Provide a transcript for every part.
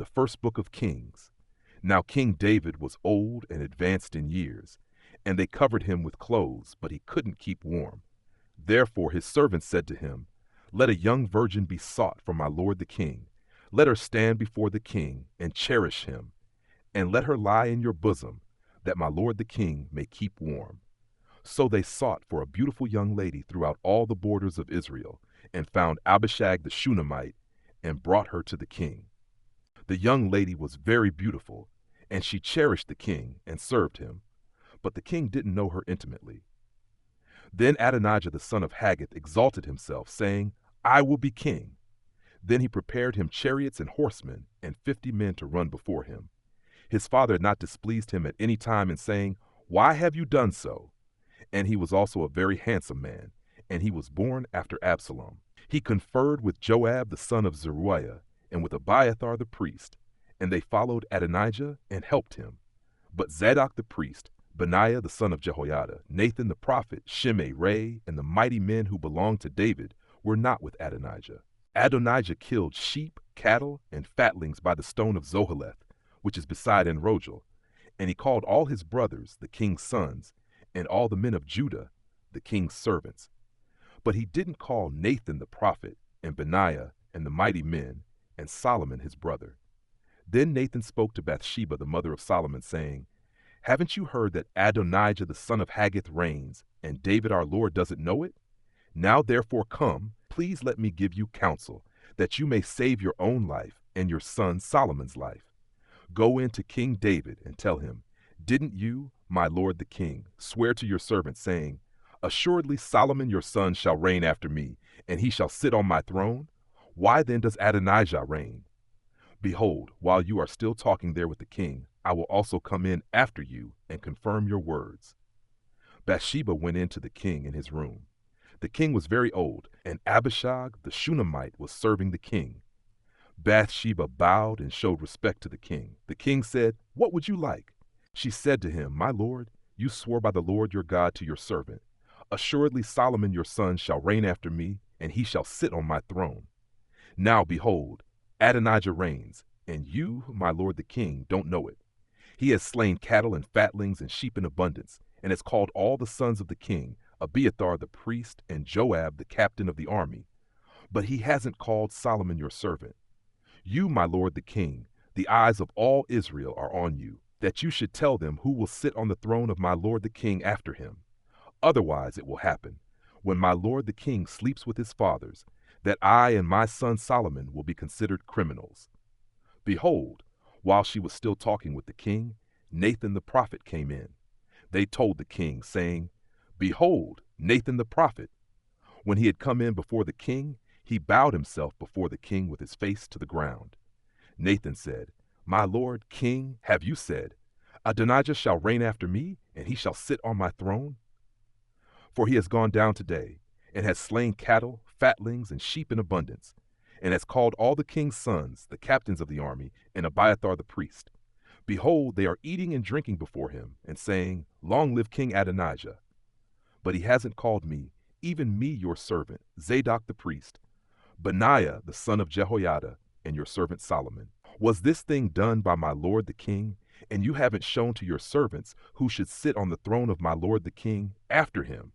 the first book of Kings. Now King David was old and advanced in years, and they covered him with clothes, but he couldn't keep warm. Therefore his servants said to him, Let a young virgin be sought for my lord the king. Let her stand before the king, and cherish him, and let her lie in your bosom, that my lord the king may keep warm. So they sought for a beautiful young lady throughout all the borders of Israel, and found Abishag the Shunammite, and brought her to the king. The young lady was very beautiful, and she cherished the king and served him, but the king didn't know her intimately. Then Adonijah the son of Haggith exalted himself, saying, I will be king. Then he prepared him chariots and horsemen, and 50 men to run before him. His father had not displeased him at any time in saying, Why have you done so? And he was also a very handsome man, and he was born after Absalom. He conferred with Joab the son of Zeruiah, and with Abiathar the priest, and they followed Adonijah and helped him. But Zadok the priest, Benaiah the son of Jehoiada, Nathan the prophet, Shimei, Ray, and the mighty men who belonged to David were not with Adonijah. Adonijah killed sheep, cattle, and fatlings by the stone of Zoheleth, which is beside En-rogel, and he called all his brothers, the king's sons, and all the men of Judah, the king's servants. But he didn't call Nathan the prophet, and Benaiah, and the mighty men, and Solomon his brother. Then Nathan spoke to Bathsheba the mother of Solomon, saying, Haven't you heard that Adonijah the son of Haggith reigns, and David our Lord doesn't know it? Now therefore come, please let me give you counsel, that you may save your own life and your son Solomon's life. Go in to King David and tell him, Didn't you, my lord the king, swear to your servant, saying, Assuredly Solomon your son shall reign after me, and he shall sit on my throne? Why then does Adonijah reign? Behold, while you are still talking there with the king, I will also come in after you and confirm your words. Bathsheba went in to the king in his room. The king was very old, and Abishag the Shunammite was serving the king. Bathsheba bowed and showed respect to the king. The king said, What would you like? She said to him, My lord, you swore by the Lord your God to your servant, Assuredly Solomon your son shall reign after me, and he shall sit on my throne. Now behold, Adonijah reigns, and you, my lord the king, don't know it. He has slain cattle and fatlings and sheep in abundance, and has called all the sons of the king, Abiathar the priest, and Joab the captain of the army. But he hasn't called Solomon your servant. You, my lord the king, the eyes of all Israel are on you, that you should tell them who will sit on the throne of my lord the king after him. Otherwise it will happen, when my lord the king sleeps with his fathers, that I and my son Solomon will be considered criminals. Behold, while she was still talking with the king, Nathan the prophet came in. They told the king, saying, Behold, Nathan the prophet. When he had come in before the king, he bowed himself before the king with his face to the ground. Nathan said, My lord king, have you said, Adonijah shall reign after me, and he shall sit on my throne? For he has gone down today, and has slain cattle, fatlings, and sheep in abundance, and has called all the king's sons, the captains of the army, and Abiathar the priest. Behold, they are eating and drinking before him, and saying, Long live King Adonijah. But he hasn't called me, even me your servant, Zadok the priest, Benaiah the son of Jehoiada, and your servant Solomon. Was this thing done by my lord the king, and you haven't shown to your servants who should sit on the throne of my lord the king after him?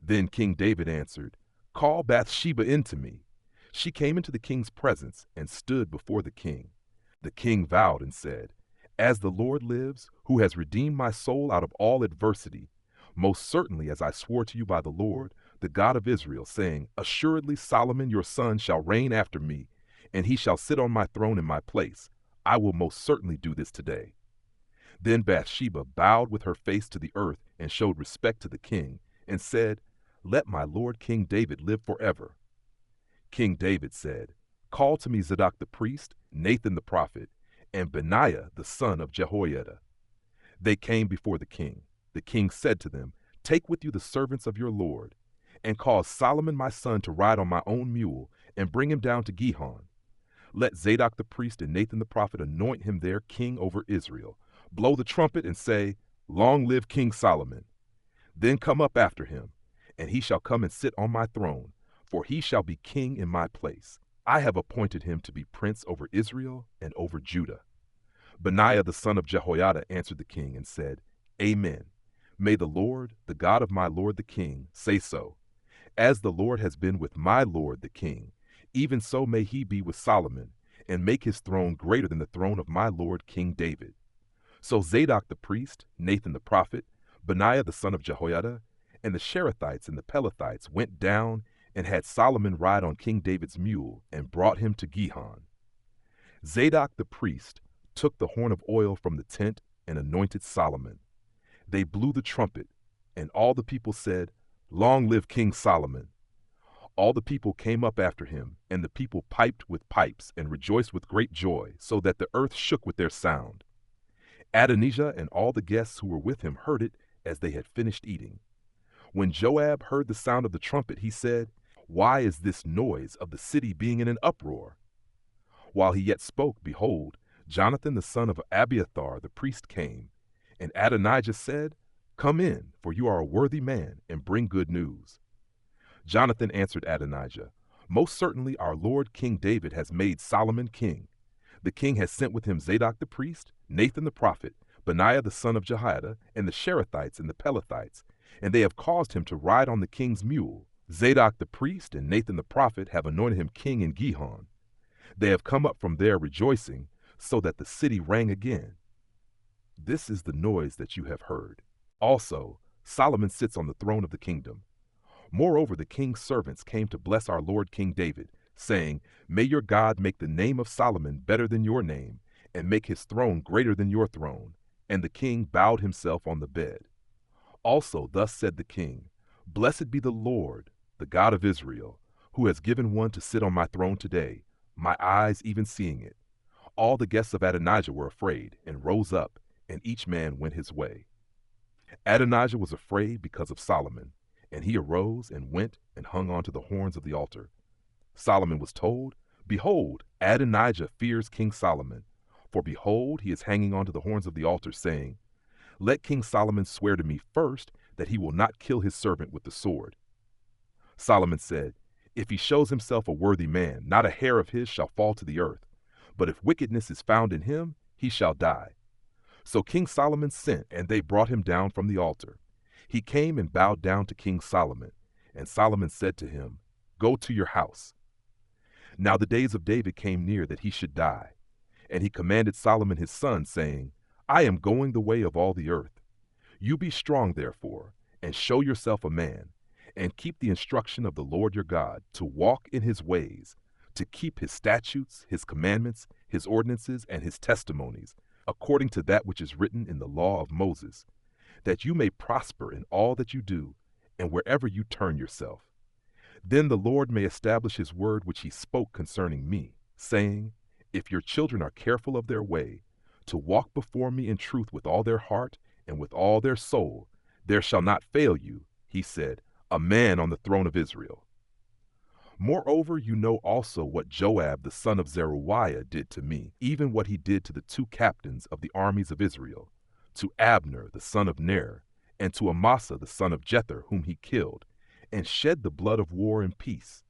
Then King David answered, Call Bathsheba in to me. She came into the king's presence and stood before the king. The king vowed and said, As the Lord lives, who has redeemed my soul out of all adversity, most certainly as I swore to you by the Lord, the God of Israel, saying, Assuredly Solomon your son shall reign after me, and he shall sit on my throne in my place, I will most certainly do this today. Then Bathsheba bowed with her face to the earth and showed respect to the king, and said, Let my lord King David live forever. King David said, Call to me Zadok the priest, Nathan the prophet, and Benaiah the son of Jehoiada. They came before the king. The king said to them, Take with you the servants of your lord, and cause Solomon my son to ride on my own mule, and bring him down to Gihon. Let Zadok the priest and Nathan the prophet anoint him there king over Israel. Blow the trumpet and say, Long live King Solomon. Then come up after him, and he shall come and sit on my throne, for he shall be king in my place. I have appointed him to be prince over Israel and over Judah. Benaiah the son of Jehoiada answered the king and said, Amen. May the Lord, the God of my lord the king, say so. As the Lord has been with my lord the king, even so may he be with Solomon, and make his throne greater than the throne of my lord King David. So Zadok the priest, Nathan the prophet, Benaiah the son of Jehoiada, and the Sherethites and the Pelethites went down and had Solomon ride on King David's mule and brought him to Gihon. Zadok the priest took the horn of oil from the tent and anointed Solomon. They blew the trumpet, and all the people said, Long live King Solomon. All the people came up after him, and the people piped with pipes and rejoiced with great joy, so that the earth shook with their sound. Adonijah and all the guests who were with him heard it as they had finished eating. When Joab heard the sound of the trumpet, he said, Why is this noise of the city being in an uproar? While he yet spoke, behold, Jonathan the son of Abiathar the priest came, and Adonijah said, Come in, for you are a worthy man, and bring good news. Jonathan answered Adonijah, Most certainly our lord King David has made Solomon king. The king has sent with him Zadok the priest, Nathan the prophet, Benaiah the son of Jehoiada, and the Sherethites and the Pelethites, and they have caused him to ride on the king's mule. Zadok the priest and Nathan the prophet have anointed him king in Gihon. They have come up from there rejoicing, so that the city rang again. This is the noise that you have heard. Also, Solomon sits on the throne of the kingdom. Moreover, the king's servants came to bless our lord King David, saying, May your God make the name of Solomon better than your name, and make his throne greater than your throne. And the king bowed himself on the bed. Also thus said the king, Blessed be the Lord, the God of Israel, who has given one to sit on my throne today, my eyes even seeing it. All the guests of Adonijah were afraid, and rose up, and each man went his way. Adonijah was afraid because of Solomon, and he arose and went and hung on to the horns of the altar. Solomon was told, Behold, Adonijah fears King Solomon, for behold, he is hanging on to the horns of the altar, saying, Let King Solomon swear to me first that he will not kill his servant with the sword. Solomon said, If he shows himself a worthy man, not a hair of his shall fall to the earth, but if wickedness is found in him, he shall die. So King Solomon sent, and they brought him down from the altar. He came and bowed down to King Solomon, and Solomon said to him, Go to your house. Now the days of David came near that he should die, and he commanded Solomon his son, saying, I am going the way of all the earth. You be strong, therefore, and show yourself a man, and keep the instruction of the Lord your God, to walk in his ways, to keep his statutes, his commandments, his ordinances, and his testimonies, according to that which is written in the law of Moses, that you may prosper in all that you do, and wherever you turn yourself. Then the Lord may establish his word which he spoke concerning me, saying, If your children are careful of their way, to walk before me in truth with all their heart and with all their soul, there shall not fail you, he said, a man on the throne of Israel. Moreover, you know also what Joab the son of Zeruiah did to me, even what he did to the 2 captains of the armies of Israel, to Abner the son of Ner, and to Amasa the son of Jether, whom he killed, and shed the blood of war in peace,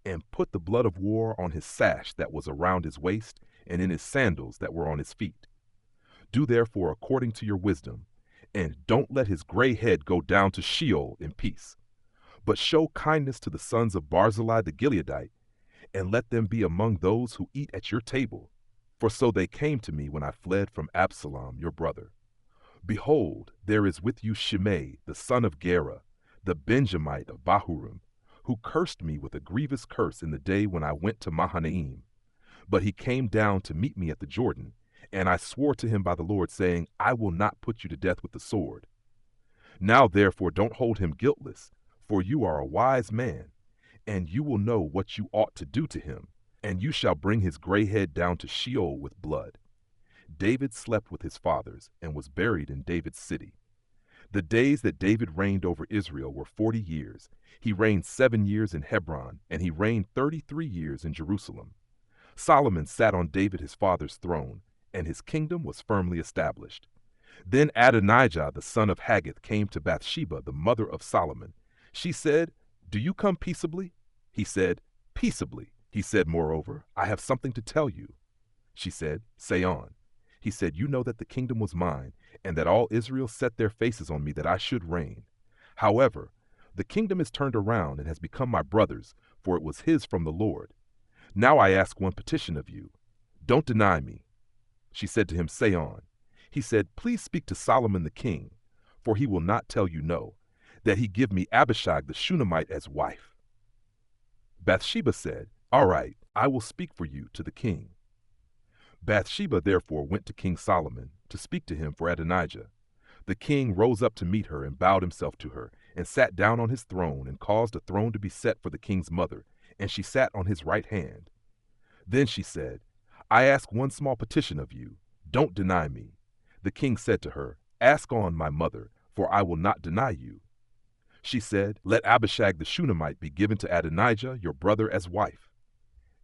and put the blood of war on his sash that was around his waist, and in his sandals that were on his feet. Do therefore according to your wisdom, and don't let his gray head go down to Sheol in peace. But show kindness to the sons of Barzillai the Gileadite, and let them be among those who eat at your table. For so they came to me when I fled from Absalom your brother. Behold, there is with you Shimei the son of Gera, the Benjamite of Bahurim, who cursed me with a grievous curse in the day when I went to Mahanaim. But he came down to meet me at the Jordan, and I swore to him by the Lord, saying, I will not put you to death with the sword. Now therefore don't hold him guiltless, for you are a wise man, and you will know what you ought to do to him, and you shall bring his gray head down to Sheol with blood. David slept with his fathers, and was buried in David's city. The days that David reigned over Israel were 40 years. He reigned 7 years in Hebron, and he reigned 33 years in Jerusalem. Solomon sat on David his father's throne, and his kingdom was firmly established. Then Adonijah the son of Haggith came to Bathsheba, the mother of Solomon. She said, Do you come peaceably? He said, Peaceably. He said, moreover, I have something to tell you. She said, say on. He said, you know that the kingdom was mine, and that all Israel set their faces on me that I should reign. However, the kingdom is turned around and has become my brother's, for it was his from the Lord. Now I ask one petition of you. Don't deny me. She said to him, say on. He said, please speak to Solomon the king, for he will not tell you no, that he give me Abishag the Shunammite as wife. Bathsheba said, all right, I will speak for you to the king. Bathsheba therefore went to King Solomon to speak to him for Adonijah. The king rose up to meet her and bowed himself to her, and sat down on his throne, and caused a throne to be set for the king's mother, and she sat on his right hand. Then she said, I ask one small petition of you. Don't deny me. The king said to her, ask on, my mother, for I will not deny you. She said, let Abishag the Shunammite be given to Adonijah, your brother, as wife.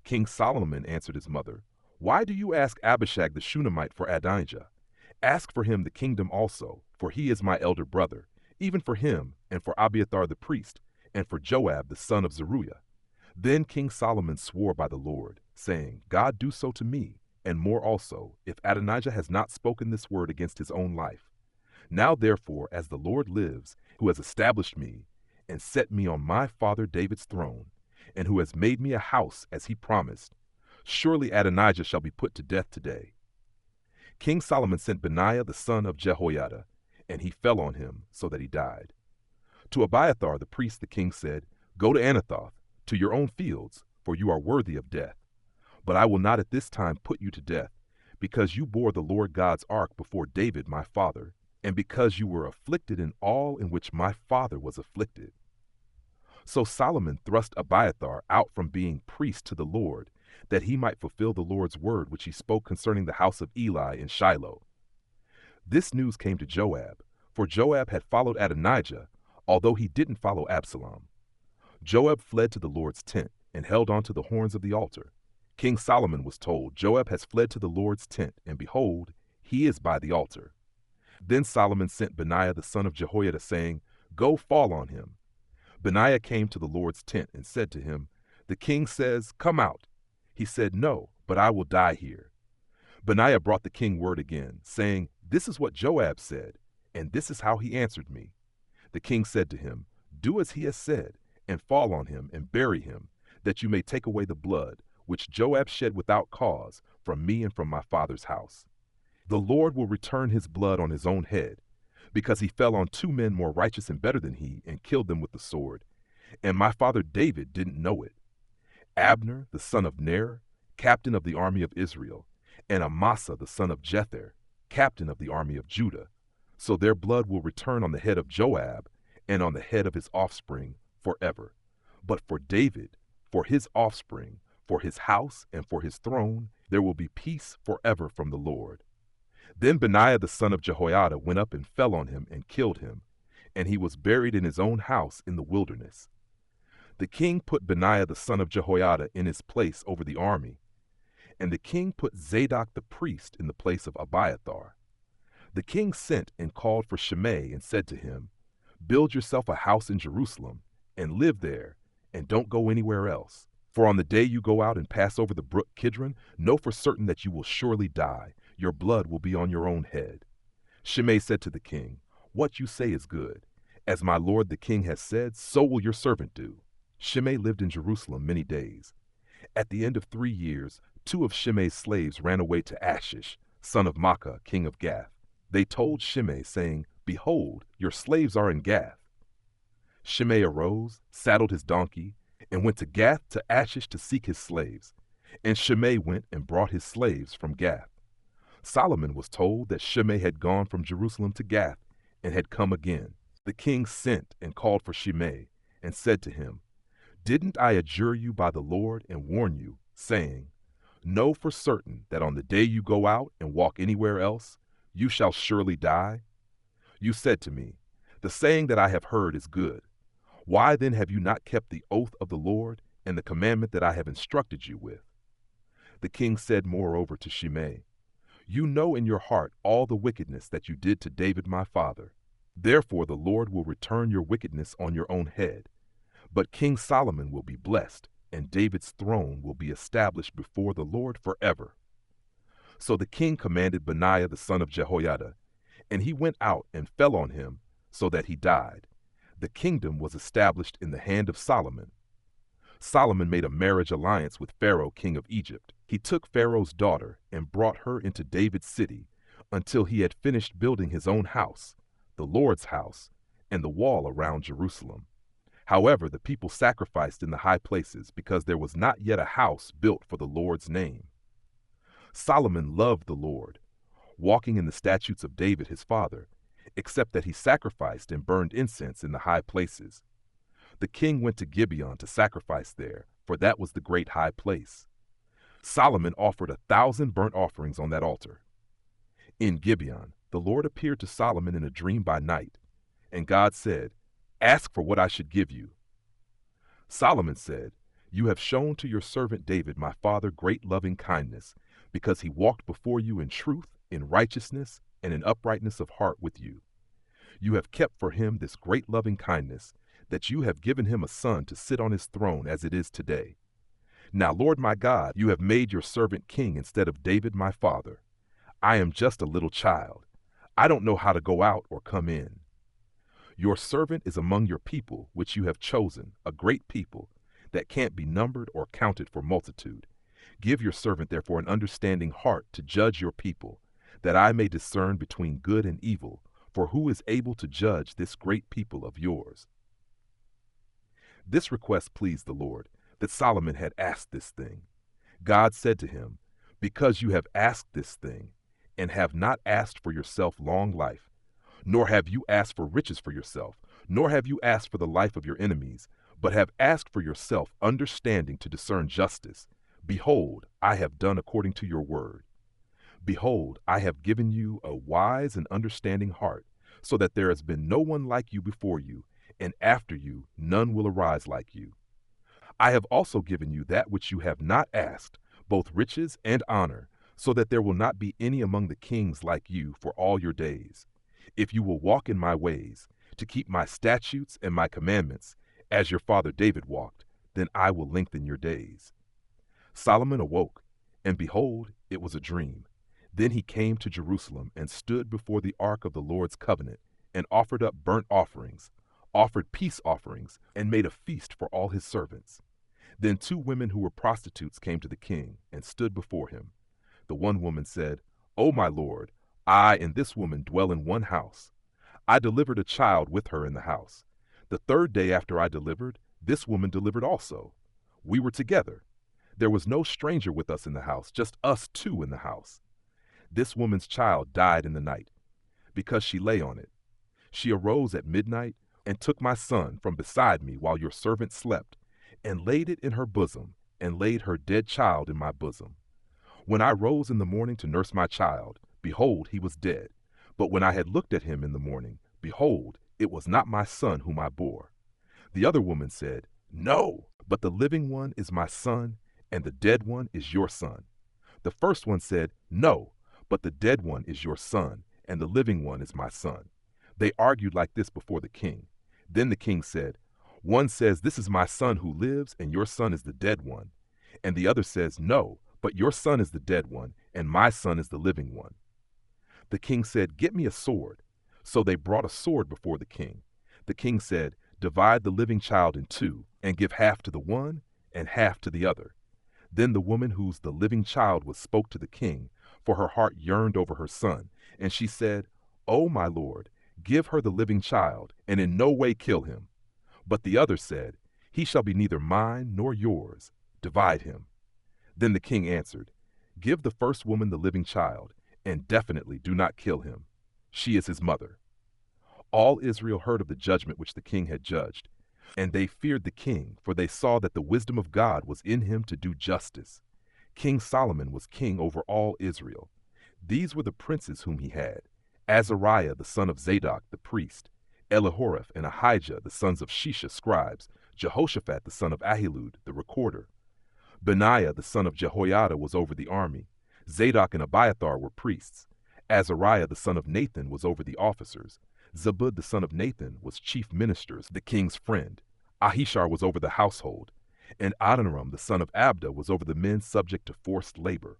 King Solomon answered his mother, why do you ask Abishag the Shunammite for Adonijah? Ask for him the kingdom also, for he is my elder brother, even for him, and for Abiathar the priest, and for Joab the son of Zeruiah. Then King Solomon swore by the Lord, saying, God do so to me, and more also, if Adonijah has not spoken this word against his own life. Now therefore, as the Lord lives, who has established me, and set me on my father David's throne, and who has made me a house as he promised, surely Adonijah shall be put to death today. King Solomon sent Benaiah the son of Jehoiada, and he fell on him, so that he died. To Abiathar the priest the king said, go to Anathoth, to your own fields, for you are worthy of death. But I will not at this time put you to death, because you bore the Lord God's ark before David my father, and because you were afflicted in all in which my father was afflicted. So Solomon thrust Abiathar out from being priest to the Lord, that he might fulfill the Lord's word which he spoke concerning the house of Eli in Shiloh. This news came to Joab, for Joab had followed Adonijah, although he didn't follow Absalom. Joab fled to the Lord's tent, and held on to the horns of the altar. King Solomon was told, Joab has fled to the Lord's tent, and behold, he is by the altar. Then Solomon sent Benaiah the son of Jehoiada, saying, go fall on him. Benaiah came to the Lord's tent, and said to him, the king says, come out. He said, no, but I will die here. Benaiah brought the king word again, saying, this is what Joab said, and this is how he answered me. The king said to him, do as he has said, and fall on him, and bury him, that you may take away the blood, which Joab shed without cause, from me and from my father's house. The Lord will return his blood on his own head, because he fell on 2 men more righteous and better than he, and killed them with the sword. And my father David didn't know it. Abner, the son of Ner, captain of the army of Israel, and Amasa, the son of Jether, captain of the army of Judah. So their blood will return on the head of Joab, and on the head of his offspring forever. But for David, for his offspring, for his house, and for his throne, there will be peace forever from the Lord. Then Benaiah the son of Jehoiada went up and fell on him and killed him, and he was buried in his own house in the wilderness. The king put Benaiah the son of Jehoiada in his place over the army, and the king put Zadok the priest in the place of Abiathar. The king sent and called for Shimei and said to him, build yourself a house in Jerusalem, and live there, and don't go anywhere else. For on the day you go out and pass over the brook Kidron, know for certain that you will surely die. Your blood will be on your own head. Shimei said to the king, what you say is good. As my lord the king has said, so will your servant do. Shimei lived in Jerusalem many days. At the end of 3 years, 2 of Shimei's slaves ran away to Ashish, son of Maacah, king of Gath. They told Shimei, saying, behold, your slaves are in Gath. Shimei arose, saddled his donkey, and went to Gath to Ashish to seek his slaves. And Shimei went and brought his slaves from Gath. Solomon was told that Shimei had gone from Jerusalem to Gath and had come again. The king sent and called for Shimei and said to him, didn't I adjure you by the Lord and warn you, saying, know for certain that on the day you go out and walk anywhere else, you shall surely die? You said to me, the saying that I have heard is good. Why then have you not kept the oath of the Lord and the commandment that I have instructed you with? The king said moreover to Shimei, you know in your heart all the wickedness that you did to David my father. Therefore the Lord will return your wickedness on your own head. But King Solomon will be blessed, and David's throne will be established before the Lord forever." So the king commanded Benaiah the son of Jehoiada, and he went out and fell on him so that he died. The kingdom was established in the hand of Solomon. Solomon made a marriage alliance with Pharaoh, king of Egypt. He took Pharaoh's daughter and brought her into David's city until he had finished building his own house, the Lord's house, and the wall around Jerusalem. However, the people sacrificed in the high places because there was not yet a house built for the Lord's name. Solomon loved the Lord, walking in the statutes of David his father, except that he sacrificed and burned incense in the high places. The king went to Gibeon to sacrifice there, for that was the great high place. Solomon offered 1,000 burnt offerings on that altar. In Gibeon, the Lord appeared to Solomon in a dream by night, and God said, "Ask for what I should give you." Solomon said, "You have shown to your servant David my father great loving kindness, because he walked before you in truth, in righteousness, and in uprightness of heart with you. You have kept for him this great loving kindness, that you have given him a son to sit on his throne as it is today. Now, Lord my God, you have made your servant king instead of David my father. I am just a little child. I don't know how to go out or come in. Your servant is among your people, which you have chosen, a great people, that can't be numbered or counted for multitude. Give your servant therefore an understanding heart to judge your people, that I may discern between good and evil, for who is able to judge this great people of yours?" This request pleased the Lord, that Solomon had asked this thing. God said to him, "Because you have asked this thing, and have not asked for yourself long life, nor have you asked for riches for yourself, nor have you asked for the life of your enemies, but have asked for yourself understanding to discern justice, behold, I have done according to your word. Behold, I have given you a wise and understanding heart, so that there has been no one like you before you, and after you none will arise like you. I have also given you that which you have not asked, both riches and honor, so that there will not be any among the kings like you for all your days. If you will walk in my ways, to keep my statutes and my commandments, as your father David walked, then I will lengthen your days." Solomon awoke, and behold, it was a dream. Then he came to Jerusalem and stood before the ark of the Lord's covenant, and offered up burnt offerings, offered peace offerings, and made a feast for all his servants. Then 2 women who were prostitutes came to the king and stood before him. The one woman said, "O my lord, I and this woman dwell in one house. I delivered a child with her in the house. The 3rd day after I delivered, this woman delivered also. We were together. There was no stranger with us in the house, just us 2 in the house. This woman's child died in the night, because she lay on it. She arose at midnight and took my son from beside me while your servant slept, and laid it in her bosom, and laid her dead child in my bosom. When I rose in the morning to nurse my child, behold, he was dead. But when I had looked at him in the morning, behold, it was not my son whom I bore." The other woman said, "No, but the living one is my son, and the dead one is your son." The first one said, "No, but the dead one is your son, and the living one is my son." They argued like this before the king. Then the king said, "One says, 'This is my son who lives, and your son is the dead one.' And the other says, 'No, but your son is the dead one, and my son is the living one.'" The king said, "Get me a sword." So they brought a sword before the king. The king said, "Divide the living child in 2, and give half to the one and half to the other." Then the woman whose the living child was spoke to the king, for her heart yearned over her son, and she said, "O my lord, give her the living child, and in no way kill him." But the other said, "He shall be neither mine nor yours. Divide him." Then the king answered, "Give the first woman the living child, and definitely do not kill him. She is his mother." All Israel heard of the judgment which the king had judged, and they feared the king, for they saw that the wisdom of God was in him to do justice. King Solomon was king over all Israel. These were the princes whom he had: Azariah the son of Zadok the priest, Elihoreph and Ahijah the sons of Shisha scribes, Jehoshaphat the son of Ahilud the recorder. Benaiah the son of Jehoiada was over the army. Zadok and Abiathar were priests. Azariah the son of Nathan was over the officers. Zabud the son of Nathan was chief ministers, the king's friend. Ahishar was over the household. and Adoniram the son of Abda was over the men subject to forced labor.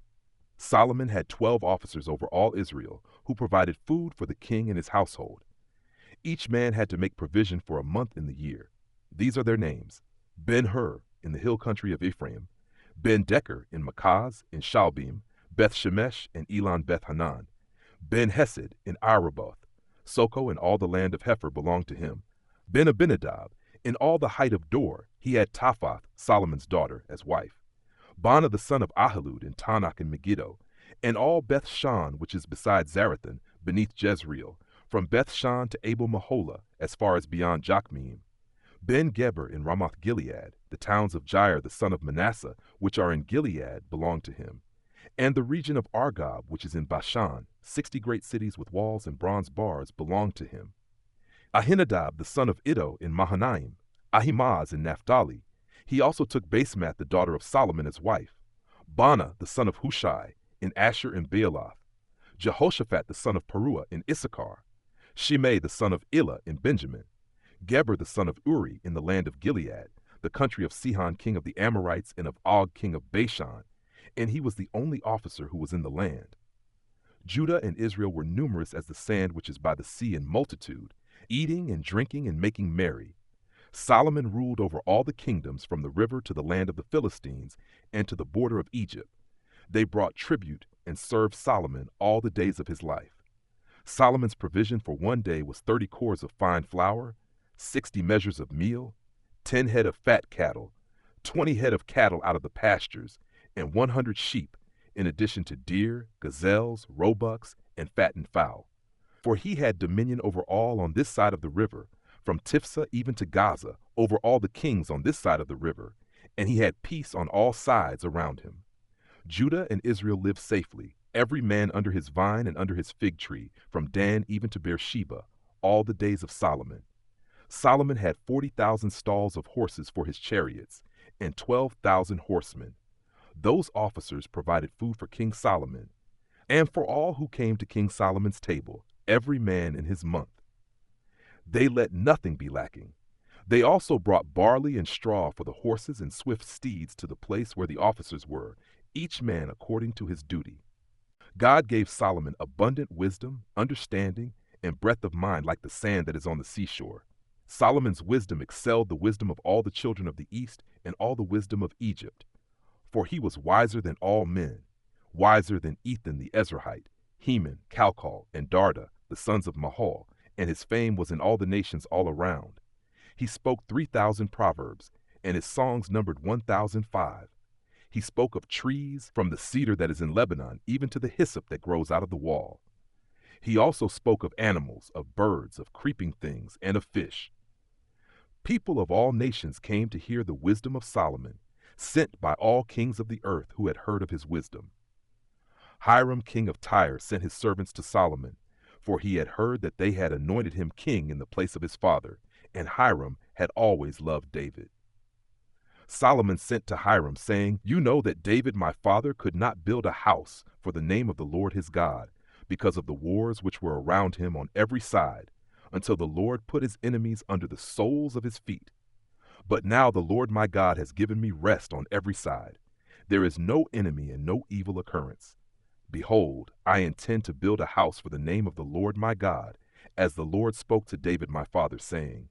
Solomon had 12 officers over all Israel who provided food for the king and his household. Each man had to make provision for a month in the year. These are their names: Ben-Hur in the hill country of Ephraim, Ben-Decker in Makaz, in Shalbim, Beth-Shemesh and Elon Beth-Hanan, Ben-Hesed in Araboth, Soko and all the land of Hepher belonged to him, Ben-Abinadab in all the height of Dor. He had Taphath, Solomon's daughter, as wife, Bana the son of Ahilud in Tanakh and Megiddo, and all Beth-Shan, which is beside Zarethan, beneath Jezreel, from Beth-Shan to Abel-Maholah, as far as beyond Jachmeam, Ben-Geber in Ramoth-Gilead. The towns of Jair the son of Manasseh, which are in Gilead, belonged to him, and the region of Argob, which is in Bashan, 60 great cities with walls and bronze bars, belonged to him. Ahinadab the son of Iddo in Mahanaim, Ahimaaz in Naphtali. He also took Basemath the daughter of Solomon as wife, Bana the son of Hushai in Asher and Bealoth, Jehoshaphat the son of Peruah in Issachar, Shimei the son of Elah in Benjamin, Geber the son of Uri in the land of Gilead, the country of Sihon king of the Amorites and of Og king of Bashan, and he was the only officer who was in the land. Judah and Israel were numerous as the sand which is by the sea in multitude, eating and drinking and making merry. Solomon ruled over all the kingdoms from the river to the land of the Philistines and to the border of Egypt. They brought tribute and served Solomon all the days of his life. Solomon's provision for one day was 30 cores of fine flour, 60 measures of meal, 10 head of fat cattle, 20 head of cattle out of the pastures, and 100 sheep, in addition to deer, gazelles, roebucks, and fattened fowl. For he had dominion over all on this side of the river, from Tiphsah even to Gaza, over all the kings on this side of the river, and he had peace on all sides around him. Judah and Israel lived safely, every man under his vine and under his fig tree, from Dan even to Beersheba, all the days of Solomon. Solomon had 40,000 stalls of horses for his chariots, and 12,000 horsemen. Those officers provided food for King Solomon, and for all who came to King Solomon's table, every man in his month. They let nothing be lacking. They also brought barley and straw for the horses and swift steeds to the place where the officers were, each man according to his duty. God gave Solomon abundant wisdom, understanding, and breadth of mind like the sand that is on the seashore. Solomon's wisdom excelled the wisdom of all the children of the East and all the wisdom of Egypt. For he was wiser than all men, wiser than Ethan the Ezrahite, Heman, Calcol, and Darda, the sons of Mahol, and his fame was in all the nations all around. He spoke 3,000 proverbs, and his songs numbered 1,005. He spoke of trees, from the cedar that is in Lebanon, even to the hyssop that grows out of the wall. He also spoke of animals, of birds, of creeping things, and of fish. People of all nations came to hear the wisdom of Solomon, sent by all kings of the earth who had heard of his wisdom. Hiram king of Tyre sent his servants to Solomon, for he had heard that they had anointed him king in the place of his father, and Hiram had always loved David. Solomon sent to Hiram, saying, "You know that David my father could not build a house for the name of the Lord his God, because of the wars which were around him on every side, until the Lord put his enemies under the soles of his feet. But now the Lord my God has given me rest on every side. There is no enemy and no evil occurrence. Behold, I intend to build a house for the name of the Lord my God, as the Lord spoke to David my father, saying,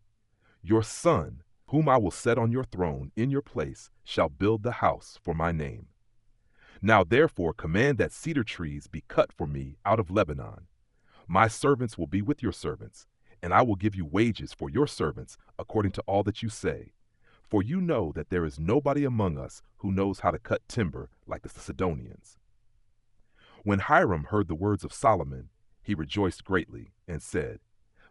Your son, whom I will set on your throne in your place, shall build the house for my name. Now therefore command that cedar trees be cut for me out of Lebanon. My servants will be with your servants, and I will give you wages for your servants according to all that you say. For you know that there is nobody among us who knows how to cut timber like the Sidonians." When Hiram heard the words of Solomon, he rejoiced greatly and said,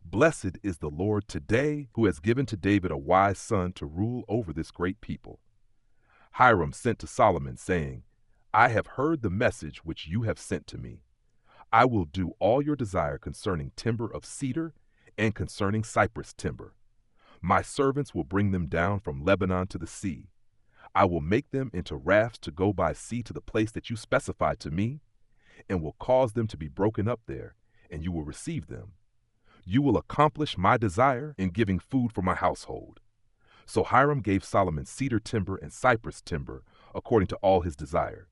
"Blessed is the Lord today, who has given to David a wise son to rule over this great people." Hiram sent to Solomon, saying, "I have heard the message which you have sent to me. I will do all your desire concerning timber of cedar and concerning cypress timber. My servants will bring them down from Lebanon to the sea. I will make them into rafts to go by sea to the place that you specified to me, and will cause them to be broken up there, and you will receive them. You will accomplish my desire in giving food for my household." So Hiram gave Solomon cedar timber and cypress timber according to all his desire.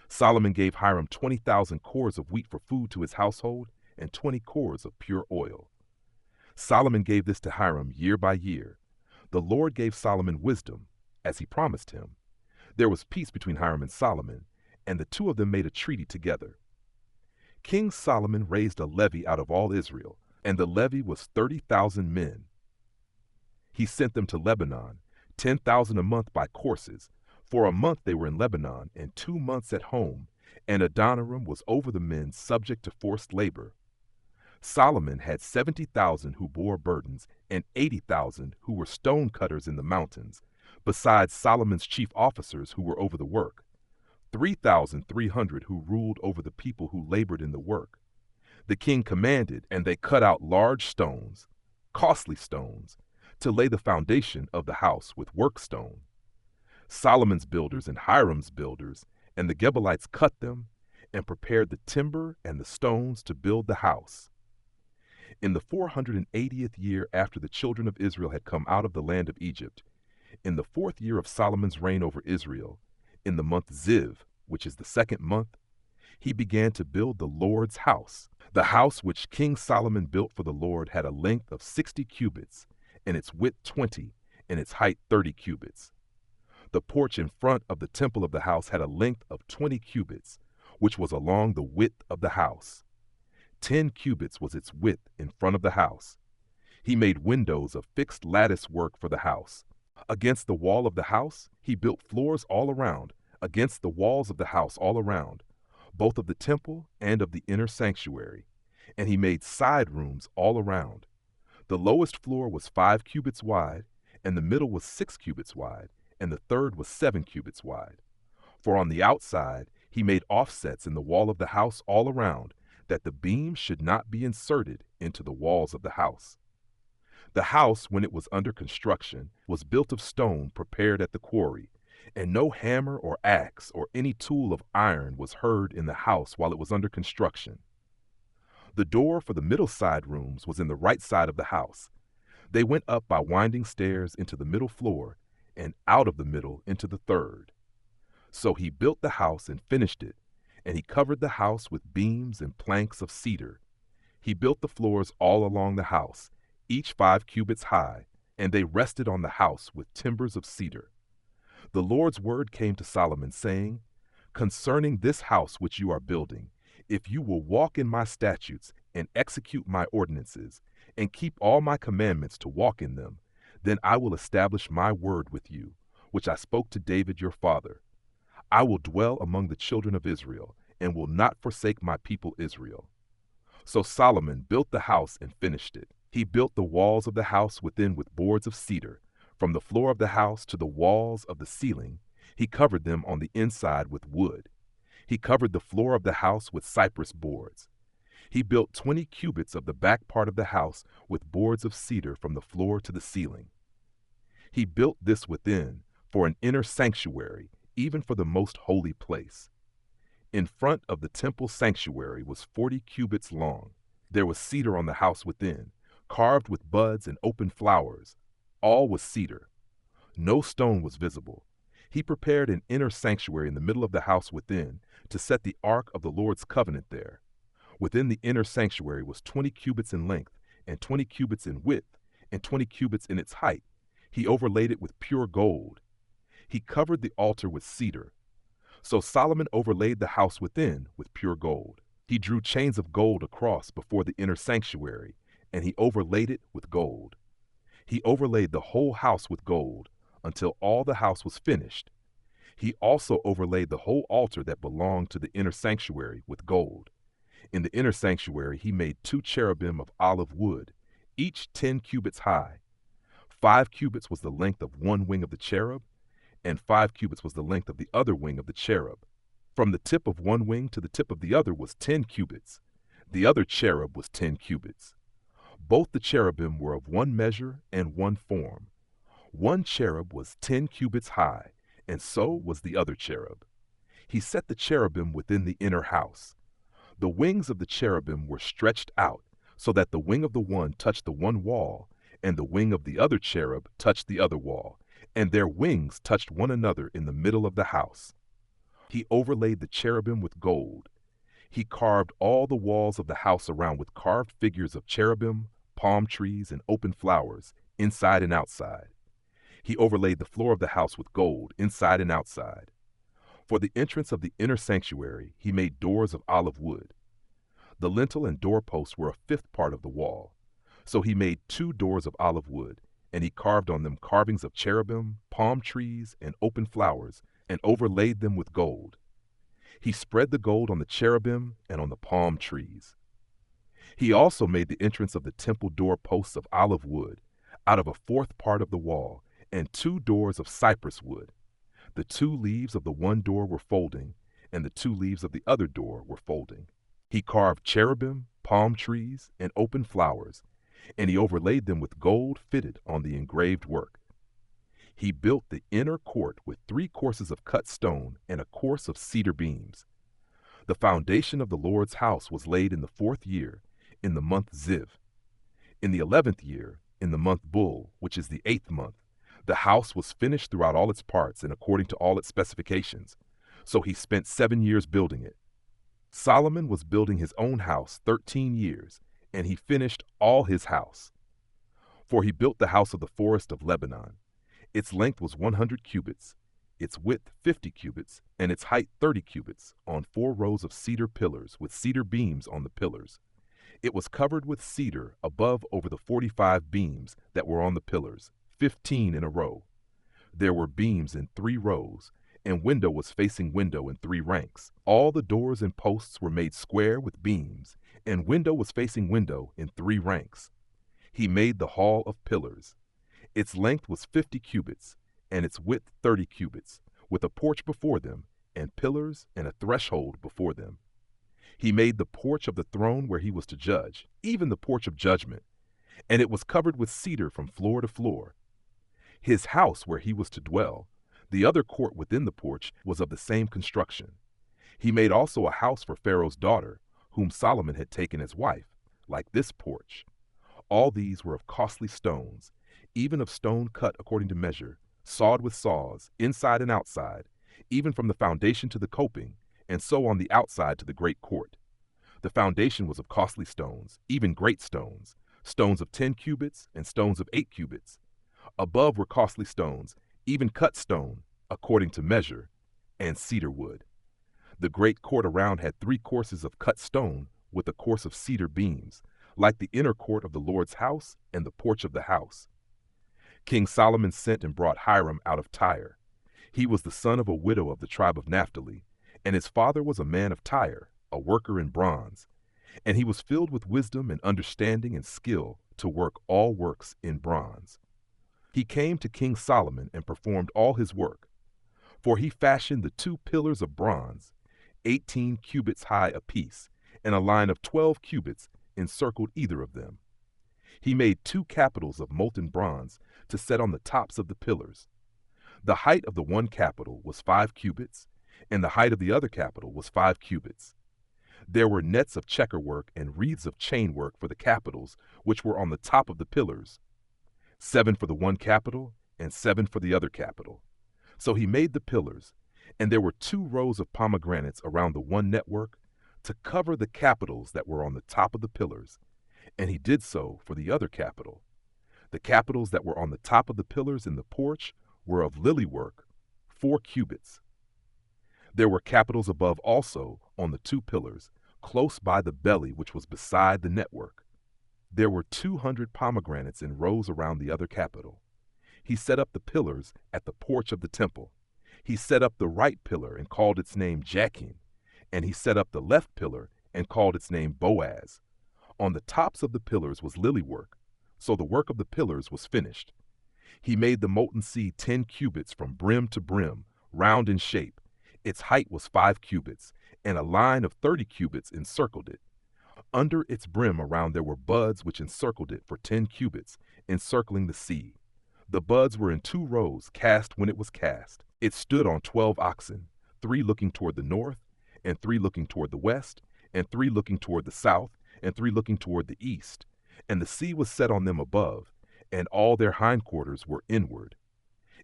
Solomon gave Hiram 20,000 cores of wheat for food to his household and 20 cores of pure oil. Solomon gave this to Hiram year by year. The Lord gave Solomon wisdom, as he promised him. There was peace between Hiram and Solomon, and the two of them made a treaty together. King Solomon raised a levy out of all Israel, and the levy was 30,000 men. He sent them to Lebanon, 10,000 a month by courses. For a month they were in Lebanon, and 2 months at home, and Adoniram was over the men subject to forced labor. Solomon had 70,000 who bore burdens, and 80,000 who were stone cutters in the mountains, besides Solomon's chief officers who were over the work, 3,300 who ruled over the people who labored in the work. The king commanded, and they cut out large stones, costly stones, to lay the foundation of the house with work stone. Solomon's builders and Hiram's builders and the Gebalites cut them and prepared the timber and the stones to build the house. In the 480th year after the children of Israel had come out of the land of Egypt, in the 4th year of Solomon's reign over Israel, in the month Ziv, which is the 2nd month, he began to build the Lord's house. The house which King Solomon built for the Lord had a length of 60 cubits, and its width 20, and its height 30 cubits. The porch in front of the temple of the house had a length of 20 cubits, which was along the width of the house. 10 cubits was its width in front of the house. He made windows of fixed lattice work for the house. Against the wall of the house, he built floors all around, against the walls of the house all around, both of the temple and of the inner sanctuary. And he made side rooms all around. The lowest floor was 5 cubits wide, and the middle was 6 cubits wide, and the third was 7 cubits wide. For on the outside he made offsets in the wall of the house all around, that the beams should not be inserted into the walls of the house. The house, when it was under construction, was built of stone prepared at the quarry, and no hammer or axe or any tool of iron was heard in the house while it was under construction. The door for the middle side rooms was in the right side of the house. They went up by winding stairs into the middle floor, and out of the middle into the third. So he built the house and finished it, and he covered the house with beams and planks of cedar. He built the floors all along the house, each 5 cubits high, and they rested on the house with timbers of cedar. The Lord's word came to Solomon, saying, "Concerning this house which you are building, if you will walk in my statutes and execute my ordinances, and keep all my commandments to walk in them, then I will establish my word with you, which I spoke to David your father. I will dwell among the children of Israel, and will not forsake my people Israel." So Solomon built the house and finished it. He built the walls of the house within with boards of cedar. From the floor of the house to the walls of the ceiling, he covered them on the inside with wood. He covered the floor of the house with cypress boards. He built 20 cubits of the back part of the house with boards of cedar from the floor to the ceiling. He built this within for an inner sanctuary, even for the most holy place. In front of the temple sanctuary was 40 cubits long. There was cedar on the house within, carved with buds and open flowers. All was cedar. No stone was visible. He prepared an inner sanctuary in the middle of the house within to set the ark of the Lord's covenant there. Within the inner sanctuary was 20 cubits in length, and 20 cubits in width, and 20 cubits in its height. He overlaid it with pure gold. He covered the altar with cedar. So Solomon overlaid the house within with pure gold. He drew chains of gold across before the inner sanctuary, and he overlaid it with gold. He overlaid the whole house with gold until all the house was finished. He also overlaid the whole altar that belonged to the inner sanctuary with gold. In the inner sanctuary he made 2 cherubim of olive wood, each 10 cubits high. 5 cubits was the length of one wing of the cherub, and 5 cubits was the length of the other wing of the cherub. From the tip of one wing to the tip of the other was 10 cubits. The other cherub was 10 cubits. Both the cherubim were of one measure and one form. One cherub was 10 cubits high, and so was the other cherub. He set the cherubim within the inner house. The wings of the cherubim were stretched out, so that the wing of the one touched the one wall, and the wing of the other cherub touched the other wall, and their wings touched one another in the middle of the house. He overlaid the cherubim with gold. He carved all the walls of the house around with carved figures of cherubim, palm trees, and open flowers, inside and outside. He overlaid the floor of the house with gold, inside and outside. For the entrance of the inner sanctuary, he made doors of olive wood. The lintel and doorposts were a fifth part of the wall. So he made 2 doors of olive wood, and he carved on them carvings of cherubim, palm trees, and open flowers, and overlaid them with gold. He spread the gold on the cherubim and on the palm trees. He also made the entrance of the temple doorposts of olive wood, out of a fourth part of the wall, and 2 doors of cypress wood. The 2 leaves of the one door were folding, and the 2 leaves of the other door were folding. He carved cherubim, palm trees, and open flowers, and he overlaid them with gold fitted on the engraved work. He built the inner court with 3 courses of cut stone and a course of cedar beams. The foundation of the Lord's house was laid in the 4th year, in the month Ziv. In the 11th year, in the month Bul, which is the 8th month, the house was finished throughout all its parts and according to all its specifications. So he spent 7 years building it. Solomon was building his own house 13 years, and he finished all his house. For he built the house of the forest of Lebanon. Its length was 100 cubits, its width 50 cubits, and its height 30 cubits, on 4 rows of cedar pillars with cedar beams on the pillars. It was covered with cedar above over the 45 beams that were on the pillars, 15 in a row. There were beams in 3 rows, and window was facing window in 3 ranks. All the doors and posts were made square with beams, and window was facing window in 3 ranks. He made the hall of pillars. Its length was 50 cubits, and its width 30 cubits, with a porch before them, and pillars and a threshold before them. He made the porch of the throne where he was to judge, even the porch of judgment, and it was covered with cedar from floor to floor. His house where he was to dwell, the other court within the porch, was of the same construction. He made also a house for Pharaoh's daughter, whom Solomon had taken as wife, like this porch. All these were of costly stones, even of stone cut according to measure, sawed with saws, inside and outside, even from the foundation to the coping, and so on the outside to the great court. The foundation was of costly stones, even great stones, stones of 10 cubits and stones of 8 cubits. Above were costly stones, even cut stone, according to measure, and cedar wood. The great court around had 3 courses of cut stone with a course of cedar beams, like the inner court of the Lord's house and the porch of the house. King Solomon sent and brought Hiram out of Tyre. He was the son of a widow of the tribe of Naphtali, and his father was a man of Tyre, a worker in bronze. And he was filled with wisdom and understanding and skill to work all works in bronze. He came to King Solomon and performed all his work. For he fashioned the 2 pillars of bronze, 18 cubits high apiece, and a line of 12 cubits encircled either of them. He made 2 capitals of molten bronze to set on the tops of the pillars. The height of the one capital was 5 cubits, and the height of the other capital was 5 cubits. There were nets of checkerwork and wreaths of chainwork for the capitals, which were on the top of the pillars, 7 for the one capital and 7 for the other capital. So he made the pillars, and there were 2 rows of pomegranates around the one network to cover the capitals that were on the top of the pillars, and he did so for the other capital. The capitals that were on the top of the pillars in the porch were of lily work, 4 cubits. There were capitals above also on the 2 pillars, close by the belly which was beside the network. There were 200 pomegranates in rows around the other capital. He set up the pillars at the porch of the temple. He set up the right pillar and called its name Jachin, and he set up the left pillar and called its name Boaz. On the tops of the pillars was lily work, so the work of the pillars was finished. He made the molten sea 10 cubits from brim to brim, round in shape. Its height was 5 cubits, and a line of 30 cubits encircled it. Under its brim around there were buds which encircled it for 10 cubits, encircling the sea. The buds were in 2 rows, cast when it was cast. It stood on 12 oxen, 3 looking toward the north, and 3 looking toward the west, and 3 looking toward the south, and 3 looking toward the east. And the sea was set on them above, and all their hindquarters were inward.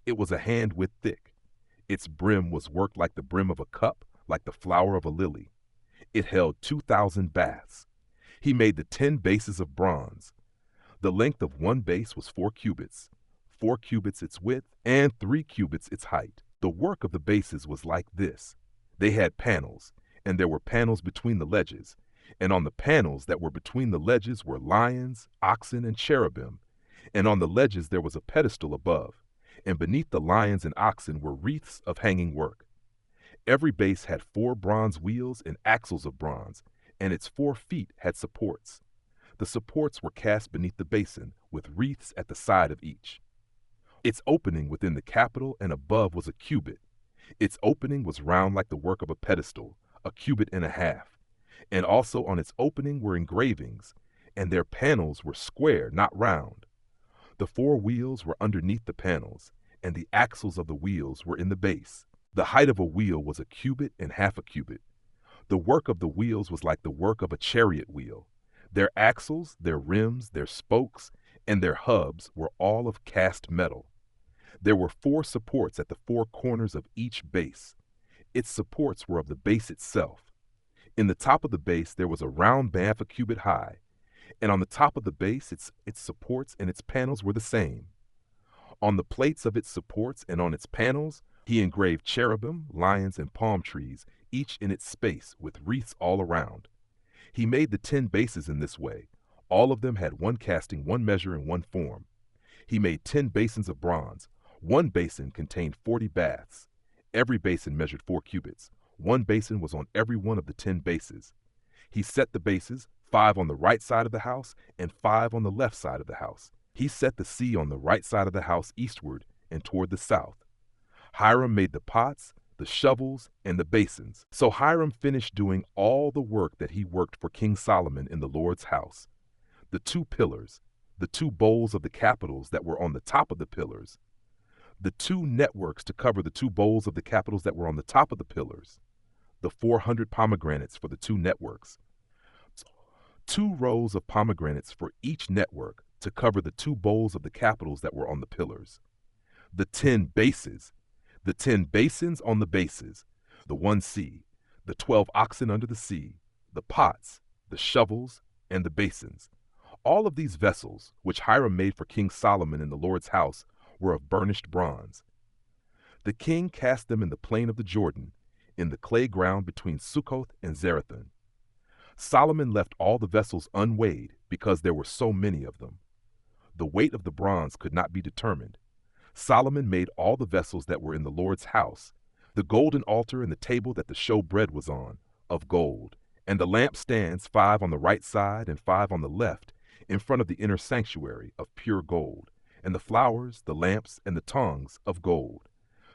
It was a hand-width thick. Its brim was worked like the brim of a cup, like the flower of a lily. It held 2,000 baths. He made the 10 bases of bronze. The length of one base was 4 cubits, 4 cubits its width, and 3 cubits its height. The work of the bases was like this. They had panels, and there were panels between the ledges, and on the panels that were between the ledges were lions, oxen, and cherubim, and on the ledges there was a pedestal above, and beneath the lions and oxen were wreaths of hanging work. Every base had 4 bronze wheels and axles of bronze, and its 4 feet had supports. The supports were cast beneath the basin, with wreaths at the side of each. Its opening within the capital and above was a cubit. Its opening was round like the work of a pedestal, a cubit and a half. And also on its opening were engravings, and their panels were square, not round. The 4 wheels were underneath the panels, and the axles of the wheels were in the base. The height of a wheel was a cubit and half a cubit. The work of the wheels was like the work of a chariot wheel. Their axles, their rims, their spokes, and their hubs were all of cast metal. There were 4 supports at the 4 corners of each base. Its supports were of the base itself. In the top of the base there was a round half a cubit high, and on the top of the base its supports and its panels were the same. On the plates of its supports and on its panels he engraved cherubim, lions, and palm trees, each in its space, with wreaths all around. He made the 10 bases in this way. All of them had one casting, one measure, and one form. He made 10 basins of bronze. One basin contained 40 baths. Every basin measured 4 cubits. One basin was on every one of the 10 bases. He set the bases, 5 on the right side of the house and 5 on the left side of the house. He set the sea on the right side of the house eastward and toward the south. Hiram made the pots, the shovels, and the basins. So Hiram finished doing all the work that he worked for King Solomon in the Lord's house. The 2 pillars, the 2 bowls of the capitals that were on the top of the pillars, the 2 networks to cover the 2 bowls of the capitals that were on the top of the pillars, the 400 pomegranates for the 2 networks, 2 rows of pomegranates for each network to cover the 2 bowls of the capitals that were on the pillars, the 10 bases, the 10 basins on the bases, the 1 sea, the 12 oxen under the sea, the pots, the shovels, and the basins. All of these vessels, which Hiram made for King Solomon in the Lord's house, were of burnished bronze. The king cast them in the plain of the Jordan, in the clay ground between Succoth and Zarethan. Solomon left all the vessels unweighed because there were so many of them. The weight of the bronze could not be determined. Solomon made all the vessels that were in the Lord's house, the golden altar and the table that the showbread was on, of gold, and the lampstands, 5 on the right side and 5 on the left, in front of the inner sanctuary, of pure gold, and the flowers, the lamps, and the tongs, of gold,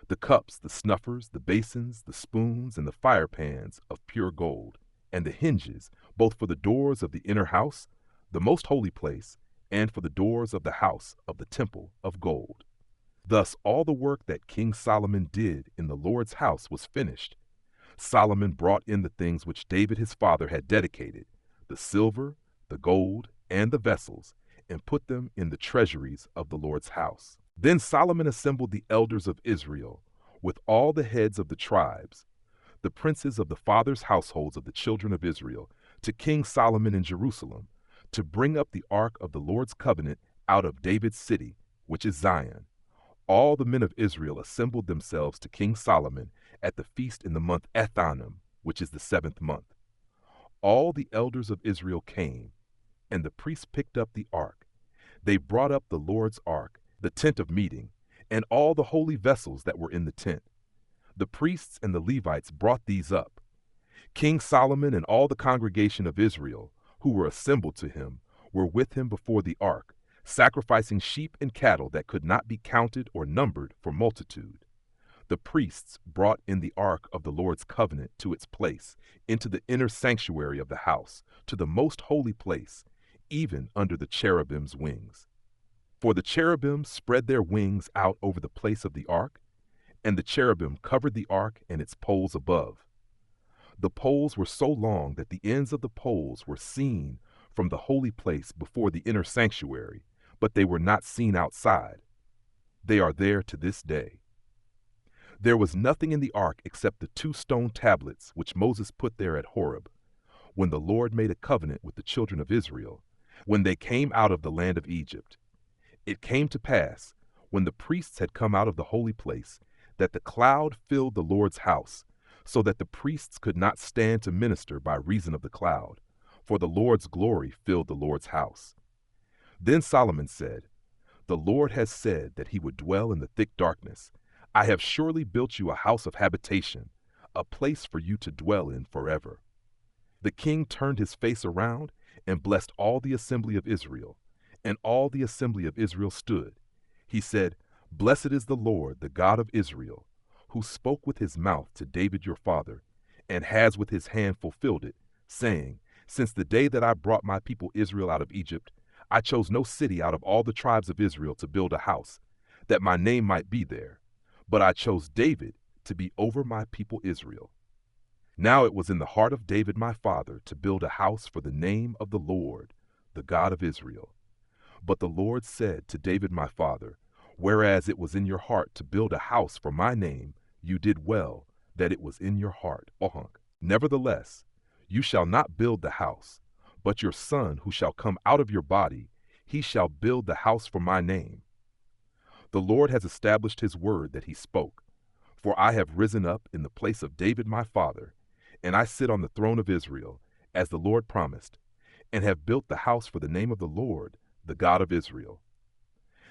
the cups, the snuffers, the basins, the spoons, and the fire pans, of pure gold, and the hinges, both for the doors of the inner house, the most holy place, and for the doors of the house of the temple, of gold. Thus all the work that King Solomon did in the Lord's house was finished. Solomon brought in the things which David his father had dedicated, the silver, the gold, and the vessels, and put them in the treasuries of the Lord's house. Then Solomon assembled the elders of Israel, with all the heads of the tribes, the princes of the fathers' households of the children of Israel, to King Solomon in Jerusalem, to bring up the ark of the Lord's covenant out of David's city, which is Zion. All the men of Israel assembled themselves to King Solomon at the feast in the month Ethanim, which is the 7th month. All the elders of Israel came, and the priests picked up the ark. They brought up the Lord's ark, the tent of meeting, and all the holy vessels that were in the tent. The priests and the Levites brought these up. King Solomon and all the congregation of Israel, who were assembled to him, were with him before the ark, sacrificing sheep and cattle that could not be counted or numbered for multitude. The priests brought in the ark of the Lord's covenant to its place, into the inner sanctuary of the house, to the most holy place, even under the cherubim's wings. For the cherubim spread their wings out over the place of the ark, and the cherubim covered the ark and its poles above. The poles were so long that the ends of the poles were seen from the holy place before the inner sanctuary, but they were not seen outside. They are there to this day. There was nothing in the ark except the 2 stone tablets which Moses put there at Horeb, when the Lord made a covenant with the children of Israel, when they came out of the land of Egypt. It came to pass, when the priests had come out of the holy place, that the cloud filled the Lord's house, so that the priests could not stand to minister by reason of the cloud, for the Lord's glory filled the Lord's house. Then Solomon said, "The Lord has said that he would dwell in the thick darkness. I have surely built you a house of habitation, a place for you to dwell in forever." The king turned his face around and blessed all the assembly of Israel, and all the assembly of Israel stood. He said, "Blessed is the Lord, the God of Israel, who spoke with his mouth to David your father, and has with his hand fulfilled it, saying, Since the day that I brought my people Israel out of Egypt, I chose no city out of all the tribes of Israel to build a house, that my name might be there. But I chose David to be over my people Israel. Now it was in the heart of David my father to build a house for the name of the Lord, the God of Israel. But the Lord said to David my father, Whereas it was in your heart to build a house for my name, you did well that it was in your heart. Nevertheless, you shall not build the house, but your son who shall come out of your body, he shall build the house for my name. The Lord has established his word that he spoke. For I have risen up in the place of David my father, and I sit on the throne of Israel, as the Lord promised, and have built the house for the name of the Lord, the God of Israel.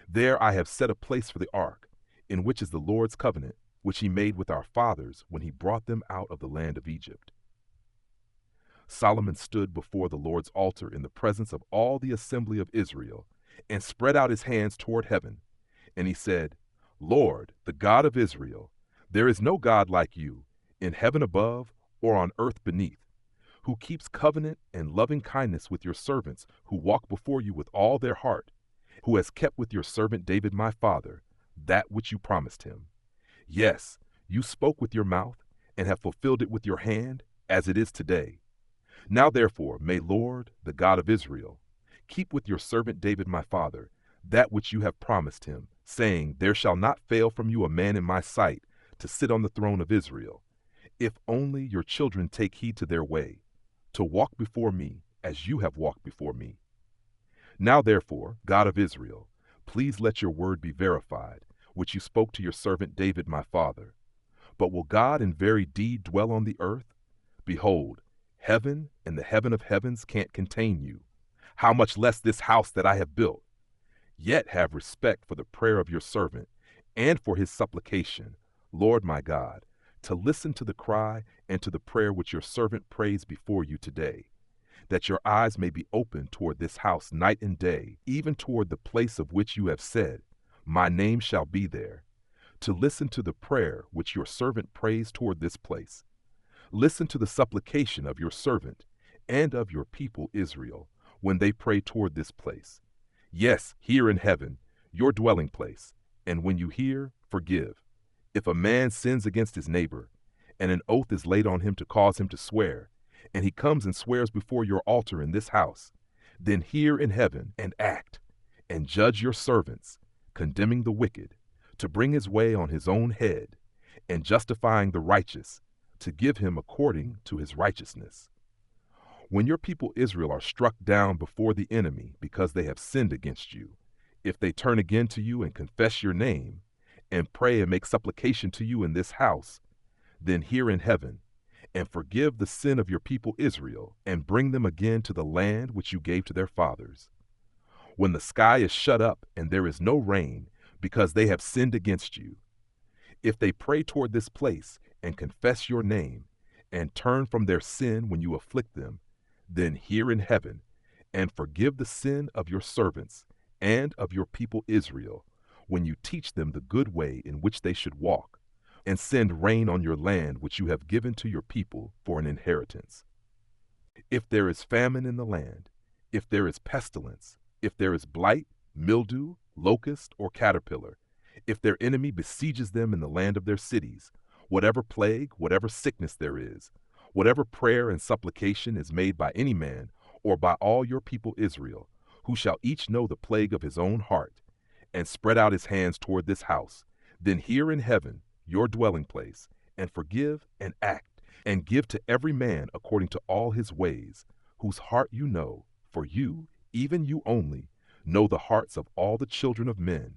There I have set a place for the ark, in which is the Lord's covenant, which he made with our fathers when he brought them out of the land of Egypt. Solomon stood before the Lord's altar in the presence of all the assembly of Israel, and spread out his hands toward heaven. And he said, Lord, the God of Israel, there is no God like you, in heaven above or on earth beneath, who keeps covenant and loving kindness with your servants who walk before you with all their heart, who has kept with your servant David my father that which you promised him. Yes, you spoke with your mouth and have fulfilled it with your hand, as it is today. Now therefore, may Lord, the God of Israel, keep with your servant David my father that which you have promised him, saying, There shall not fail from you a man in my sight to sit on the throne of Israel, if only your children take heed to their way, to walk before me as you have walked before me. Now therefore, God of Israel, please let your word be verified, which you spoke to your servant David my father. But will God in very deed dwell on the earth? Behold, heaven and the heaven of heavens can't contain you. How much less this house that I have built? Yet have respect for the prayer of your servant, and for his supplication, Lord my God, to listen to the cry and to the prayer which your servant prays before you today, that your eyes may be open toward this house night and day, even toward the place of which you have said, My name shall be there, to listen to the prayer which your servant prays toward this place. Listen to the supplication of your servant and of your people Israel when they pray toward this place. Yes, here in heaven, your dwelling place, and when you hear, forgive. If a man sins against his neighbor, and an oath is laid on him to cause him to swear, and he comes and swears before your altar in this house, then hear in heaven and act, and judge your servants, condemning the wicked, to bring his way on his own head, and justifying the righteous, to give him according to his righteousness. When your people Israel are struck down before the enemy because they have sinned against you, if they turn again to you and confess your name, and pray and make supplication to you in this house, then hear in heaven, and forgive the sin of your people Israel, and bring them again to the land which you gave to their fathers. When the sky is shut up and there is no rain, because they have sinned against you, if they pray toward this place and confess your name, and turn from their sin when you afflict them, then hear in heaven, and forgive the sin of your servants and of your people Israel, when you teach them the good way in which they should walk, and send rain on your land which you have given to your people for an inheritance. If there is famine in the land, if there is pestilence, if there is blight, mildew, locust, or caterpillar, if their enemy besieges them in the land of their cities, whatever plague, whatever sickness there is, whatever prayer and supplication is made by any man or by all your people Israel, who shall each know the plague of his own heart, and spread out his hands toward this house, then hear in heaven, your dwelling place, and forgive and act, and give to every man according to all his ways, whose heart you know, for you, even you only, know the hearts of all the children of men,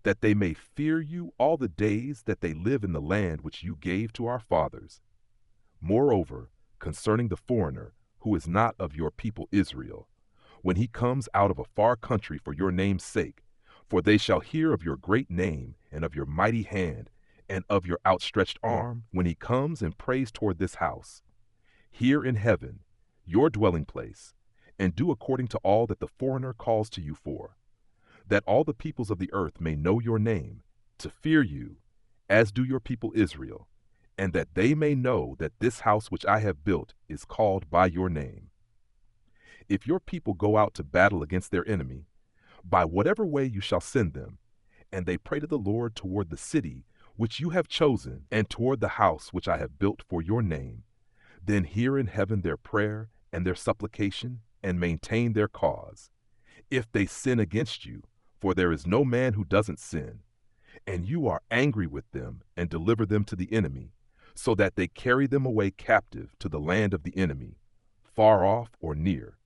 that they may fear you all the days that they live in the land which you gave to our fathers. Moreover, concerning the foreigner, who is not of your people Israel, when he comes out of a far country for your name's sake, for they shall hear of your great name, and of your mighty hand, and of your outstretched arm, when he comes and prays toward this house. Hear in heaven, your dwelling place, and do according to all that the foreigner calls to you for, that all the peoples of the earth may know your name, to fear you, as do your people Israel, and that they may know that this house which I have built is called by your name. If your people go out to battle against their enemy, by whatever way you shall send them, and they pray to the Lord toward the city which you have chosen, and toward the house which I have built for your name, then hear in heaven their prayer and their supplication, and maintain their cause. If they sin against you, for there is no man who doesn't sin, and you are angry with them, and deliver them to the enemy, so that they carry them away captive to the land of the enemy, far off or near.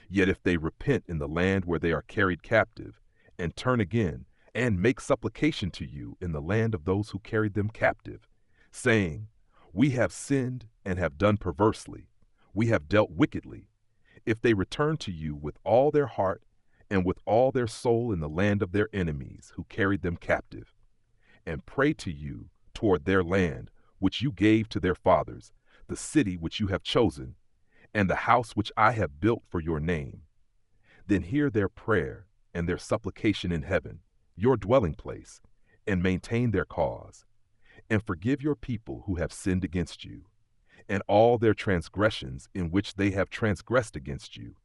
Yet if they repent in the land where they are carried captive, and turn again, and make supplication to you in the land of those who carried them captive, saying, We have sinned and have done perversely, we have dealt wickedly, if they return to you with all their heart and with all their soul in the land of their enemies who carried them captive, and pray to you toward their land which you gave to their fathers, the city which you have chosen, and the house which I have built for your name, then hear their prayer and their supplication in heaven, your dwelling place, and maintain their cause, and forgive your people who have sinned against you, and all their transgressions in which they have transgressed against you,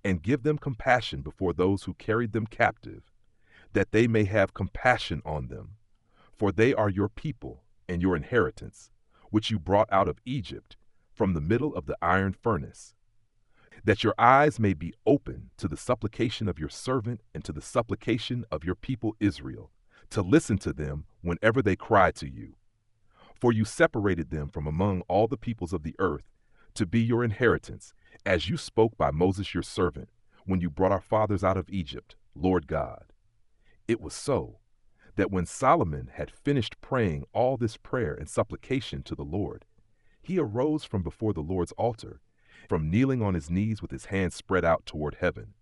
and give them compassion before those who carried them captive, that they may have compassion on them. For they are your people and your inheritance, which you brought out of Egypt, from the middle of the iron furnace, that your eyes may be open to the supplication of your servant and to the supplication of your people Israel, to listen to them whenever they cry to you. For you separated them from among all the peoples of the earth to be your inheritance, as you spoke by Moses your servant, when you brought our fathers out of Egypt, Lord God. It was so, that when Solomon had finished praying all this prayer and supplication to the Lord, he arose from before the Lord's altar, from kneeling on his knees with his hands spread out toward heaven.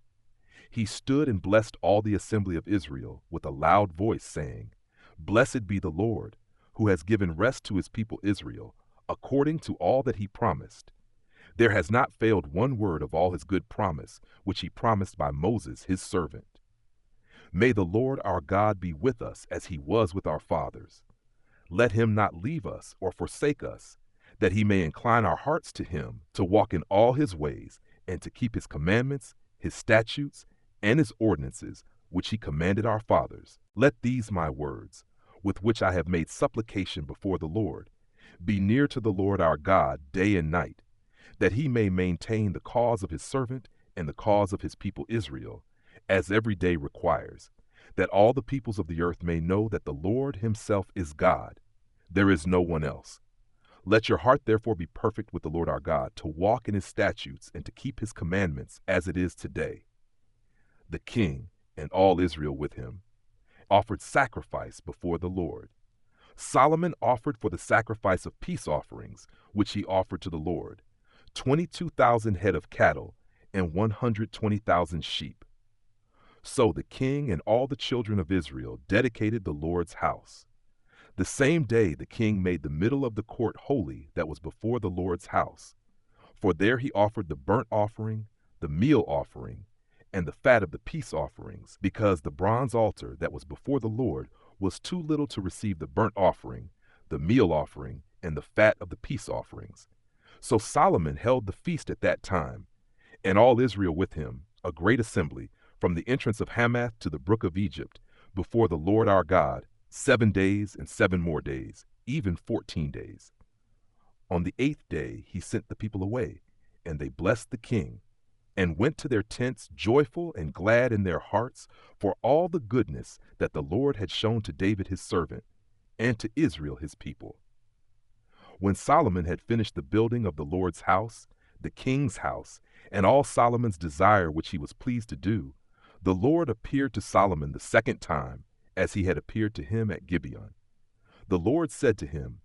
He stood and blessed all the assembly of Israel with a loud voice, saying, Blessed be the Lord, who has given rest to his people Israel, according to all that he promised. There has not failed one word of all his good promise, which he promised by Moses his servant. May the Lord our God be with us as he was with our fathers. Let him not leave us or forsake us, that he may incline our hearts to him, to walk in all his ways, and to keep his commandments, his statutes, and his ordinances, which he commanded our fathers. Let these my words, with which I have made supplication before the Lord, be near to the Lord our God day and night, that he may maintain the cause of his servant and the cause of his people Israel, as every day requires, that all the peoples of the earth may know that the Lord himself is God. There is no one else. Let your heart therefore be perfect with the Lord our God, to walk in his statutes and to keep his commandments as it is today. The king, and all Israel with him, offered sacrifice before the Lord. Solomon offered for the sacrifice of peace offerings, which he offered to the Lord, 22,000 head of cattle and 120,000 sheep. So the king and all the children of Israel dedicated the Lord's house. The same day the king made the middle of the court holy that was before the Lord's house. For there he offered the burnt offering, the meal offering, and the fat of the peace offerings, because the bronze altar that was before the Lord was too little to receive the burnt offering, the meal offering, and the fat of the peace offerings. So Solomon held the feast at that time, and all Israel with him, a great assembly, from the entrance of Hamath to the brook of Egypt, before the Lord our God, 7 days and 7 more days, even 14 days. On the 8th day he sent the people away, and they blessed the king. and went to their tents joyful and glad in their hearts for all the goodness that the Lord had shown to David his servant, and to Israel his people. When Solomon had finished the building of the Lord's house, the king's house, and all Solomon's desire which he was pleased to do, the Lord appeared to Solomon the second time, as he had appeared to him at Gibeon. The Lord said to him,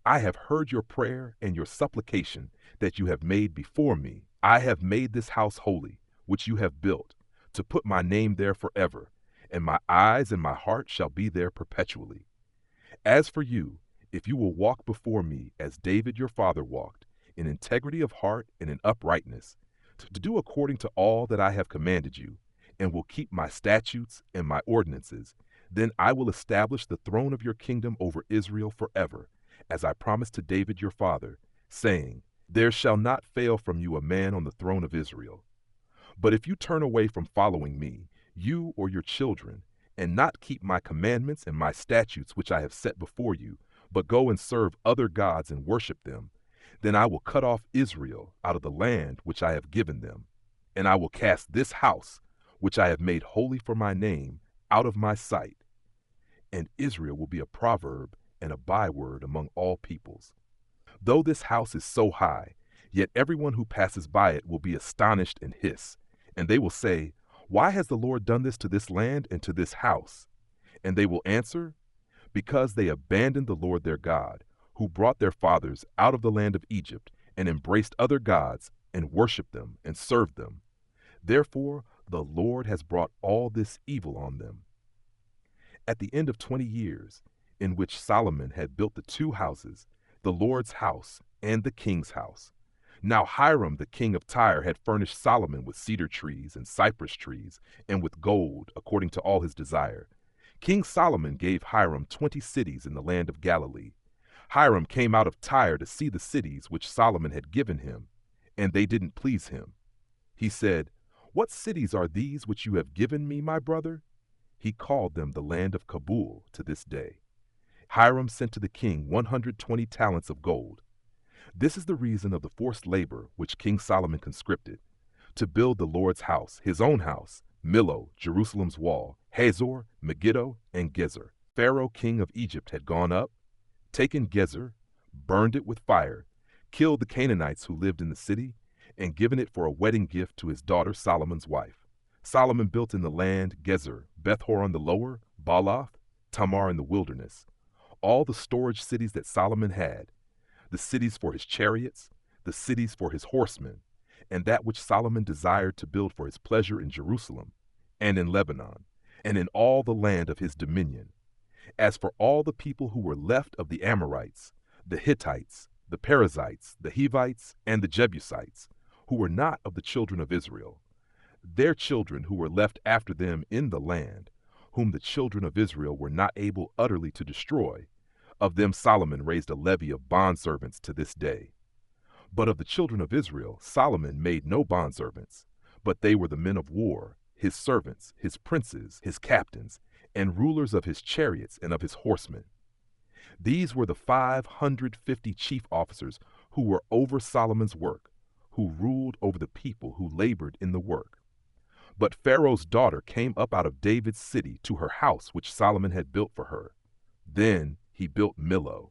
I have heard your prayer and your supplication that you have made before me. I have made this house holy, which you have built, to put my name there forever, and my eyes and my heart shall be there perpetually. As for you, if you will walk before me as David your father walked, in integrity of heart and in uprightness, to do according to all that I have commanded you, and will keep my statutes and my ordinances, then I will establish the throne of your kingdom over Israel forever, as I promised to David your father, saying, There shall not fail from you a man on the throne of Israel. But if you turn away from following me, you or your children, and not keep my commandments and my statutes which I have set before you, but go and serve other gods and worship them, then I will cut off Israel out of the land which I have given them, and I will cast this house, which I have made holy for my name, out of my sight. And Israel will be a proverb and a byword among all peoples. Though this house is so high, yet everyone who passes by it will be astonished and hiss, and they will say, Why has the Lord done this to this land and to this house? And they will answer, Because they abandoned the Lord their God, who brought their fathers out of the land of Egypt, and embraced other gods, and worshipped them, and served them. Therefore the Lord has brought all this evil on them. At the end of 20 years, in which Solomon had built the two houses, the Lord's house and the king's house. Now Hiram the king of Tyre had furnished Solomon with cedar trees and cypress trees, and with gold, according to all his desire. King Solomon gave Hiram 20 cities in the land of Galilee. Hiram came out of Tyre to see the cities which Solomon had given him, and they didn't please him. He said, What cities are these which you have given me, my brother? He called them the land of Kabul to this day. Hiram sent to the king 120 talents of gold. This is the reason of the forced labor which King Solomon conscripted, to build the Lord's house, his own house, Millo, Jerusalem's wall, Hazor, Megiddo, and Gezer. Pharaoh king of Egypt had gone up, taken Gezer, burned it with fire, killed the Canaanites who lived in the city, and given it for a wedding gift to his daughter Solomon's wife. Solomon built in the land Gezer, Beth-horon the lower, Baalath, Tamar in the wilderness, all the storage cities that Solomon had, the cities for his chariots, the cities for his horsemen, and that which Solomon desired to build for his pleasure in Jerusalem, and in Lebanon, and in all the land of his dominion. As for all the people who were left of the Amorites, the Hittites, the Perizzites, the Hivites, and the Jebusites, who were not of the children of Israel, their children who were left after them in the land, whom the children of Israel were not able utterly to destroy, of them Solomon raised a levy of bondservants to this day. But of the children of Israel Solomon made no bondservants, but they were the men of war, his servants, his princes, his captains, and rulers of his chariots and of his horsemen. These were the 550 chief officers who were over Solomon's work, who ruled over the people who labored in the work. But Pharaoh's daughter came up out of David's city to her house which Solomon had built for her. Then he built Millo.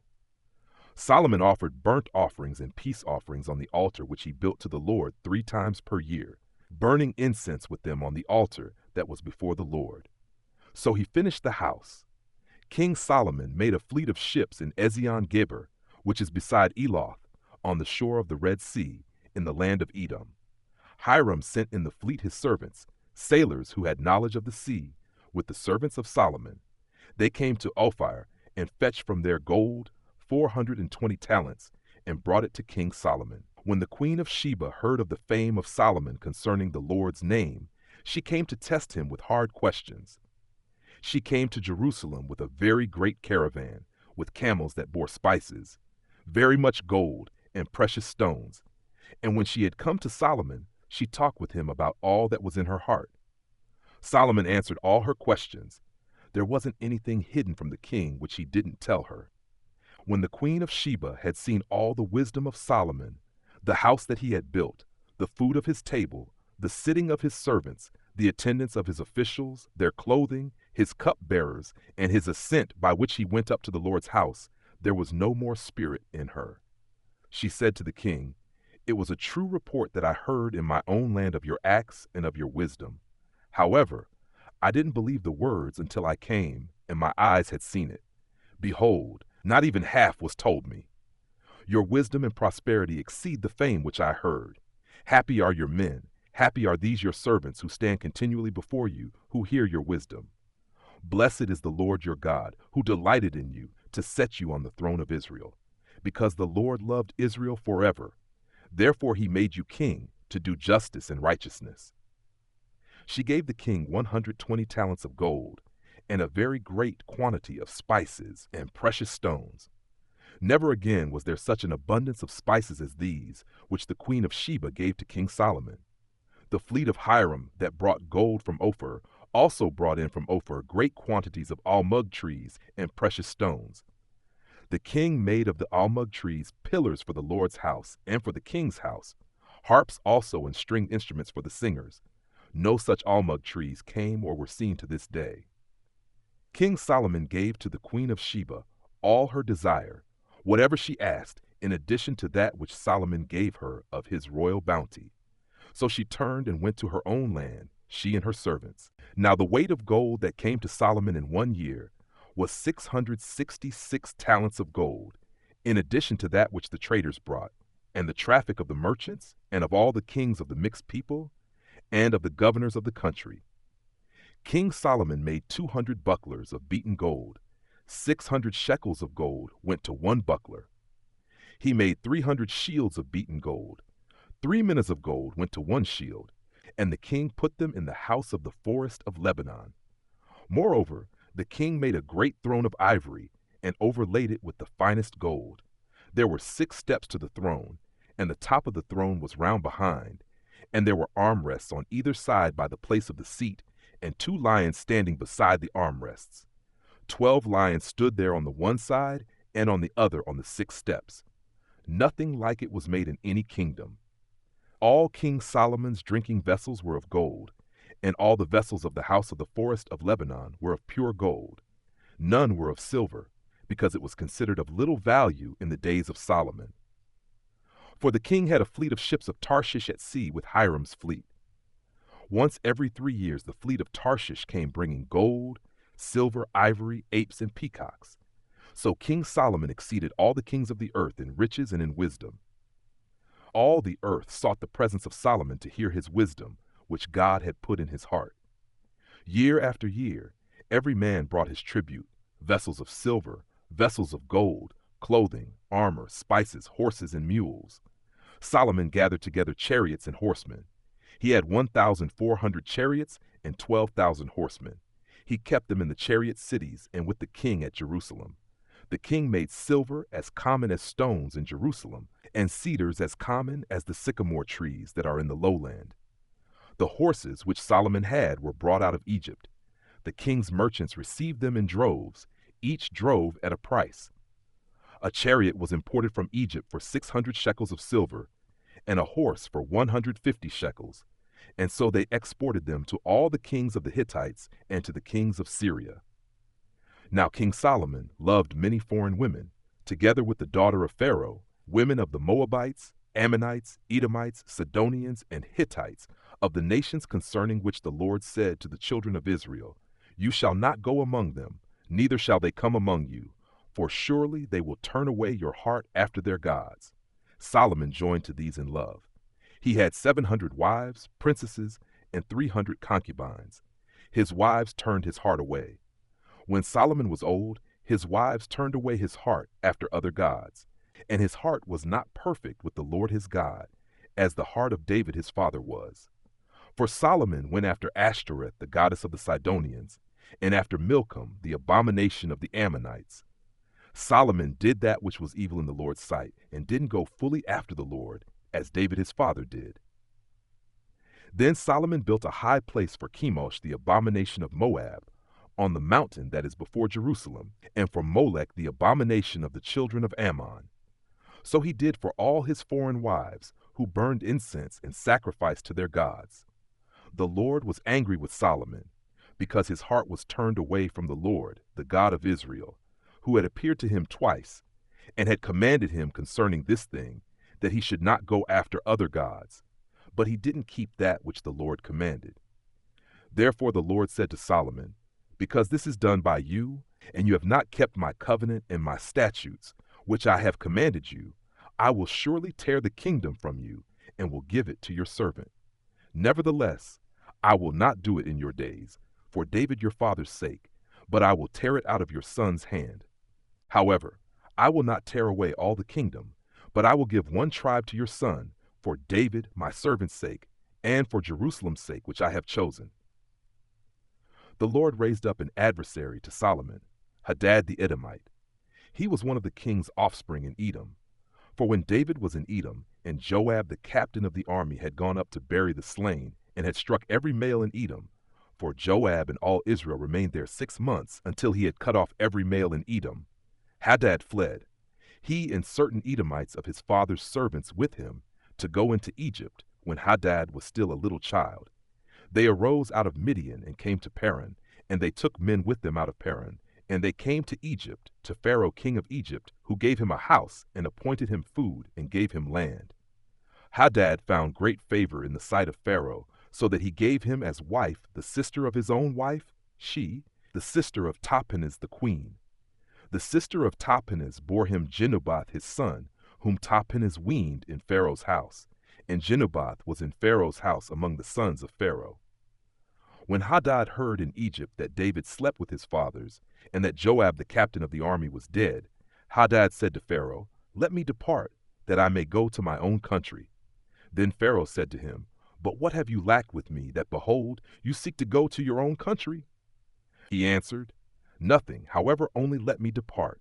Solomon offered burnt offerings and peace offerings on the altar which he built to the Lord 3 times per year, burning incense with them on the altar that was before the Lord. So he finished the house. King Solomon made a fleet of ships in Ezion-Geber, which is beside Eloth, on the shore of the Red Sea, in the land of Edom. Hiram sent in the fleet his servants, sailors who had knowledge of the sea, with the servants of Solomon. They came to Ophir and fetched from there gold, 420 talents, and brought it to King Solomon. When the queen of Sheba heard of the fame of Solomon concerning the Lord's name, she came to test him with hard questions. She came to Jerusalem with a very great caravan, with camels that bore spices, very much gold and precious stones. And when she had come to Solomon, she talked with him about all that was in her heart. Solomon answered all her questions. There wasn't anything hidden from the king which he didn't tell her. When the queen of Sheba had seen all the wisdom of Solomon, the house that he had built, the food of his table, the sitting of his servants, the attendance of his officials, their clothing, his cupbearers, and his ascent by which he went up to the Lord's house, there was no more spirit in her. She said to the king, "It was a true report that I heard in my own land of your acts and of your wisdom. However, I didn't believe the words until I came and my eyes had seen it. Behold, not even half was told me. Your wisdom and prosperity exceed the fame which I heard. Happy are your men, happy are these your servants who stand continually before you, who hear your wisdom. Blessed is the Lord your God, who delighted in you to set you on the throne of Israel. Because the Lord loved Israel forever, therefore he made you king to do justice and righteousness." She gave the king 120 talents of gold, and a very great quantity of spices and precious stones. Never again was there such an abundance of spices as these, which the queen of Sheba gave to King Solomon. The fleet of Hiram that brought gold from Ophir also brought in from Ophir great quantities of almug trees and precious stones. The king made of the almug trees pillars for the Lord's house and for the king's house, harps also and stringed instruments for the singers. No such almug trees came or were seen to this day. King Solomon gave to the queen of Sheba all her desire, whatever she asked, in addition to that which Solomon gave her of his royal bounty. So she turned and went to her own land, she and her servants. Now the weight of gold that came to Solomon in 1 year was 666 talents of gold, in addition to that which the traders brought, and the traffic of the merchants, and of all the kings of the mixed people, and of the governors of the country. King Solomon made 200 bucklers of beaten gold. 600 shekels of gold went to 1 buckler. He made 300 shields of beaten gold. 3 minas of gold went to 1 shield, and the king put them in the house of the forest of Lebanon. Moreover, the king made a great throne of ivory and overlaid it with the finest gold. There were 6 steps to the throne, and the top of the throne was round behind, and there were armrests on either side by the place of the seat, and 2 lions standing beside the armrests. 12 lions stood there on the one side and on the other on the 6 steps. Nothing like it was made in any kingdom. All King Solomon's drinking vessels were of gold, and all the vessels of the house of the forest of Lebanon were of pure gold. None were of silver, because it was considered of little value in the days of Solomon. For the king had a fleet of ships of Tarshish at sea with Hiram's fleet. Once every 3 years the fleet of Tarshish came bringing gold, silver, ivory, apes, and peacocks. So King Solomon exceeded all the kings of the earth in riches and in wisdom. All the earth sought the presence of Solomon to hear his wisdom, which God had put in his heart. Year after year, every man brought his tribute, vessels of silver, vessels of gold, clothing, armor, spices, horses, and mules. Solomon gathered together chariots and horsemen. He had 1,400 chariots and 12,000 horsemen. He kept them in the chariot cities and with the king at Jerusalem. The king made silver as common as stones in Jerusalem, and cedars as common as the sycamore trees that are in the lowland. The horses which Solomon had were brought out of Egypt. The king's merchants received them in droves, each drove at a price. A chariot was imported from Egypt for 600 shekels of silver, and a horse for 150 shekels, and so they exported them to all the kings of the Hittites and to the kings of Syria. Now King Solomon loved many foreign women, together with the daughter of Pharaoh, women of the Moabites, Ammonites, Edomites, Sidonians, and Hittites, of the nations concerning which the Lord said to the children of Israel, "You shall not go among them, neither shall they come among you, for surely they will turn away your heart after their gods." Solomon joined to these in love. He had 700 wives, princesses, and 300 concubines. His wives turned his heart away. When Solomon was old, his wives turned away his heart after other gods, and his heart was not perfect with the Lord his God, as the heart of David his father was. For Solomon went after Ashtoreth, the goddess of the Sidonians, and after Milcom, the abomination of the Ammonites. Solomon did that which was evil in the Lord's sight, and didn't go fully after the Lord, as David his father did. Then Solomon built a high place for Chemosh, the abomination of Moab, on the mountain that is before Jerusalem, and for Molech, the abomination of the children of Ammon. So he did for all his foreign wives, who burned incense and sacrificed to their gods. The Lord was angry with Solomon, because his heart was turned away from the Lord, the God of Israel, who had appeared to him twice, and had commanded him concerning this thing, that he should not go after other gods. But he didn't keep that which the Lord commanded. Therefore the Lord said to Solomon, because this is done by you, and you have not kept my covenant and my statutes, which I have commanded you, I will surely tear the kingdom from you, and will give it to your servant. Nevertheless, I will not do it in your days, for David your father's sake, but I will tear it out of your son's hand. However, I will not tear away all the kingdom, but I will give one tribe to your son, for David my servant's sake, and for Jerusalem's sake, which I have chosen. The Lord raised up an adversary to Solomon, Hadad the Edomite. He was one of the king's offspring in Edom. For when David was in Edom, and Joab the captain of the army had gone up to bury the slain, and had struck every male in Edom, for Joab and all Israel remained there 6 months, until he had cut off every male in Edom, Hadad fled, he and certain Edomites of his father's servants with him, to go into Egypt, when Hadad was still a little child. They arose out of Midian and came to Paran, and they took men with them out of Paran, and they came to Egypt, to Pharaoh king of Egypt, who gave him a house, and appointed him food, and gave him land. Hadad found great favor in the sight of Pharaoh, so that he gave him as wife the sister of his own wife, she, the sister of Tahpenes the queen. The sister of Tahpenes bore him Genubath his son, whom Tahpenes weaned in Pharaoh's house, and Genubath was in Pharaoh's house among the sons of Pharaoh. When Hadad heard in Egypt that David slept with his fathers, and that Joab the captain of the army was dead, Hadad said to Pharaoh, "Let me depart, that I may go to my own country." Then Pharaoh said to him, "But what have you lacked with me, that, behold, you seek to go to your own country?" He answered, "Nothing, however, only let me depart."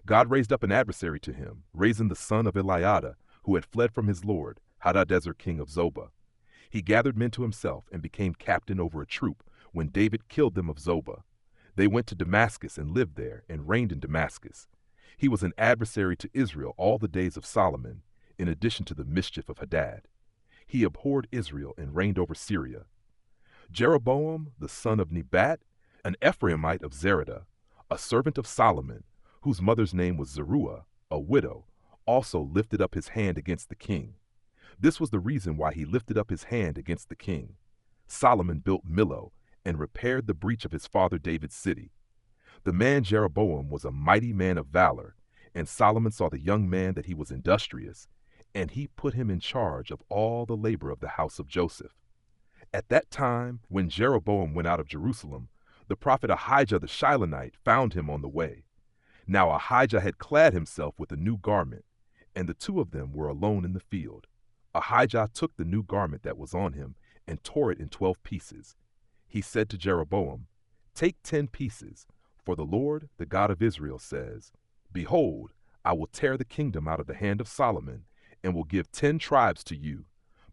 God raised up an adversary to him, Rezin the son of Eliada, who had fled from his lord, Hadadezer king of Zobah. He gathered men to himself and became captain over a troop, when David killed them of Zobah. They went to Damascus and lived there, and reigned in Damascus. He was an adversary to Israel all the days of Solomon, in addition to the mischief of Hadad. He abhorred Israel and reigned over Syria. Jeroboam the son of Nebat, an Ephraimite of Zereda, a servant of Solomon, whose mother's name was Zeruiah, a widow, also lifted up his hand against the king. This was the reason why he lifted up his hand against the king. Solomon built Millo, and repaired the breach of his father David's city. The man Jeroboam was a mighty man of valor, and Solomon saw the young man that he was industrious, and he put him in charge of all the labor of the house of Joseph. At that time, when Jeroboam went out of Jerusalem, the prophet Ahijah the Shilonite found him on the way. Now Ahijah had clad himself with a new garment, and the two of them were alone in the field. Ahijah took the new garment that was on him, and tore it in 12 pieces. He said to Jeroboam, "Take 10 pieces, for the Lord, the God of Israel, says, Behold, I will tear the kingdom out of the hand of Solomon, and will give 10 tribes to you.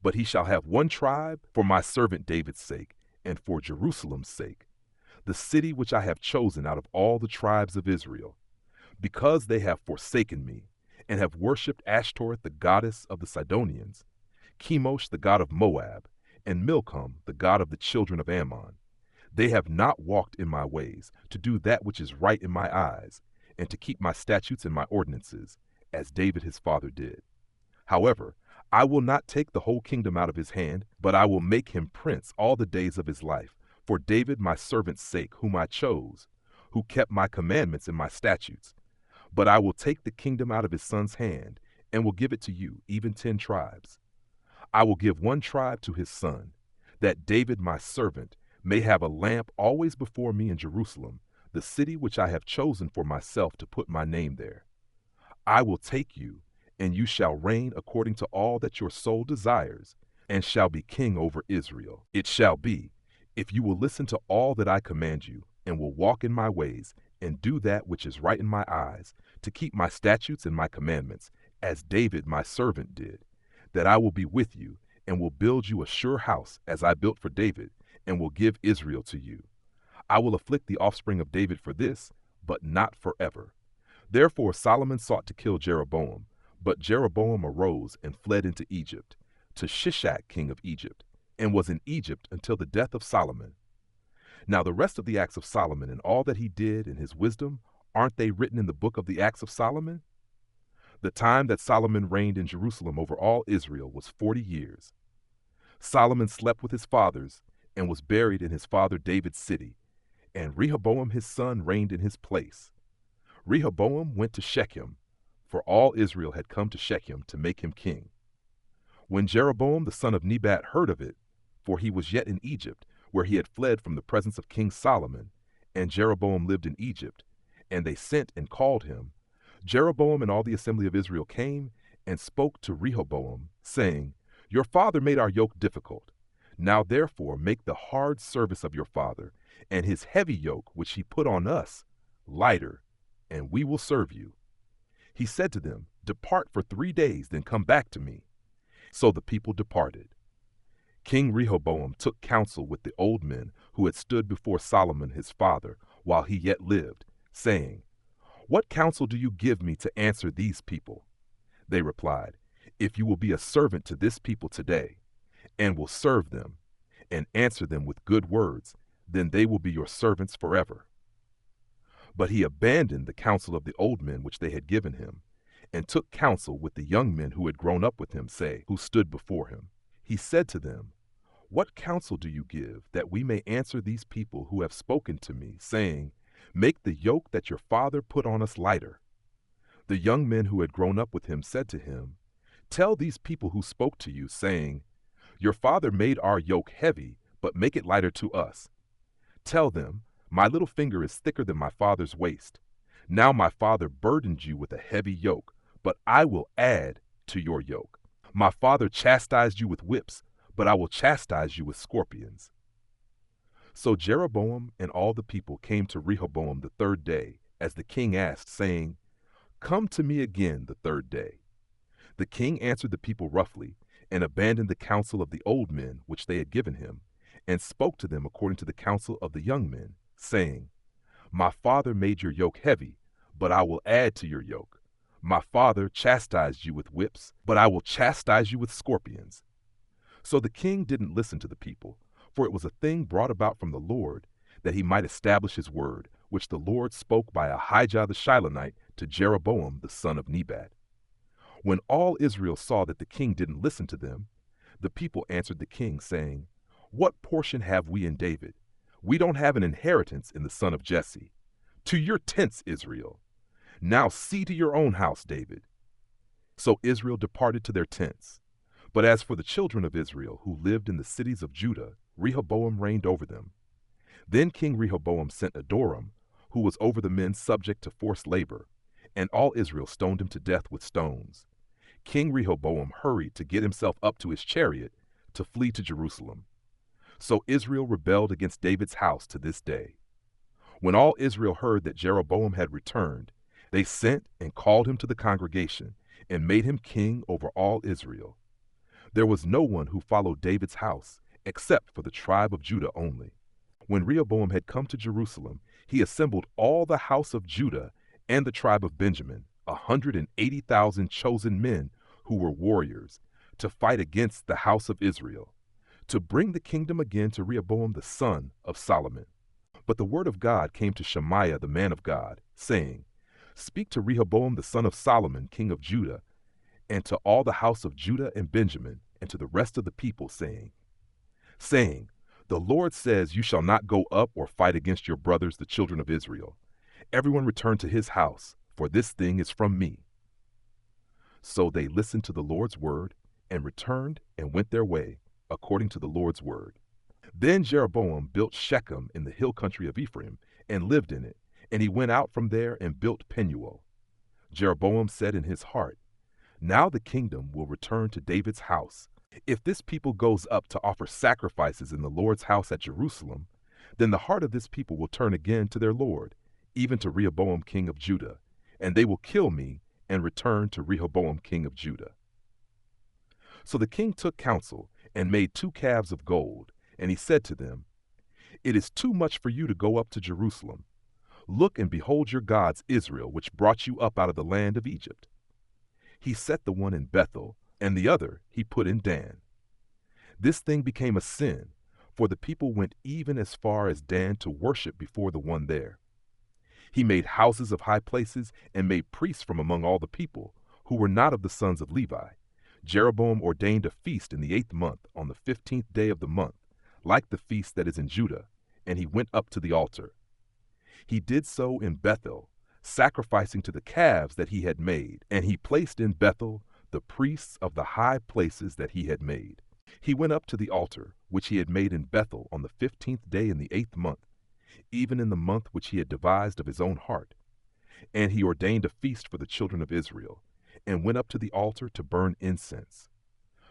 But he shall have 1 tribe for my servant David's sake, and for Jerusalem's sake, the city which I have chosen out of all the tribes of Israel. Because they have forsaken me, and have worshipped Ashtoreth the goddess of the Sidonians, Chemosh the god of Moab, and Milcom the god of the children of Ammon. They have not walked in my ways, to do that which is right in my eyes, and to keep my statutes and my ordinances, as David his father did. However, I will not take the whole kingdom out of his hand, but I will make him prince all the days of his life, for David my servant's sake, whom I chose, who kept my commandments and my statutes. But I will take the kingdom out of his son's hand, and will give it to you, even 10 tribes. I will give 1 tribe to his son, that David my servant may have a lamp always before me in Jerusalem, the city which I have chosen for myself to put my name there. I will take you, and you shall reign according to all that your soul desires, and shall be king over Israel. It shall be, if you will listen to all that I command you, and will walk in my ways, and do that which is right in my eyes, to keep my statutes and my commandments, as David my servant did, that I will be with you, and will build you a sure house, as I built for David, and will give Israel to you. I will afflict the offspring of David for this, but not forever." Therefore Solomon sought to kill Jeroboam, but Jeroboam arose and fled into Egypt, to Shishak king of Egypt. and was in Egypt until the death of Solomon. Now the rest of the acts of Solomon and all that he did in his wisdom, aren't they written in the book of the acts of Solomon? The time that Solomon reigned in Jerusalem over all Israel was 40 years. Solomon slept with his fathers and was buried in his father David's city, and Rehoboam his son reigned in his place. Rehoboam went to Shechem, for all Israel had come to Shechem to make him king. When Jeroboam the son of Nebat heard of it, for he was yet in Egypt, where he had fled from the presence of King Solomon, and Jeroboam lived in Egypt, and they sent and called him, Jeroboam and all the assembly of Israel came and spoke to Rehoboam, saying, Your father made our yoke difficult. Now therefore make the hard service of your father, and his heavy yoke which he put on us, lighter, and we will serve you. He said to them, Depart for 3 days, then come back to me. So the people departed. King Rehoboam took counsel with the old men who had stood before Solomon his father while he yet lived, saying, What counsel do you give me to answer these people? They replied, If you will be a servant to this people today, and will serve them, and answer them with good words, then they will be your servants forever. But he abandoned the counsel of the old men which they had given him, and took counsel with the young men who had grown up with him, who stood before him. He said to them, What counsel do you give, that we may answer these people who have spoken to me, saying, Make the yoke that your father put on us lighter? The young men who had grown up with him said to him, Tell these people who spoke to you, saying, Your father made our yoke heavy, but make it lighter to us. Tell them, My little finger is thicker than my father's waist. Now my father burdened you with a heavy yoke, but I will add to your yoke. My father chastised you with whips, but I will chastise you with scorpions. So Jeroboam and all the people came to Rehoboam the 3rd day, as the king asked, saying, Come to me again the 3rd day. The king answered the people roughly, and abandoned the counsel of the old men which they had given him, and spoke to them according to the counsel of the young men, saying, My father made your yoke heavy, but I will add to your yoke. My father chastised you with whips, but I will chastise you with scorpions. So the king didn't listen to the people, for it was a thing brought about from the Lord, that he might establish his word, which the Lord spoke by Ahijah the Shilonite to Jeroboam the son of Nebat. When all Israel saw that the king didn't listen to them, the people answered the king, saying, What portion have we in David? We don't have an inheritance in the son of Jesse. To your tents, Israel. Now see to your own house, David. So Israel departed to their tents. But as for the children of Israel who lived in the cities of Judah, Rehoboam reigned over them. Then King Rehoboam sent Adoram, who was over the men subject to forced labor, and all Israel stoned him to death with stones. King Rehoboam hurried to get himself up to his chariot to flee to Jerusalem. So Israel rebelled against David's house to this day. When all Israel heard that Jeroboam had returned, they sent and called him to the congregation and made him king over all Israel. There was no one who followed David's house except for the tribe of Judah only. When Rehoboam had come to Jerusalem, he assembled all the house of Judah and the tribe of Benjamin, 180,000 chosen men who were warriors, to fight against the house of Israel, to bring the kingdom again to Rehoboam the son of Solomon. But the word of God came to Shemaiah the man of God, saying, Speak to Rehoboam the son of Solomon, king of Judah, and to all the house of Judah and Benjamin, and to the rest of the people, saying, The Lord says, You shall not go up or fight against your brothers, the children of Israel. Everyone return to his house, for this thing is from me. So they listened to the Lord's word, and returned and went their way, according to the Lord's word. Then Jeroboam built Shechem in the hill country of Ephraim, and lived in it, and he went out from there and built Penuel. Jeroboam said in his heart, Now the kingdom will return to David's house. If this people goes up to offer sacrifices in the Lord's house at Jerusalem, then the heart of this people will turn again to their Lord, even to Rehoboam king of Judah, and they will kill me and return to Rehoboam king of Judah. So the king took counsel and made 2 calves of gold, and he said to them, It is too much for you to go up to Jerusalem. Look and behold your gods, Israel, which brought you up out of the land of Egypt. He set the one in Bethel, and the other he put in Dan. This thing became a sin, for the people went even as far as Dan to worship before the one there. He made houses of high places and made priests from among all the people, who were not of the sons of Levi. Jeroboam ordained a feast in the 8th month, on the 15th day of the month, like the feast that is in Judah, and he went up to the altar. He did so in Bethel, sacrificing to the calves that he had made, and he placed in Bethel the priests of the high places that he had made. He went up to the altar, which he had made in Bethel on the 15th day in the 8th month, even in the month which he had devised of his own heart. And he ordained a feast for the children of Israel, and went up to the altar to burn incense.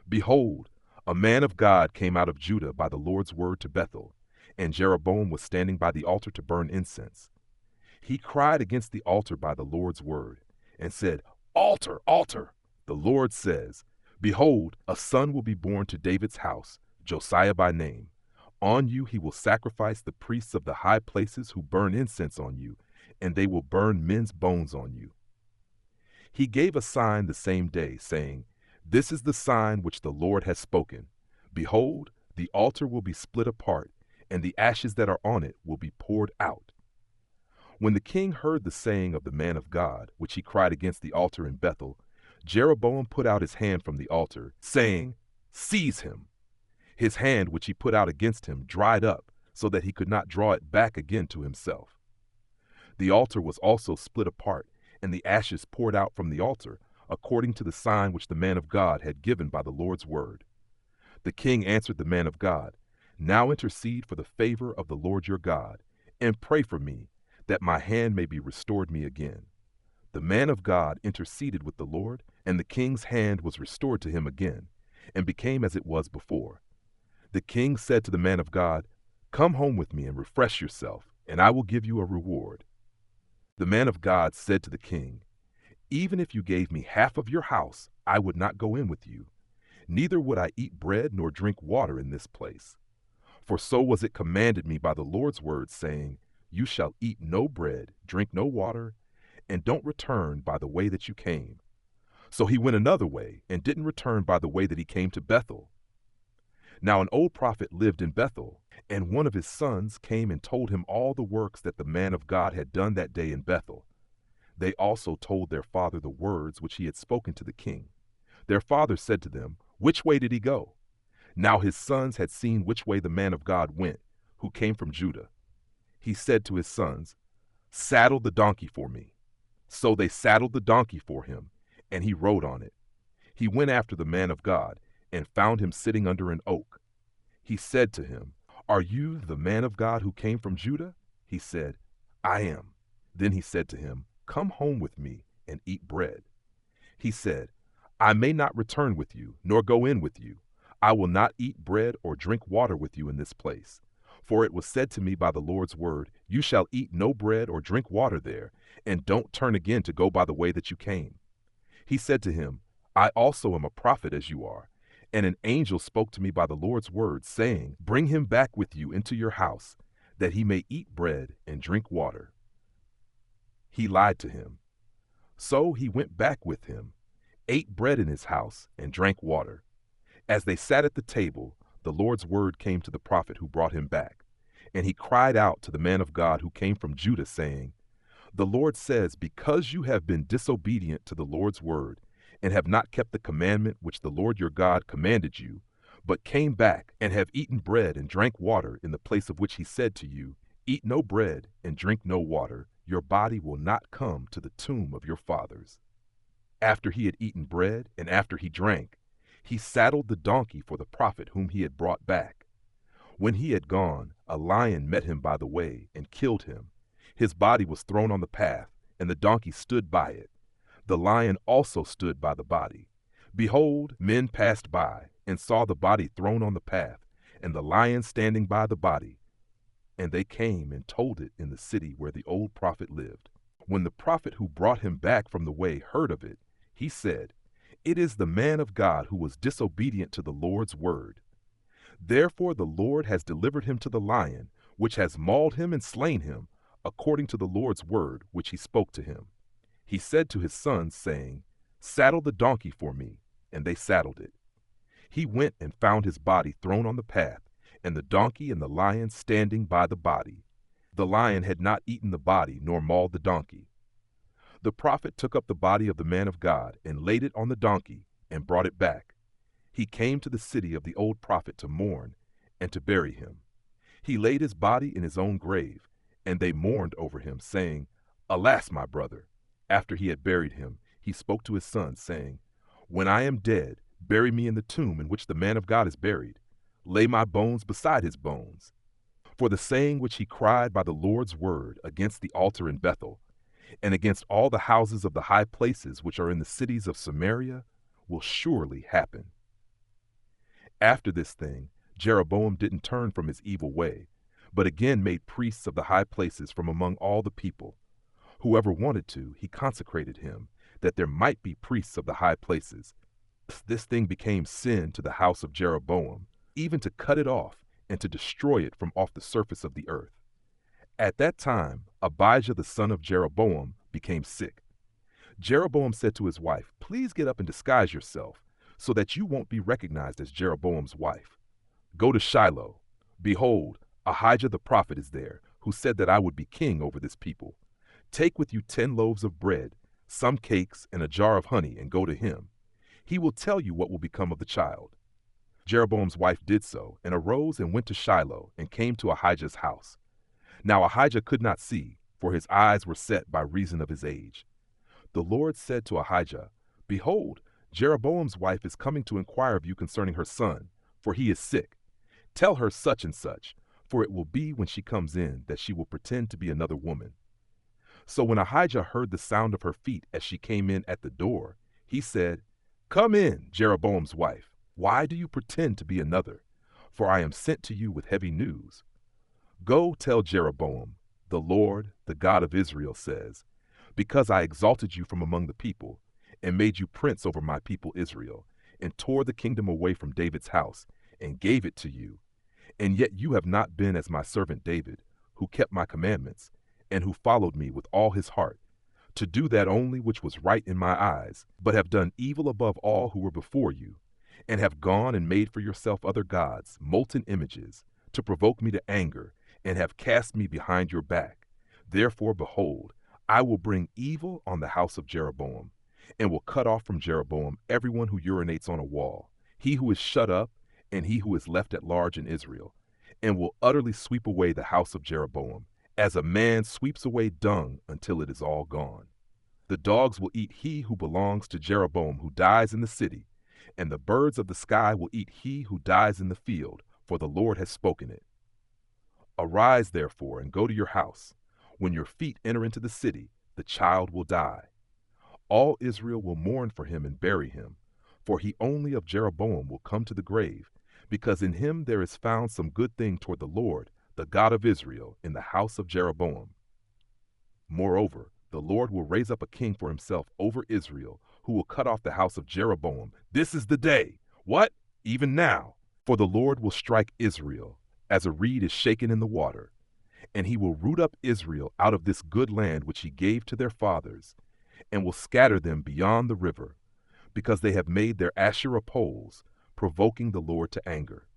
Behold, a man of God came out of Judah by the Lord's word to Bethel, and Jeroboam was standing by the altar to burn incense. He cried against the altar by the Lord's word, and said, Altar, altar! The Lord says, Behold, a son will be born to David's house, Josiah by name. On you he will sacrifice the priests of the high places who burn incense on you, and they will burn men's bones on you. He gave a sign the same day, saying, This is the sign which the Lord has spoken. Behold, the altar will be split apart, and the ashes that are on it will be poured out. When the king heard the saying of the man of God, which he cried against the altar in Bethel, Jeroboam put out his hand from the altar, saying, Seize him. His hand which he put out against him dried up, so that he could not draw it back again to himself. The altar was also split apart, and the ashes poured out from the altar, according to the sign which the man of God had given by the Lord's word. The king answered the man of God, Now intercede for the favor of the Lord your God, and pray for me, that my hand may be restored me again. The man of God interceded with the Lord, and the king's hand was restored to him again, and became as it was before. The king said to the man of God, Come home with me and refresh yourself, and I will give you a reward. The man of God said to the king, Even if you gave me half of your house, I would not go in with you. Neither would I eat bread nor drink water in this place. For so was it commanded me by the Lord's word, saying, You shall eat no bread, drink no water, and don't return by the way that you came. So he went another way, and didn't return by the way that he came to Bethel. Now an old prophet lived in Bethel, and one of his sons came and told him all the works that the man of God had done that day in Bethel. They also told their father the words which he had spoken to the king. Their father said to them, Which way did he go? Now his sons had seen which way the man of God went, who came from Judah. He said to his sons, Saddle the donkey for me. So they saddled the donkey for him, and he rode on it. He went after the man of God, and found him sitting under an oak. He said to him, Are you the man of God who came from Judah? He said, I am. Then he said to him, Come home with me and eat bread. He said, I may not return with you, nor go in with you. I will not eat bread or drink water with you in this place. For it was said to me by the Lord's word, You shall eat no bread or drink water there, and don't turn again to go by the way that you came. He said to him, I also am a prophet as you are. And an angel spoke to me by the Lord's word, saying, Bring him back with you into your house, that he may eat bread and drink water. He lied to him. So he went back with him, ate bread in his house, and drank water. As they sat at the table, the Lord's word came to the prophet who brought him back. And he cried out to the man of God who came from Judah, saying, The Lord says, Because you have been disobedient to the Lord's word, and have not kept the commandment which the Lord your God commanded you, but came back and have eaten bread and drank water in the place of which he said to you, Eat no bread and drink no water, your body will not come to the tomb of your fathers. After he had eaten bread and after he drank, he saddled the donkey for the prophet whom he had brought back. When he had gone, a lion met him by the way and killed him. His body was thrown on the path, and the donkey stood by it. The lion also stood by the body. Behold, men passed by, and saw the body thrown on the path, and the lion standing by the body. And they came and told it in the city where the old prophet lived. When the prophet who brought him back from the way heard of it, he said, It is the man of God who was disobedient to the Lord's word. Therefore the Lord has delivered him to the lion, which has mauled him and slain him, according to the Lord's word which he spoke to him. He said to his sons, saying, Saddle the donkey for me, and they saddled it. He went and found his body thrown on the path, and the donkey and the lion standing by the body. The lion had not eaten the body nor mauled the donkey. The prophet took up the body of the man of God and laid it on the donkey and brought it back. He came to the city of the old prophet to mourn and to bury him. He laid his body in his own grave, and they mourned over him, saying, "Alas, my brother!" After he had buried him, he spoke to his son, saying, "When I am dead, bury me in the tomb in which the man of God is buried. Lay my bones beside his bones." For the saying which he cried by the Lord's word against the altar in Bethel, and against all the houses of the high places which are in the cities of Samaria, will surely happen. After this thing, Jeroboam didn't turn from his evil way, but again made priests of the high places from among all the people. Whoever wanted to, he consecrated him, that there might be priests of the high places. This thing became sin to the house of Jeroboam, even to cut it off and to destroy it from off the surface of the earth. At that time, Abijah the son of Jeroboam became sick. Jeroboam said to his wife, "Please get up and disguise yourself, so that you won't be recognized as Jeroboam's wife. Go to Shiloh. Behold, Ahijah the prophet is there, who said that I would be king over this people. Take with you 10 loaves of bread, some cakes, and a jar of honey, and go to him. He will tell you what will become of the child." Jeroboam's wife did so, and arose and went to Shiloh, and came to Ahijah's house. Now Ahijah could not see, for his eyes were set by reason of his age. The Lord said to Ahijah, "Behold, Jeroboam's wife is coming to inquire of you concerning her son, for he is sick. Tell her such and such, for it will be when she comes in that she will pretend to be another woman." So when Ahijah heard the sound of her feet as she came in at the door, he said, "Come in, Jeroboam's wife. Why do you pretend to be another? For I am sent to you with heavy news. Go tell Jeroboam, the Lord, the God of Israel, says, because I exalted you from among the people, and made you prince over my people Israel, and tore the kingdom away from David's house, and gave it to you. And yet you have not been as my servant David, who kept my commandments, and who followed me with all his heart, to do that only which was right in my eyes, but have done evil above all who were before you, and have gone and made for yourself other gods, molten images, to provoke me to anger, and have cast me behind your back. Therefore, behold, I will bring evil on the house of Jeroboam, and will cut off from Jeroboam everyone who urinates on a wall, he who is shut up, and he who is left at large in Israel, and will utterly sweep away the house of Jeroboam, as a man sweeps away dung until it is all gone. The dogs will eat he who belongs to Jeroboam who dies in the city, and the birds of the sky will eat he who dies in the field, for the Lord has spoken it. Arise, therefore, and go to your house. When your feet enter into the city, the child will die. All Israel will mourn for him and bury him, for he only of Jeroboam will come to the grave, because in him there is found some good thing toward the Lord, the God of Israel, in the house of Jeroboam. Moreover, the Lord will raise up a king for himself over Israel, who will cut off the house of Jeroboam. This is the day. What? Even now. For the Lord will strike Israel, as a reed is shaken in the water, and he will root up Israel out of this good land which he gave to their fathers, and will scatter them beyond the river, because they have made their Asherah poles, provoking the Lord to anger.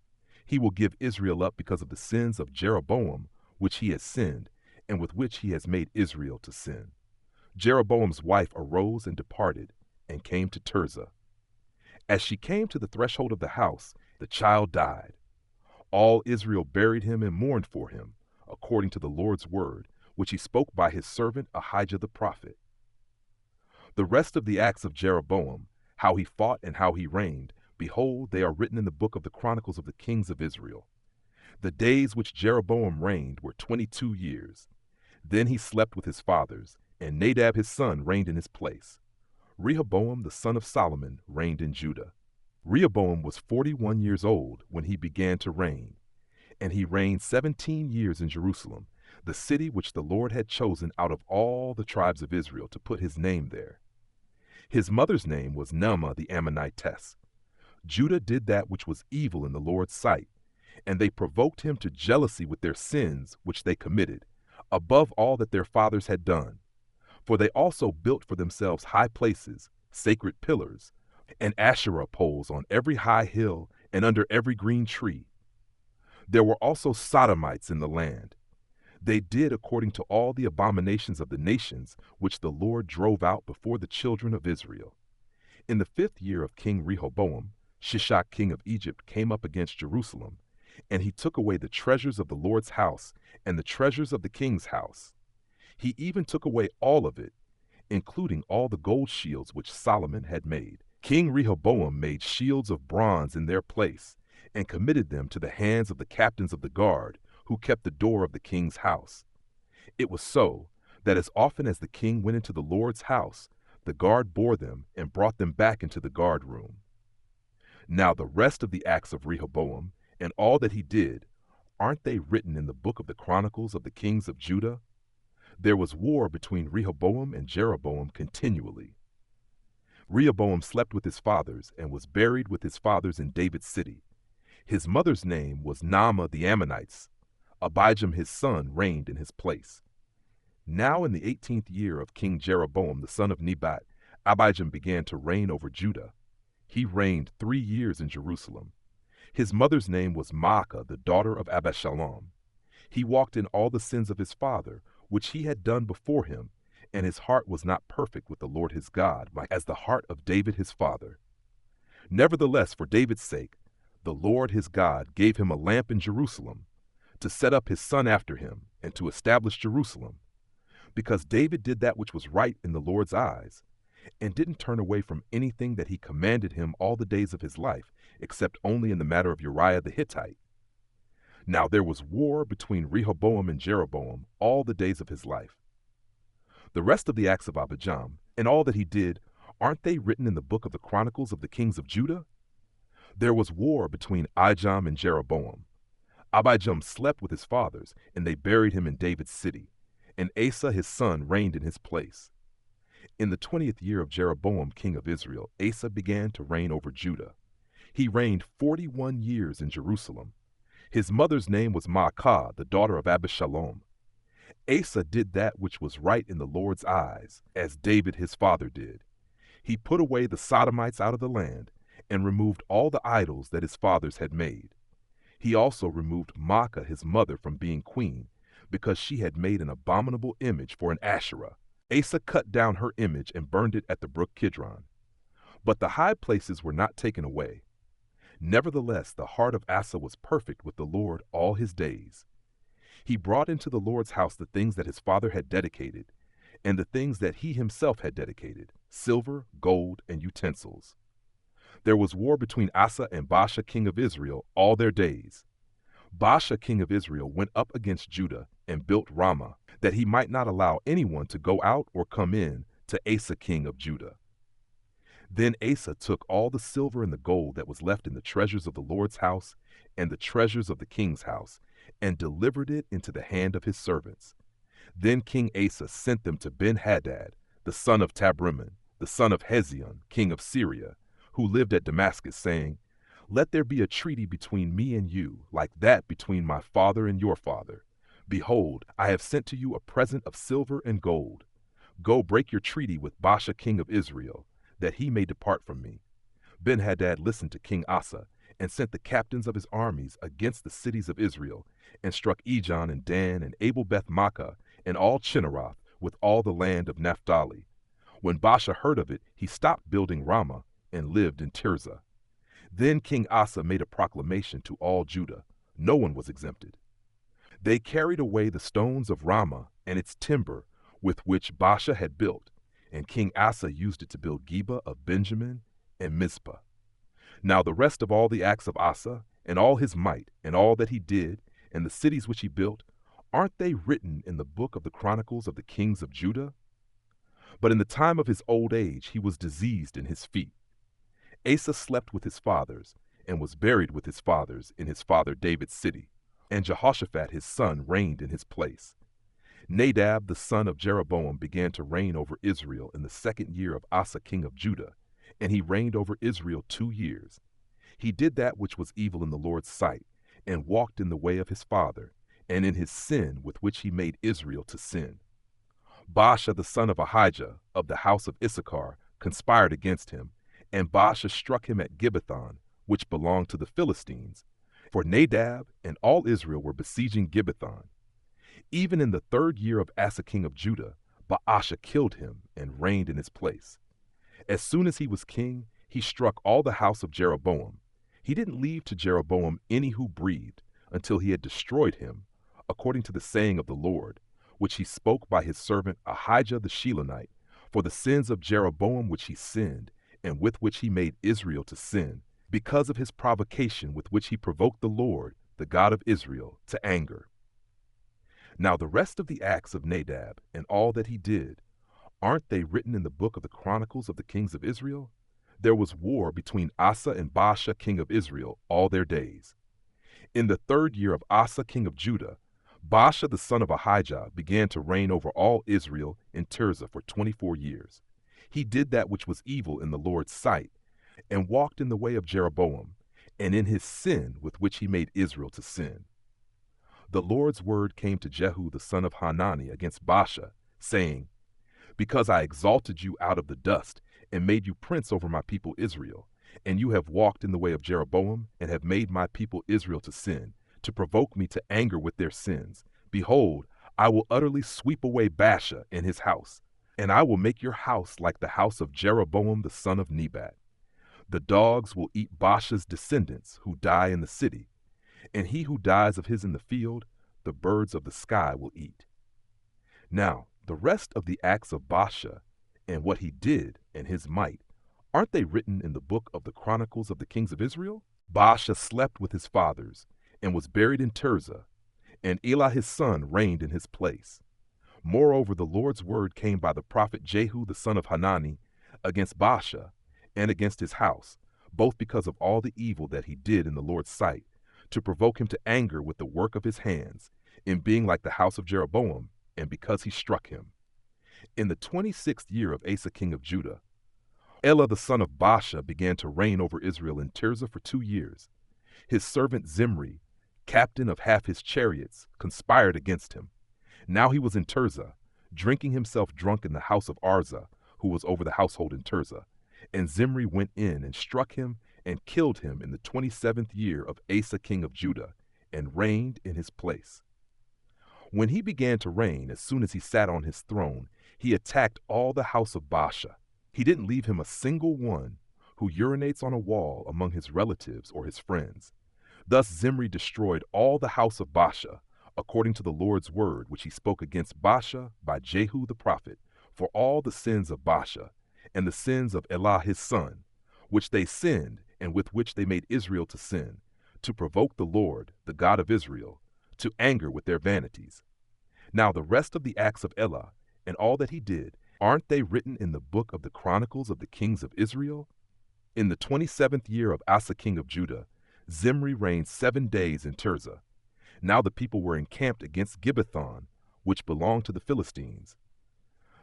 He will give Israel up because of the sins of Jeroboam, which he has sinned, and with which he has made Israel to sin. Jeroboam's wife arose and departed, and came to Tirzah. As she came to the threshold of the house, the child died. All Israel buried him and mourned for him, according to the Lord's word, which he spoke by his servant Ahijah the prophet. The rest of the acts of Jeroboam, how he fought and how he reigned, behold, they are written in the book of the Chronicles of the kings of Israel. The days which Jeroboam reigned were 22 years. Then he slept with his fathers, and Nadab his son reigned in his place. Rehoboam the son of Solomon reigned in Judah. Rehoboam was 41 years old when he began to reign, and he reigned 17 years in Jerusalem, the city which the Lord had chosen out of all the tribes of Israel to put his name there. His mother's name was Naamah the Ammonitess. Judah did that which was evil in the Lord's sight, and they provoked him to jealousy with their sins which they committed, above all that their fathers had done. For they also built for themselves high places, sacred pillars, and Asherah poles on every high hill and under every green tree. There were also Sodomites in the land. They did according to all the abominations of the nations which the Lord drove out before the children of Israel. In the 5th year of King Rehoboam, Shishak king of Egypt came up against Jerusalem, and he took away the treasures of the Lord's house and the treasures of the king's house. He even took away all of it, including all the gold shields which Solomon had made. King Rehoboam made shields of bronze in their place, and committed them to the hands of the captains of the guard, who kept the door of the king's house. It was so that as often as the king went into the Lord's house, the guard bore them and brought them back into the guard room. Now the rest of the acts of Rehoboam, and all that he did, aren't they written in the book of the Chronicles of the kings of Judah? There was war between Rehoboam and Jeroboam continually. Rehoboam slept with his fathers and was buried with his fathers in David's city. His mother's name was Naamah the Ammonite's. Abijam his son reigned in his place. Now in the 18th year of King Jeroboam the son of Nebat, Abijam began to reign over Judah. He reigned 3 years in Jerusalem. His mother's name was Maacah, the daughter of Abishalom. He walked in all the sins of his father, which he had done before him, and his heart was not perfect with the Lord his God, as the heart of David his father. Nevertheless, for David's sake, the Lord his God gave him a lamp in Jerusalem, to set up his son after him, and to establish Jerusalem, because David did that which was right in the Lord's eyes, and didn't turn away from anything that he commanded him all the days of his life, except only in the matter of Uriah the Hittite. Now there was war between Rehoboam and Jeroboam all the days of his life. The rest of the acts of Abijam, and all that he did, aren't they written in the book of the Chronicles of the kings of Judah? There was war between Abijam and Jeroboam. Abijam slept with his fathers, and they buried him in David's city, and Asa his son reigned in his place. In the 20th year of Jeroboam king of Israel, Asa began to reign over Judah. He reigned 41 years in Jerusalem. His mother's name was Maacah, the daughter of Abishalom. Asa did that which was right in the Lord's eyes, as David his father did. He put away the Sodomites out of the land, and removed all the idols that his fathers had made. He also removed Maacah his mother from being queen, because she had made an abominable image for an Asherah. Asa cut down her image and burned it at the brook Kidron. But the high places were not taken away. Nevertheless, the heart of Asa was perfect with the Lord all his days. He brought into the Lord's house the things that his father had dedicated, and the things that he himself had dedicated, silver, gold, and utensils. There was war between Asa and Baasha king of Israel all their days. Baasha king of Israel went up against Judah and built Ramah, that he might not allow anyone to go out or come in to Asa king of Judah. Then Asa took all the silver and the gold that was left in the treasures of the Lord's house and the treasures of the king's house, and delivered it into the hand of his servants. Then King Asa sent them to Ben-Hadad, the son of Tabrimmon, the son of Hezion, king of Syria, who lived at Damascus, saying, "Let there be a treaty between me and you, like that between my father and your father. Behold, I have sent to you a present of silver and gold. Go break your treaty with Baasha king of Israel, that he may depart from me." Ben-Hadad listened to King Asa, and sent the captains of his armies against the cities of Israel, and struck Ijon and Dan and Abel-Beth-Maachah and all Chinneroth with all the land of Naphtali. When Baasha heard of it, he stopped building Ramah and lived in Tirzah. Then King Asa made a proclamation to all Judah. No one was exempted. They carried away the stones of Ramah and its timber with which Baasha had built, and King Asa used it to build Geba of Benjamin and Mizpah. Now the rest of all the acts of Asa, and all his might, and all that he did, and the cities which he built, aren't they written in the book of the Chronicles of the kings of Judah? But in the time of his old age he was diseased in his feet. Asa slept with his fathers, and was buried with his fathers in his father David's city, and Jehoshaphat his son reigned in his place. Nadab the son of Jeroboam began to reign over Israel in the 2nd year of Asa king of Judah, and he reigned over Israel 2 years. He did that which was evil in the Lord's sight, and walked in the way of his father, and in his sin with which he made Israel to sin. Baasha the son of Ahijah, of the house of Issachar, conspired against him, And Baasha struck him at Gibbethon, which belonged to the Philistines, for Nadab and all Israel were besieging Gibbethon. Even in the 3rd year of Asa king of Judah, Baasha killed him and reigned in his place. As soon as he was king, he struck all the house of Jeroboam. He didn't leave to Jeroboam any who breathed until he had destroyed him, according to the saying of the Lord, which he spoke by his servant Ahijah the Shilonite, for the sins of Jeroboam which he sinned, and with which he made Israel to sin, because of his provocation with which he provoked the Lord, the God of Israel, to anger. Now the rest of the acts of Nadab and all that he did, aren't they written in the book of the Chronicles of the kings of Israel? There was war between Asa and Baasha king of Israel all their days. In the 3rd year of Asa king of Judah, Baasha the son of Ahijah began to reign over all Israel in Tirzah for 24 years. He did that which was evil in the Lord's sight, and walked in the way of Jeroboam, and in his sin with which he made Israel to sin. The Lord's word came to Jehu the son of Hanani against Baasha, saying, Because I exalted you out of the dust, and made you prince over my people Israel, and you have walked in the way of Jeroboam, and have made my people Israel to sin, to provoke me to anger with their sins, behold, I will utterly sweep away Baasha and his house, and I will make your house like the house of Jeroboam the son of Nebat. The dogs will eat Baasha's descendants who die in the city, and he who dies of his in the field, the birds of the sky will eat. Now, the rest of the acts of Baasha, and what he did, and his might, aren't they written in the book of the Chronicles of the kings of Israel? Baasha slept with his fathers, and was buried in Tirzah, and Elah his son reigned in his place. Moreover, the Lord's word came by the prophet Jehu the son of Hanani against Baasha, and against his house, both because of all the evil that he did in the Lord's sight, to provoke him to anger with the work of his hands, in being like the house of Jeroboam, and because he struck him. In the 26th year of Asa king of Judah, Elah the son of Baasha began to reign over Israel in Tirzah for 2 years. His servant Zimri, captain of half his chariots, conspired against him. Now he was in Tirzah, drinking himself drunk in the house of Arzah, who was over the household in Tirzah. And Zimri went in and struck him and killed him in the 27th year of Asa king of Judah, and reigned in his place. When he began to reign, as soon as he sat on his throne, he attacked all the house of Baasha. He didn't leave him a single one who urinates on a wall among his relatives or his friends. Thus Zimri destroyed all the house of Baasha, according to the Lord's word which he spoke against Baasha by Jehu the prophet, for all the sins of Baasha, and the sins of Elah his son, which they sinned, and with which they made Israel to sin, to provoke the Lord, the God of Israel, to anger with their vanities. Now the rest of the acts of Elah, and all that he did, aren't they written in the book of the Chronicles of the kings of Israel? In the 27th year of Asa king of Judah, Zimri reigned 7 days in Tirzah. Now the people were encamped against Gibbethon, which belonged to the Philistines.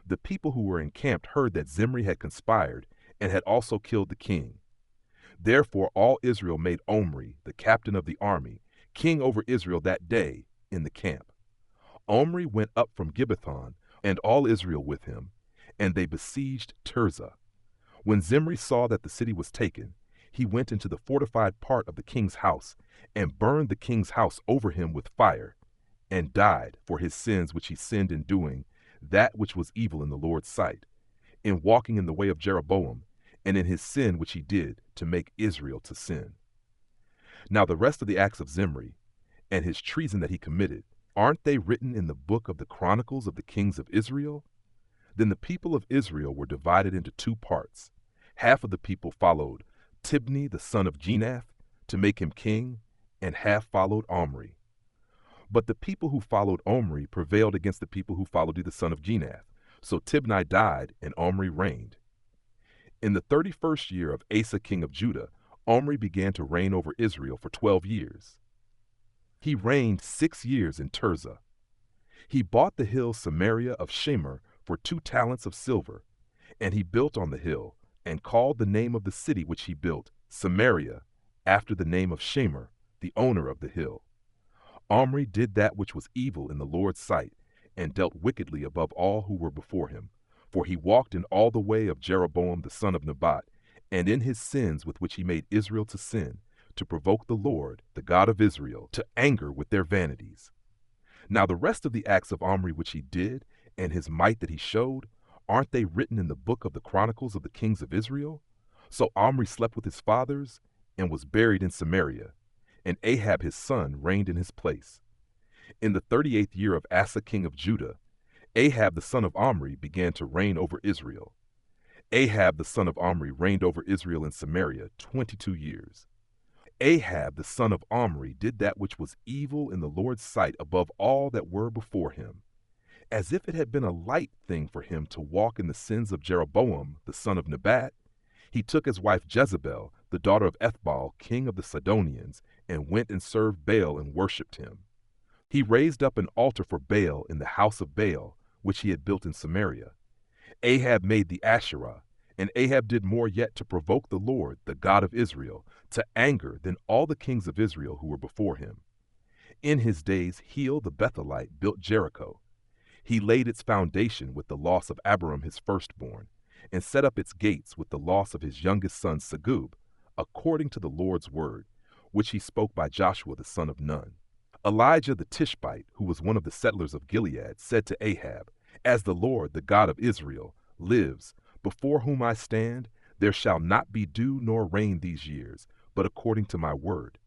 The people who were encamped heard that Zimri had conspired, and had also killed the king. Therefore all Israel made Omri, the captain of the army, king over Israel that day in the camp. Omri went up from Gibbethon, and all Israel with him, and they besieged Tirzah. When Zimri saw that the city was taken, he went into the fortified part of the king's house, and burned the king's house over him with fire, and died for his sins which he sinned in doing that which was evil in the Lord's sight, in walking in the way of Jeroboam, and in his sin which he did to make Israel to sin. Now the rest of the acts of Zimri, and his treason that he committed, aren't they written in the book of the Chronicles of the kings of Israel? Then the people of Israel were divided into 2 parts. Half of the people followed Tibni the son of Ginath to make him king, and half followed Omri. But the people who followed Omri prevailed against the people who followed the son of Ginath. So Tibni died, and Omri reigned. In the 31st year of Asa king of Judah, Omri began to reign over Israel for 12 years. He reigned 6 years in Tirzah. He bought the hill Samaria of Shemer for 2 talents of silver, and he built on the hill, and called the name of the city which he built Samaria, after the name of Shemer, the owner of the hill. Omri did that which was evil in the Lord's sight, and dealt wickedly above all who were before him, for he walked in all the way of Jeroboam the son of Nebat, and in his sins with which he made Israel to sin, to provoke the Lord, the God of Israel, to anger with their vanities. Now the rest of the acts of Omri which he did, and his might that he showed, aren't they written in the book of the Chronicles of the kings of Israel? So Omri slept with his fathers, and was buried in Samaria, and Ahab his son reigned in his place. In the 38th year of Asa king of Judah, Ahab the son of Omri began to reign over Israel. Ahab the son of Omri reigned over Israel in Samaria 22 years. Ahab the son of Omri did that which was evil in the Lord's sight above all that were before him, as if it had been a light thing for him to walk in the sins of Jeroboam the son of Nebat. He took his wife Jezebel, the daughter of Ethbaal, king of the Sidonians, and went and served Baal and worshipped him. He raised up an altar for Baal in the house of Baal, which he had built in Samaria. Ahab made the Asherah, and Ahab did more yet to provoke the Lord, the God of Israel, to anger than all the kings of Israel who were before him. In his days Heel the Bethelite built Jericho. He laid its foundation with the loss of Abiram his firstborn, and set up its gates with the loss of his youngest son Segub, according to the Lord's word, which he spoke by Joshua the son of Nun. Elijah the Tishbite, who was one of the settlers of Gilead, said to Ahab, "As the Lord, the God of Israel, lives, before whom I stand, there shall not be dew nor rain these years, but according to my word."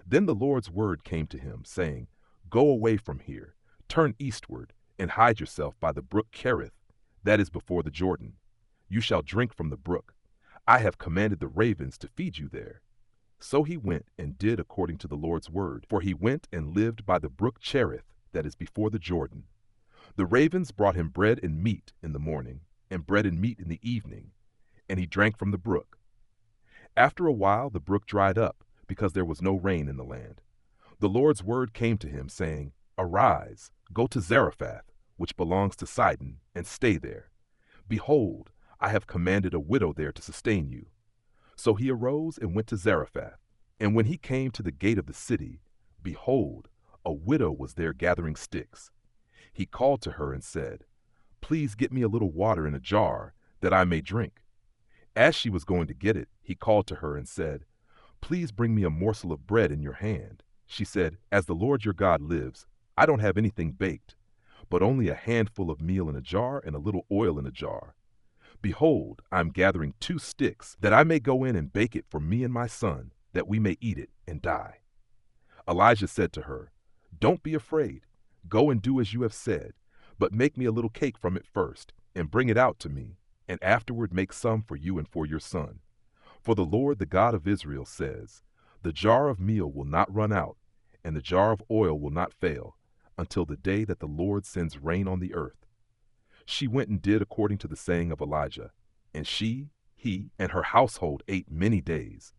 Then the Lord's word came to him, saying, "Go away from here, turn eastward, and hide yourself by the brook Kerith, that is before the Jordan. You shall drink from the brook. I have commanded the ravens to feed you there." So he went and did according to the Lord's word, for he went and lived by the brook Cherith, that is before the Jordan. The ravens brought him bread and meat in the morning, and bread and meat in the evening, and he drank from the brook. After a while the brook dried up, because there was no rain in the land. The Lord's word came to him, saying, "Arise, go to Zarephath, which belongs to Sidon, and stay there. Behold, I have commanded a widow there to sustain you." So he arose and went to Zarephath. And when he came to the gate of the city, behold, a widow was there gathering sticks. He called to her and said, "Please get me a little water in a jar, that I may drink." As she was going to get it, he called to her and said, "Please bring me a morsel of bread in your hand." She said, "As the Lord your God lives, I don't have anything baked, but only a handful of meal in a jar and a little oil in a jar. Behold, I am gathering 2 sticks, that I may go in and bake it for me and my son, that we may eat it and die." Elijah said to her, "Don't be afraid. Go and do as you have said, but make me a little cake from it first, and bring it out to me, and afterward make some for you and for your son. For the Lord, the God of Israel, says, the jar of meal will not run out, and the jar of oil will not fail, until the day that the Lord sends rain on the earth." She went and did according to the saying of Elijah, and she, he, and her household ate many days.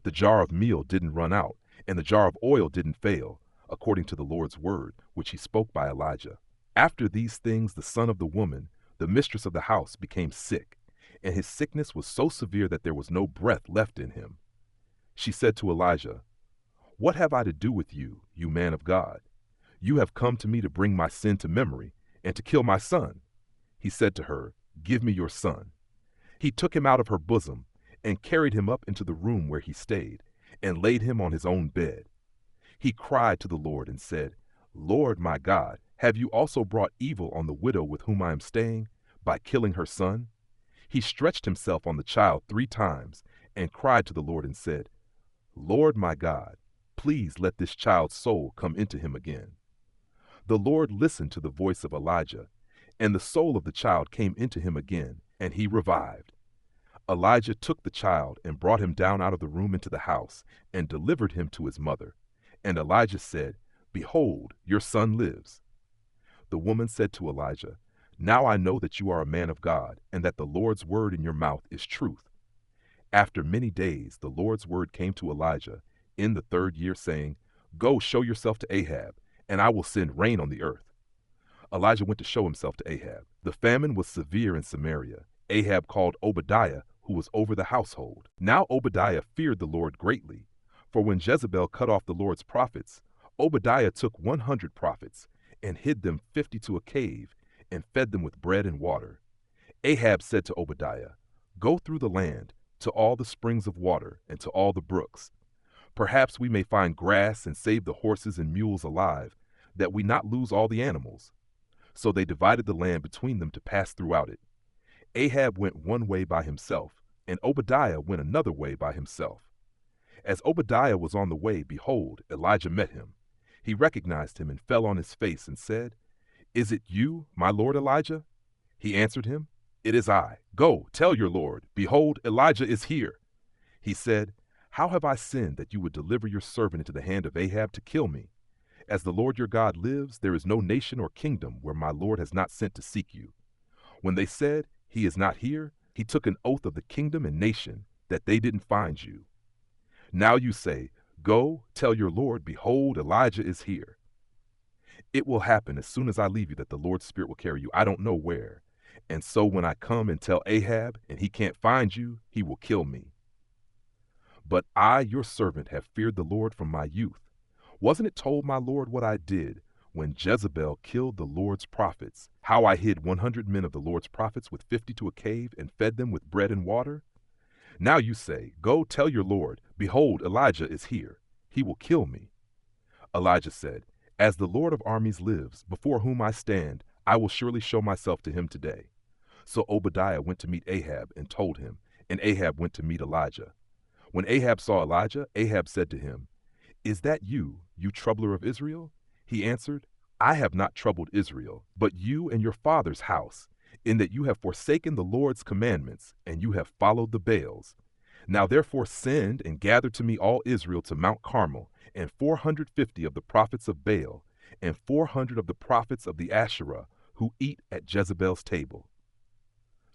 The jar of meal didn't run out, and the jar of oil didn't fail, according to the Lord's word, which he spoke by Elijah. After these things the son of the woman, the mistress of the house, became sick, and his sickness was so severe that there was no breath left in him. She said to Elijah, "What have I to do with you, you man of God? You have come to me to bring my sin to memory, and to kill my son." He said to her, "Give me your son." He took him out of her bosom, and carried him up into the room where he stayed, and laid him on his own bed. He cried to the Lord and said, "Lord my God, have you also brought evil on the widow with whom I am staying, by killing her son?" He stretched himself on the child 3 times, and cried to the Lord and said, "Lord my God, please let this child's soul come into him again." The Lord listened to the voice of Elijah, and the soul of the child came into him again, and he revived. Elijah took the child and brought him down out of the room into the house, and delivered him to his mother. And Elijah said, "Behold, your son lives." The woman said to Elijah, "Now I know that you are a man of God, and that the Lord's word in your mouth is truth." After many days the Lord's word came to Elijah in the 3rd year, saying, "Go show yourself to Ahab, and I will send rain on the earth." Elijah went to show himself to Ahab. The famine was severe in Samaria. Ahab called Obadiah, who was over the household. Now Obadiah feared the Lord greatly, for when Jezebel cut off the Lord's prophets, Obadiah took 100 prophets, and hid them 50 to a cave, and fed them with bread and water. Ahab said to Obadiah, "Go through the land, to all the springs of water and to all the brooks. Perhaps we may find grass and save the horses and mules alive, that we not lose all the animals. So they divided the land between them to pass throughout it. Ahab went one way by himself, and Obadiah went another way by himself. As Obadiah was on the way, behold, Elijah met him. He recognized him and fell on his face and said, "Is it you, my lord Elijah?" He answered him, "It is I. Go, tell your lord, behold, Elijah is here." He said, "How have I sinned that you would deliver your servant into the hand of Ahab to kill me? As the Lord your God lives, there is no nation or kingdom where my Lord has not sent to seek you." When they said, "He is not here," he took an oath of the kingdom and nation that they didn't find you. Now you say, "Go, tell your Lord, behold, Elijah is here." It will happen as soon as I leave you that the Lord's Spirit will carry you, I don't know where. And so when I come and tell Ahab and he can't find you, he will kill me. But I, your servant, have feared the Lord from my youth. Wasn't it told my Lord what I did when Jezebel killed the Lord's prophets, how I hid 100 men of the Lord's prophets with 50 to a cave and fed them with bread and water? Now you say, "Go tell your Lord, behold, Elijah is here. He will kill me." Elijah said, "As the Lord of armies lives, before whom I stand, I will surely show myself to him today." So Obadiah went to meet Ahab and told him, and Ahab went to meet Elijah. When Ahab saw Elijah, Ahab said to him, "Is that you, you troubler of Israel?" He answered, "I have not troubled Israel, but you and your father's house, in that you have forsaken the Lord's commandments, and you have followed the Baals. Now therefore send and gather to me all Israel to Mount Carmel, and 450 of the prophets of Baal, and 400 of the prophets of the Asherah, who eat at Jezebel's table."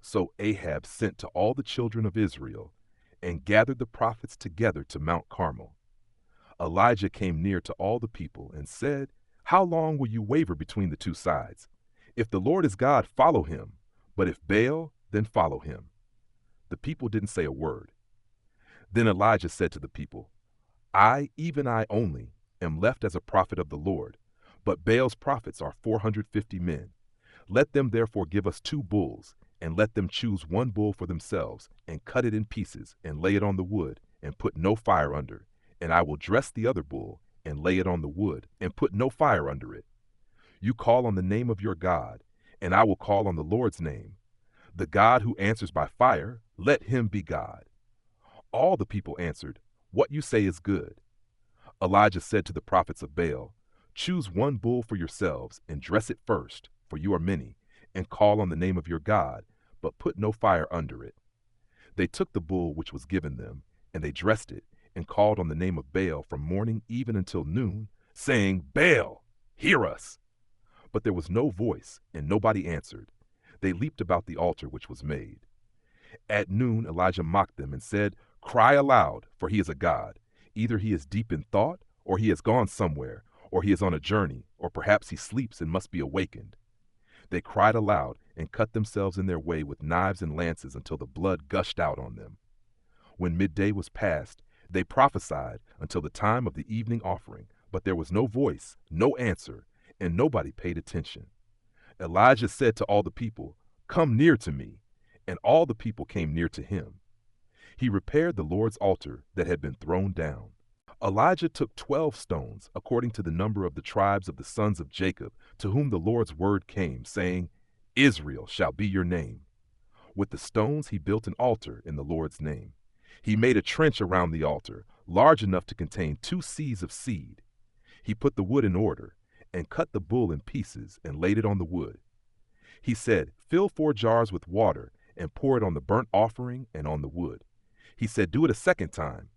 So Ahab sent to all the children of Israel, and gathered the prophets together to Mount Carmel. Elijah came near to all the people and said, "How long will you waver between the two sides? If the Lord is God, follow him, but if Baal, then follow him." The people didn't say a word. Then Elijah said to the people, "I, even I only, am left as a prophet of the Lord, but Baal's prophets are 450 men. Let them therefore give us 2 bulls, and let them choose 1 bull for themselves, and cut it in pieces, and lay it on the wood, and put no fire under, and I will dress the other bull, and lay it on the wood, and put no fire under it. You call on the name of your God, and I will call on the Lord's name. The God who answers by fire, let him be God." All the people answered, "What you say is good." Elijah said to the prophets of Baal, "Choose 1 bull for yourselves, and dress it first, for you are many, and call on the name of your God, but put no fire under it." They took the bull which was given them, and they dressed it, and called on the name of Baal from morning even until noon, saying, "Baal, hear us." But there was no voice, and nobody answered. They leaped about the altar which was made. At noon Elijah mocked them and said, "Cry aloud, for he is a god. Either he is deep in thought, or he has gone somewhere, or he is on a journey, or perhaps he sleeps and must be awakened." They cried aloud and cut themselves in their way with knives and lances until the blood gushed out on them. When midday was past, they prophesied until the time of the evening offering, but there was no voice, no answer, and nobody paid attention. Elijah said to all the people, "Come near to me," and all the people came near to him. He repaired the Lord's altar that had been thrown down. Elijah took 12 stones, according to the number of the tribes of the sons of Jacob, to whom the Lord's word came, saying, "Israel shall be your name." With the stones he built an altar in the Lord's name. He made a trench around the altar, large enough to contain 2 seahs of seed. He put the wood in order, and cut the bull in pieces, and laid it on the wood. He said, "Fill 4 jars with water, and pour it on the burnt offering and on the wood." He said, "Do it a second time."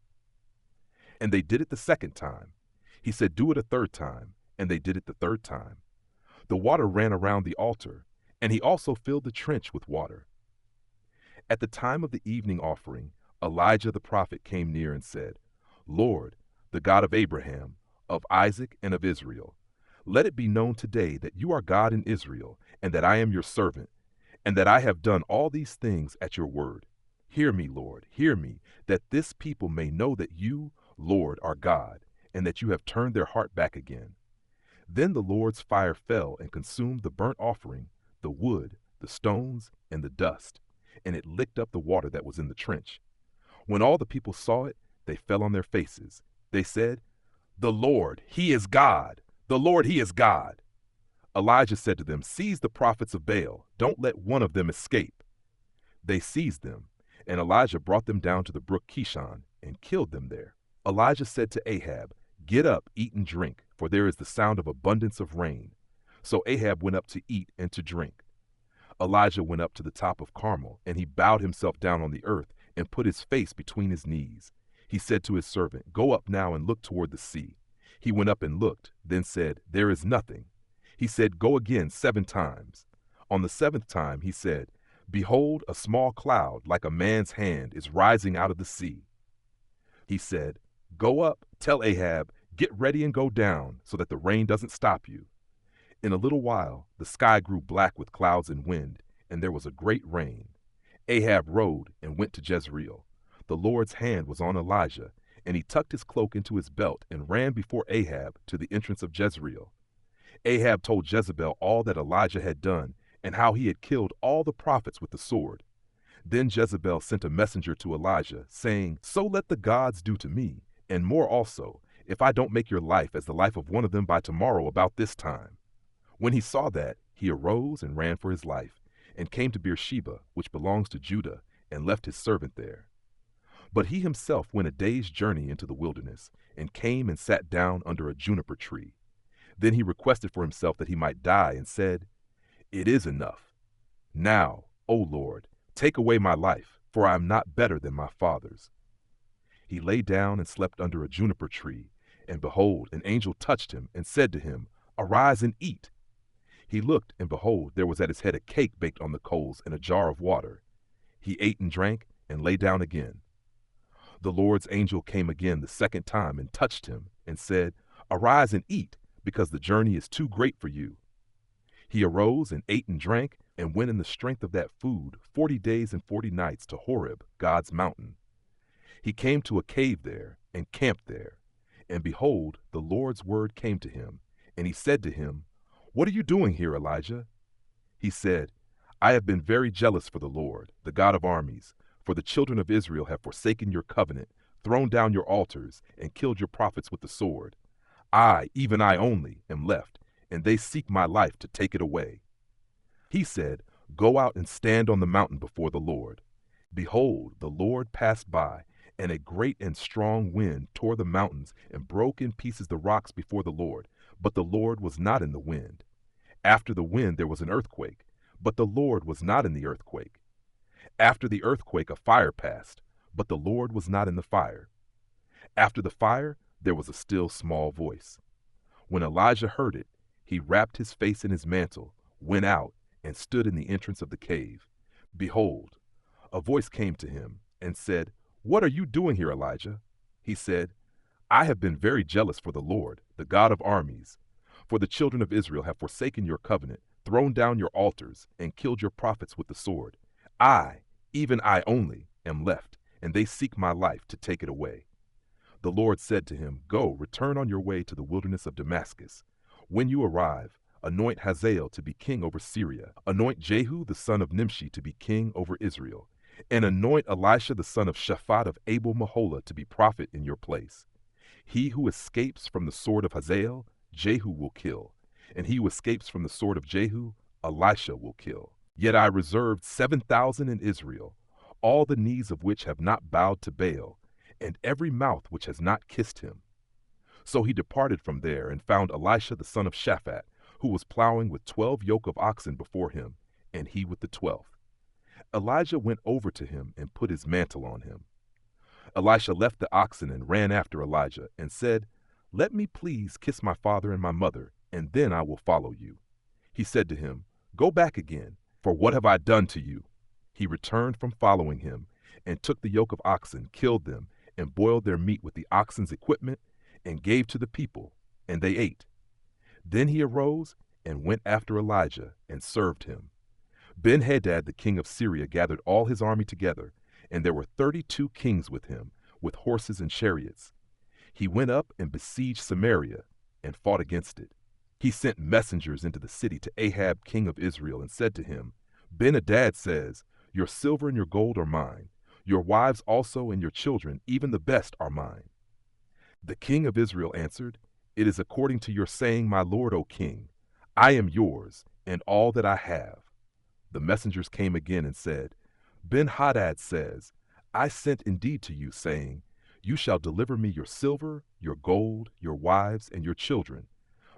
And they did it the second time. He said, "Do it a third time," and they did it the third time. The water ran around the altar, and he also filled the trench with water. At the time of the evening offering, Elijah the prophet came near and said, "Lord, the God of Abraham, of Isaac, and of Israel, let it be known today that you are God in Israel, and that I am your servant, and that I have done all these things at your word. Hear me, Lord, hear me, that this people may know that you, Lord, are God, and that you have turned their heart back again." Then the Lord's fire fell and consumed the burnt offering, the wood, the stones, and the dust, and it licked up the water that was in the trench. When all the people saw it, they fell on their faces. They said, "The Lord, he is God! The Lord, he is God!" Elijah said to them, "Seize the prophets of Baal. Don't let one of them escape." They seized them, and Elijah brought them down to the brook Kishon and killed them there. Elijah said to Ahab, "Get up, eat and drink, for there is the sound of abundance of rain." So Ahab went up to eat and to drink. Elijah went up to the top of Carmel, and he bowed himself down on the earth and put his face between his knees. He said to his servant, "Go up now and look toward the sea." He went up and looked, then said, "There is nothing." He said, "Go again 7 times. On the 7th time he said, "Behold, a small cloud like a man's hand is rising out of the sea." He said, "Go up, tell Ahab, get ready and go down, so that the rain doesn't stop you." In a little while the sky grew black with clouds and wind, and there was a great rain. Ahab rode and went to Jezreel. The Lord's hand was on Elijah, and he tucked his cloak into his belt and ran before Ahab to the entrance of Jezreel. Ahab told Jezebel all that Elijah had done and how he had killed all the prophets with the sword. Then Jezebel sent a messenger to Elijah, saying, "So let the gods do to me, and more also, if I don't make your life as the life of one of them by tomorrow about this time." When he saw that, he arose and ran for his life, and came to Beersheba, which belongs to Judah, and left his servant there. But he himself went a day's journey into the wilderness, and came and sat down under a juniper tree. Then he requested for himself that he might die, and said, "It is enough. Now, O Lord, take away my life, for I am not better than my fathers." He lay down and slept under a juniper tree, and behold, an angel touched him, and said to him, "Arise and eat." He looked, and behold, there was at his head a cake baked on the coals and a jar of water. He ate and drank, and lay down again. The Lord's angel came again the 2nd time and touched him, and said, "Arise and eat, because the journey is too great for you." He arose and ate and drank, and went in the strength of that food 40 days and 40 nights to Horeb, God's mountain. He came to a cave there, and camped there. And behold, the Lord's word came to him, and he said to him, "What are you doing here, Elijah?" He said, "I have been very jealous for the Lord, the God of armies, for the children of Israel have forsaken your covenant, thrown down your altars, and killed your prophets with the sword. I, even I only, am left, and they seek my life to take it away." He said, "Go out and stand on the mountain before the Lord." Behold, the Lord passed by, and a great and strong wind tore the mountains and broke in pieces the rocks before the Lord, but the Lord was not in the wind. After the wind there was an earthquake, but the Lord was not in the earthquake. After the earthquake a fire passed, but the Lord was not in the fire. After the fire there was a still small voice. When Elijah heard it, he wrapped his face in his mantle, went out, and stood in the entrance of the cave. Behold, a voice came to him and said, "What are you doing here, Elijah?" He said, "I have been very jealous for the Lord, the God of armies. For the children of Israel have forsaken your covenant, thrown down your altars, and killed your prophets with the sword. I, even I only, am left, and they seek my life to take it away." The Lord said to him, "Go, return on your way to the wilderness of Damascus. When you arrive, anoint Hazael to be king over Syria, anoint Jehu the son of Nimshi to be king over Israel, and anoint Elisha the son of Shaphat of Abel-Meholah to be prophet in your place. He who escapes from the sword of Hazael, Jehu will kill, and he who escapes from the sword of Jehu, Elisha will kill. Yet I reserved 7,000 in Israel, all the knees of which have not bowed to Baal, and every mouth which has not kissed him." So he departed from there and found Elisha the son of Shaphat, who was plowing with 12 yoke of oxen before him, and he with the 12th. Elijah went over to him and put his mantle on him. Elisha left the oxen and ran after Elijah and said, "Let me please kiss my father and my mother, and then I will follow you." He said to him, "Go back again, for what have I done to you?" He returned from following him, and took the yoke of oxen, killed them, and boiled their meat with the oxen's equipment, and gave to the people, and they ate. Then he arose and went after Elijah, and served him. Ben-Hadad the king of Syria gathered all his army together, and there were 32 kings with him, with horses and chariots. He went up and besieged Samaria, and fought against it. He sent messengers into the city to Ahab king of Israel, and said to him, "Ben-Hadad says, 'Your silver and your gold are mine. Your wives also and your children, even the best, are mine." The king of Israel answered, "It is according to your saying, my lord, O king. I am yours, and all that I have." The messengers came again and said, "Ben-Hadad says, I sent indeed to you, saying, you shall deliver me your silver, your gold, your wives, and your children.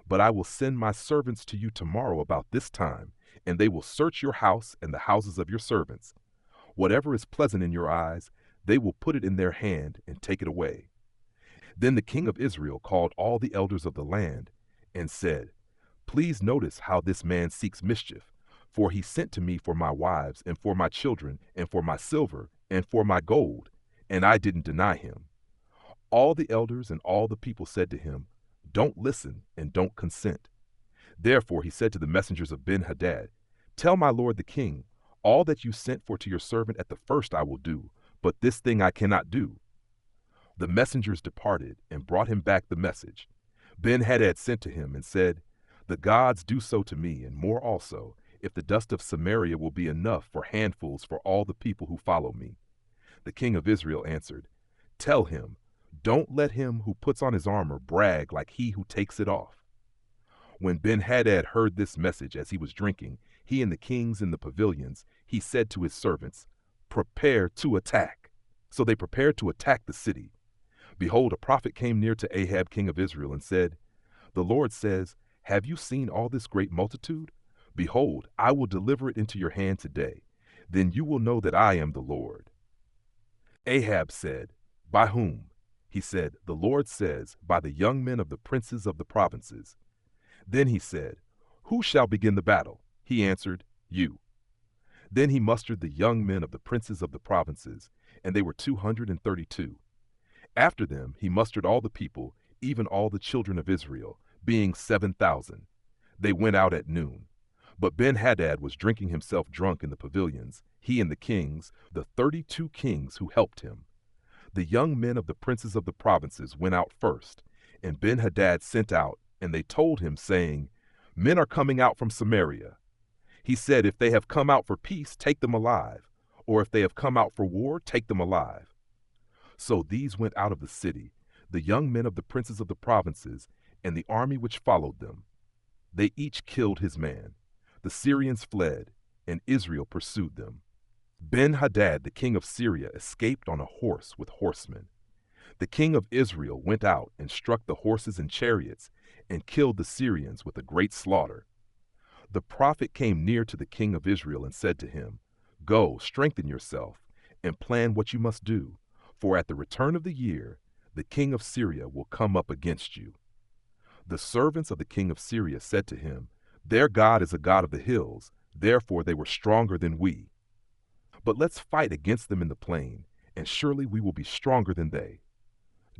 But I will send my servants to you tomorrow about this time, and they will search your house and the houses of your servants. Whatever is pleasant in your eyes, they will put it in their hand and take it away." Then the king of Israel called all the elders of the land and said, "Please notice how this man seeks mischief, for he sent to me for my wives and for my children and for my silver and for my gold, and I didn't deny him." All the elders and all the people said to him, "Don't listen and don't consent." Therefore he said to the messengers of Ben-Hadad, "Tell my lord the king, all that you sent for to your servant at the first I will do, but this thing I cannot do." The messengers departed and brought him back the message. Ben-Hadad sent to him and said, "The gods do so to me, and more also, if the dust of Samaria will be enough for handfuls for all the people who follow me." The king of Israel answered, "Tell him, don't let him who puts on his armor brag like he who takes it off." When Ben-Hadad heard this message as he was drinking, he and the kings in the pavilions, he said to his servants, "Prepare to attack." So they prepared to attack the city. Behold, a prophet came near to Ahab king of Israel and said, "The Lord says, have you seen all this great multitude? Behold, I will deliver it into your hand today. Then you will know that I am the Lord." Ahab said, "By whom?" He said, "The Lord says, by the young men of the princes of the provinces." Then he said, "Who shall begin the battle?" He answered, "You." Then he mustered the young men of the princes of the provinces, and they were 232. After them he mustered all the people, even all the children of Israel, being 7,000. They went out at noon. But Ben-Hadad was drinking himself drunk in the pavilions, he and the kings, the 32 kings who helped him. The young men of the princes of the provinces went out first, and Ben-Hadad sent out, and they told him, saying, "Men are coming out from Samaria." He said, "If they have come out for peace, take them alive, or if they have come out for war, take them alive." So these went out of the city, the young men of the princes of the provinces, and the army which followed them. They each killed his man. The Syrians fled, and Israel pursued them. Ben-Hadad, the king of Syria, escaped on a horse with horsemen. The king of Israel went out and struck the horses and chariots, and killed the Syrians with a great slaughter. The prophet came near to the king of Israel and said to him, "Go, strengthen yourself, and plan what you must do, for at the return of the year, the king of Syria will come up against you." The servants of the king of Syria said to him, "Their God is a God of the hills, therefore they were stronger than we. But let's fight against them in the plain, and surely we will be stronger than they.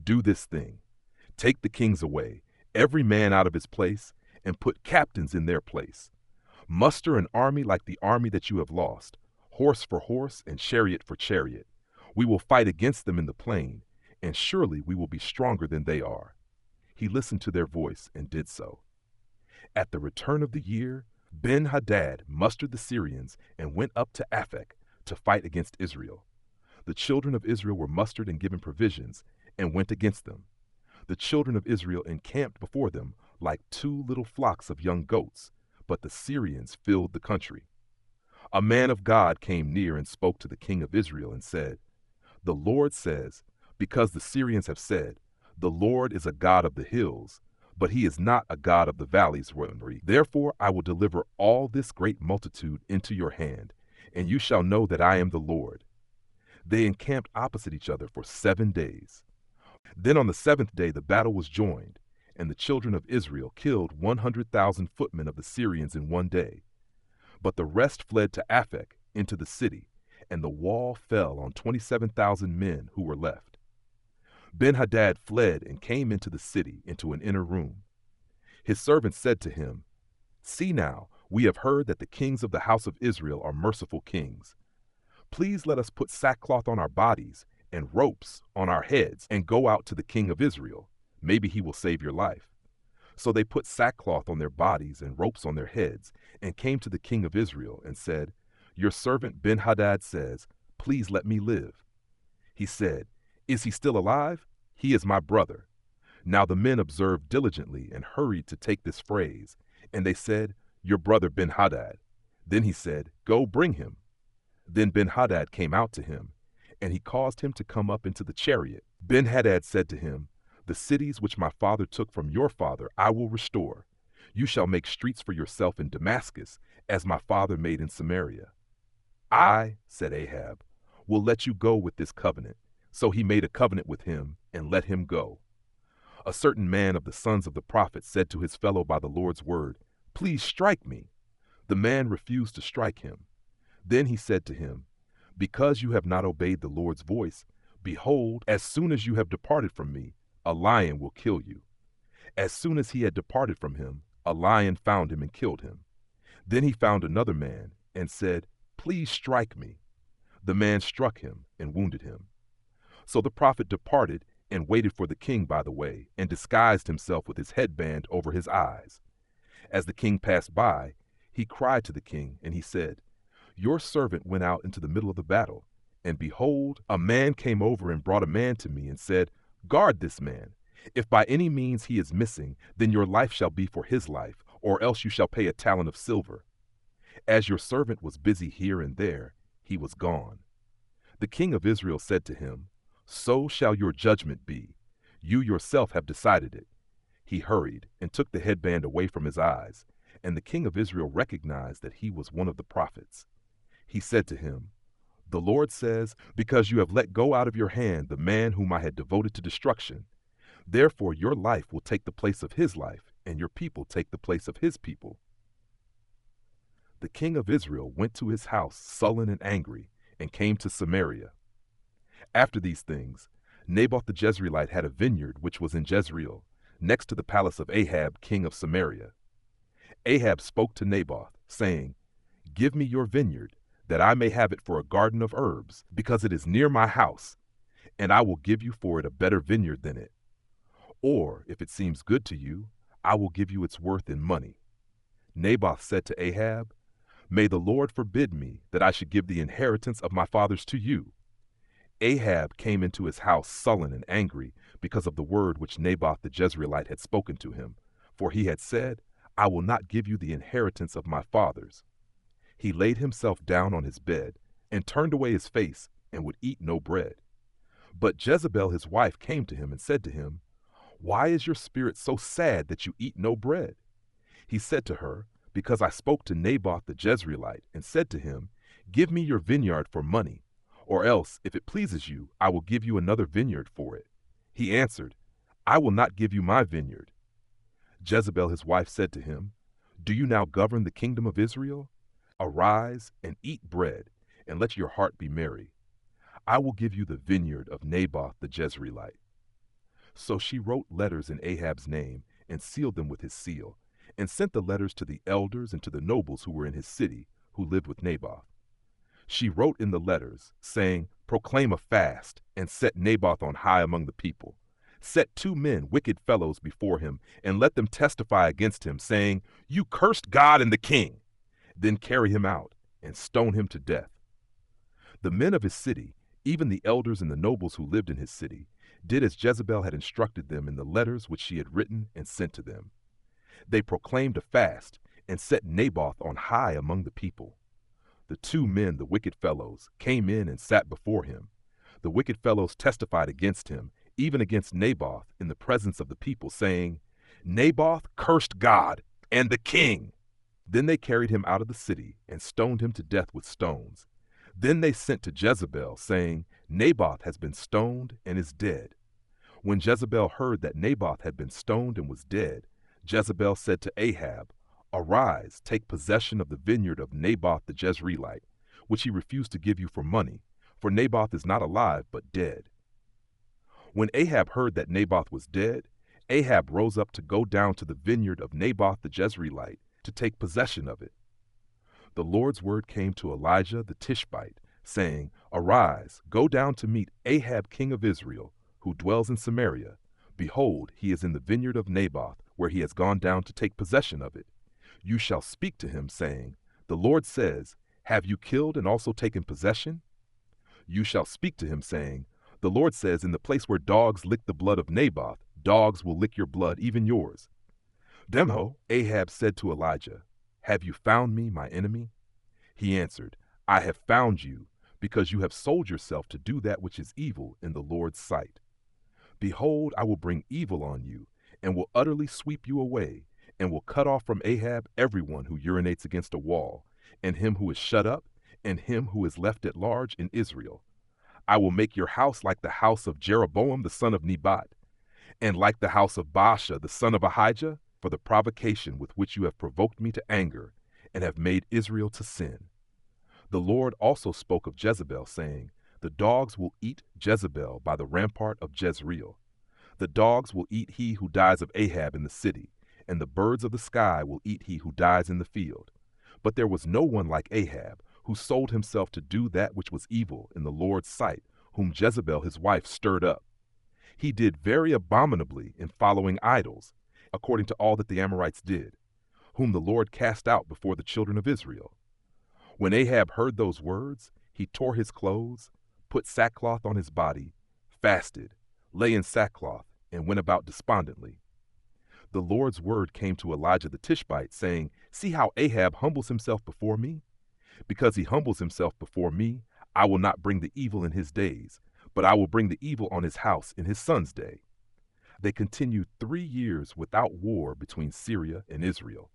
Do this thing. Take the kings away, every man out of his place, and put captains in their place. Muster an army like the army that you have lost, horse for horse and chariot for chariot. We will fight against them in the plain, and surely we will be stronger than they are." He listened to their voice and did so. At the return of the year, Ben-Hadad mustered the Syrians and went up to Aphek to fight against Israel. The children of Israel were mustered and given provisions, and went against them. The children of Israel encamped before them like 2 little flocks of young goats, but the Syrians filled the country. A man of God came near and spoke to the king of Israel and said, "The Lord says, because the Syrians have said, 'The Lord is a God of the hills, but he is not a God of the valleys,' therefore I will deliver all this great multitude into your hand, and you shall know that I am the Lord." They encamped opposite each other for 7 days. Then on the 7th day the battle was joined, and the children of Israel killed 100,000 footmen of the Syrians in 1 day. But the rest fled to Aphek into the city, and the wall fell on 27,000 men who were left. Ben-Hadad fled and came into the city, into an inner room. His servants said to him, "See now, we have heard that the kings of the house of Israel are merciful kings. Please let us put sackcloth on our bodies and ropes on our heads and go out to the king of Israel. Maybe he will save your life." So they put sackcloth on their bodies and ropes on their heads and came to the king of Israel and said, "Your servant Ben-Hadad says, 'Please let me live.'" He said, "Is he still alive? He is my brother." Now the men observed diligently and hurried to take this phrase, and they said, "Your brother Ben-Hadad." Then he said, "Go bring him." Then Ben-Hadad came out to him, and he caused him to come up into the chariot. Ben-Hadad said to him, "The cities which my father took from your father I will restore. You shall make streets for yourself in Damascus, as my father made in Samaria." "I," said Ahab, "will let you go with this covenant." So he made a covenant with him and let him go. A certain man of the sons of the prophets said to his fellow by the Lord's word, "Please strike me." The man refused to strike him. Then he said to him, "Because you have not obeyed the Lord's voice, behold, as soon as you have departed from me, a lion will kill you." As soon as he had departed from him, a lion found him and killed him. Then he found another man and said, "Please strike me." The man struck him and wounded him. So the prophet departed and waited for the king by the way, and disguised himself with his headband over his eyes. As the king passed by, he cried to the king, and he said, "Your servant went out into the middle of the battle, and behold, a man came over and brought a man to me and said, 'Guard this man. If by any means he is missing, then your life shall be for his life, or else you shall pay a talent of silver.' As your servant was busy here and there, he was gone." The king of Israel said to him, "So shall your judgment be. You yourself have decided it." He hurried and took the headband away from his eyes, and the king of Israel recognized that he was one of the prophets. He said to him, "The Lord says, because you have let go out of your hand the man whom I had devoted to destruction, therefore your life will take the place of his life, and your people take the place of his people." The king of Israel went to his house sullen and angry, and came to Samaria. After these things, Naboth the Jezreelite had a vineyard which was in Jezreel, next to the palace of Ahab king of Samaria. Ahab spoke to Naboth, saying, "Give me your vineyard, that I may have it for a garden of herbs, because it is near my house, and I will give you for it a better vineyard than it. Or, if it seems good to you, I will give you its worth in money." Naboth said to Ahab, "May the Lord forbid me that I should give the inheritance of my fathers to you." Ahab came into his house sullen and angry because of the word which Naboth the Jezreelite had spoken to him, for he had said, "I will not give you the inheritance of my fathers." He laid himself down on his bed and turned away his face and would eat no bread. But Jezebel his wife came to him and said to him, "Why is your spirit so sad that you eat no bread?" He said to her, "Because I spoke to Naboth the Jezreelite and said to him, 'Give me your vineyard for money, or else, if it pleases you, I will give you another vineyard for it.' He answered, 'I will not give you my vineyard.' Jezebel his wife said to him, 'Do you now govern the kingdom of Israel? Arise and eat bread, and let your heart be merry. I will give you the vineyard of Naboth the Jezreelite.' So she wrote letters in Ahab's name and sealed them with his seal, and sent the letters to the elders and to the nobles who were in his city, who lived with Naboth. She wrote in the letters, saying, 'Proclaim a fast, and set Naboth on high among the people. Set 2 men, wicked fellows, before him, and let them testify against him, saying, "You cursed God and the king." Then carry him out, and stone him to death.' The men of his city, even the elders and the nobles who lived in his city, did as Jezebel had instructed them in the letters which she had written and sent to them. They proclaimed a fast, and set Naboth on high among the people. The 2 men, the wicked fellows, came in and sat before him. The wicked fellows testified against him, even against Naboth, in the presence of the people, saying, 'Naboth cursed God and the king.' Then they carried him out of the city and stoned him to death with stones. Then they sent to Jezebel, saying, 'Naboth has been stoned and is dead.' When Jezebel heard that Naboth had been stoned and was dead, Jezebel said to Ahab, 'Arise, take possession of the vineyard of Naboth the Jezreelite, which he refused to give you for money, for Naboth is not alive but dead.' When Ahab heard that Naboth was dead, Ahab rose up to go down to the vineyard of Naboth the Jezreelite to take possession of it. The Lord's word came to Elijah the Tishbite, saying, 'Arise, go down to meet Ahab king of Israel, who dwells in Samaria. Behold, he is in the vineyard of Naboth, where he has gone down to take possession of it. You shall speak to him, saying, The Lord says, Have you killed and also taken possession?' You shall speak to him, saying, The Lord says, in the place where dogs lick the blood of Naboth, dogs will lick your blood, even yours. Demho, Ahab said to Elijah, have you found me, my enemy? He answered, I have found you, because you have sold yourself to do that which is evil in the Lord's sight. Behold, I will bring evil on you, and will utterly sweep you away, and will cut off from Ahab everyone who urinates against a wall, and him who is shut up, and him who is left at large in Israel. I will make your house like the house of Jeroboam the son of Nebat, and like the house of Baasha the son of Ahijah, for the provocation with which you have provoked me to anger, and have made Israel to sin. The Lord also spoke of Jezebel, saying, the dogs will eat Jezebel by the rampart of Jezreel. The dogs will eat he who dies of Ahab in the city, and the birds of the sky will eat he who dies in the field. But there was no one like Ahab, who sold himself to do that which was evil in the Lord's sight, whom Jezebel his wife stirred up. He did very abominably in following idols, according to all that the Amorites did, whom the Lord cast out before the children of Israel. When Ahab heard those words, he tore his clothes, put sackcloth on his body, fasted, lay in sackcloth, and went about despondently. The Lord's word came to Elijah the Tishbite, saying, see how Ahab humbles himself before me? Because he humbles himself before me, I will not bring the evil in his days, but I will bring the evil on his house in his son's day. They continued 3 years without war between Syria and Israel.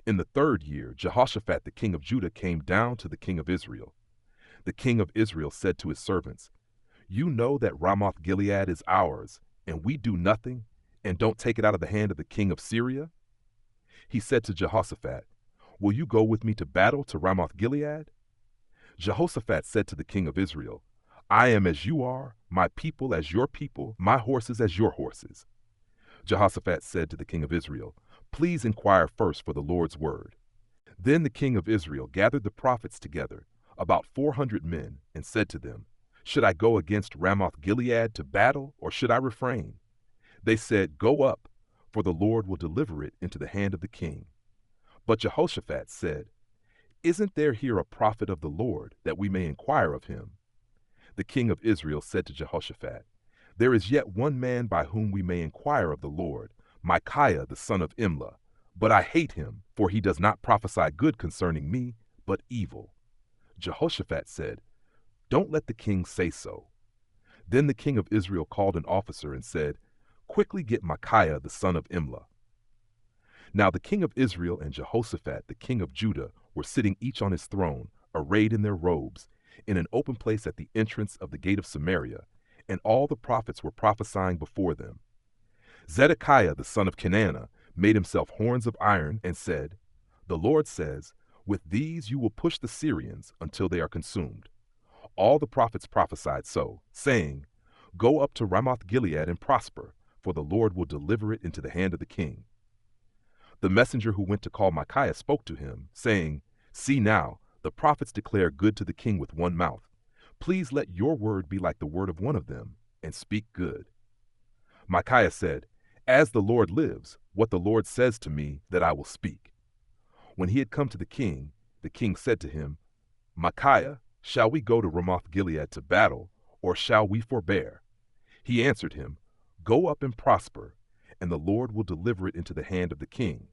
In the 3rd year, Jehoshaphat the king of Judah came down to the king of Israel. The king of Israel said to his servants, you know that Ramoth-Gilead is ours, and we do nothing, and don't take it out of the hand of the king of Syria? He said to Jehoshaphat, will you go with me to battle to Ramoth-Gilead? Jehoshaphat said to the king of Israel, I am as you are, my people as your people, my horses as your horses. Jehoshaphat said to the king of Israel, please inquire first for the Lord's word. Then the king of Israel gathered the prophets together, about 400 men, and said to them, should I go against Ramoth-Gilead to battle, or should I refrain? They said, go up, for the Lord will deliver it into the hand of the king. But Jehoshaphat said, isn't there here a prophet of the Lord, that we may inquire of him? The king of Israel said to Jehoshaphat, there is yet one man by whom we may inquire of the Lord, Micaiah the son of Imlah, but I hate him, for he does not prophesy good concerning me, but evil. Jehoshaphat said, don't let the king say so. Then the king of Israel called an officer and said, quickly get Micaiah the son of Imlah. Now the king of Israel and Jehoshaphat the king of Judah were sitting each on his throne, arrayed in their robes, in an open place at the entrance of the gate of Samaria, and all the prophets were prophesying before them. Zedekiah the son of Kenana made himself horns of iron and said, the Lord says, with these you will push the Syrians until they are consumed. All the prophets prophesied so, saying, go up to Ramoth-Gilead and prosper, for the Lord will deliver it into the hand of the king. The messenger who went to call Micaiah spoke to him, saying, see now, the prophets declare good to the king with one mouth. Please let your word be like the word of one of them, and speak good. Micaiah said, as the Lord lives, what the Lord says to me, that I will speak. When he had come to the king said to him, Micaiah, shall we go to Ramoth-Gilead to battle, or shall we forbear? He answered him, go up and prosper, and the Lord will deliver it into the hand of the king.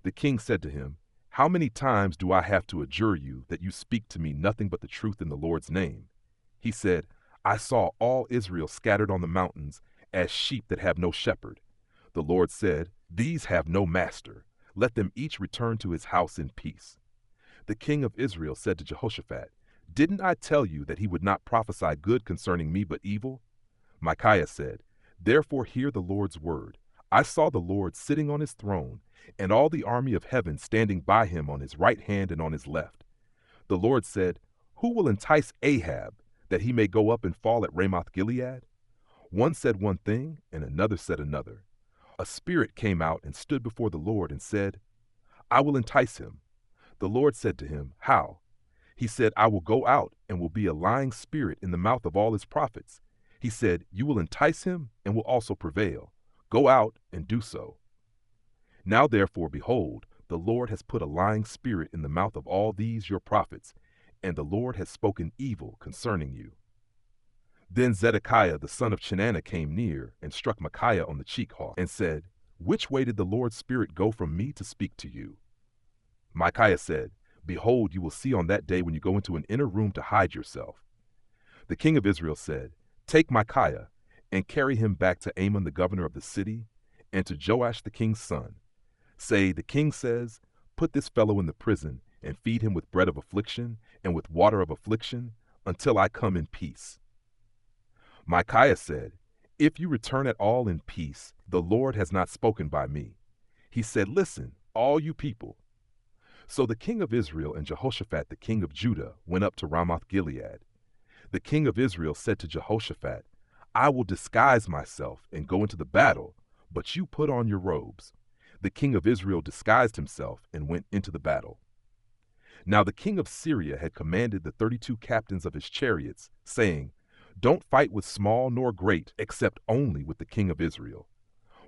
The king said to him, how many times do I have to adjure you that you speak to me nothing but the truth in the Lord's name? He said, I saw all Israel scattered on the mountains as sheep that have no shepherd. The Lord said, these have no master. Let them each return to his house in peace. The king of Israel said to Jehoshaphat, didn't I tell you that he would not prophesy good concerning me but evil? Micaiah said, therefore hear the Lord's word. I saw the Lord sitting on his throne, and all the army of heaven standing by him on his right hand and on his left. The Lord said, who will entice Ahab, that he may go up and fall at Ramoth-Gilead? One said one thing, and another said another. A spirit came out and stood before the Lord and said, I will entice him. The Lord said to him, how? He said, I will go out and will be a lying spirit in the mouth of all his prophets. He said, you will entice him and will also prevail. Go out and do so. Now therefore, behold, the Lord has put a lying spirit in the mouth of all these your prophets, and the Lord has spoken evil concerning you. Then Zedekiah the son of Chenaanah came near and struck Micaiah on the cheek and said, "Which way did the Lord's Spirit go from me to speak to you?" Micaiah said, "Behold, you will see on that day when you go into an inner room to hide yourself." The king of Israel said, "Take Micaiah and carry him back to Amon the governor of the city and to Joash the king's son. Say, the king says, put this fellow in the prison and feed him with bread of affliction and with water of affliction until I come in peace." Micaiah said, "If you return at all in peace, the Lord has not spoken by me." He said, "Listen, all you people." So the king of Israel and Jehoshaphat the king of Judah went up to Ramoth Gilead. The king of Israel said to Jehoshaphat, "I will disguise myself and go into the battle, but you put on your robes." The king of Israel disguised himself and went into the battle. Now the king of Syria had commanded the 32 captains of his chariots, saying, "Don't fight with small nor great, except only with the king of Israel."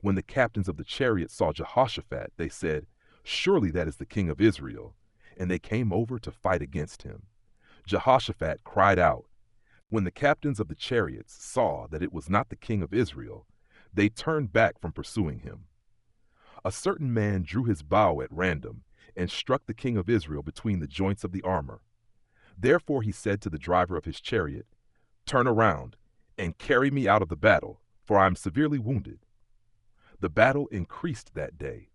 When the captains of the chariots saw Jehoshaphat, they said, "Surely that is the king of Israel," and they came over to fight against him. Jehoshaphat cried out. When the captains of the chariots saw that it was not the king of Israel, they turned back from pursuing him. A certain man drew his bow at random and struck the king of Israel between the joints of the armor. Therefore he said to the driver of his chariot, "Turn around and carry me out of the battle, for I am severely wounded." The battle increased that day.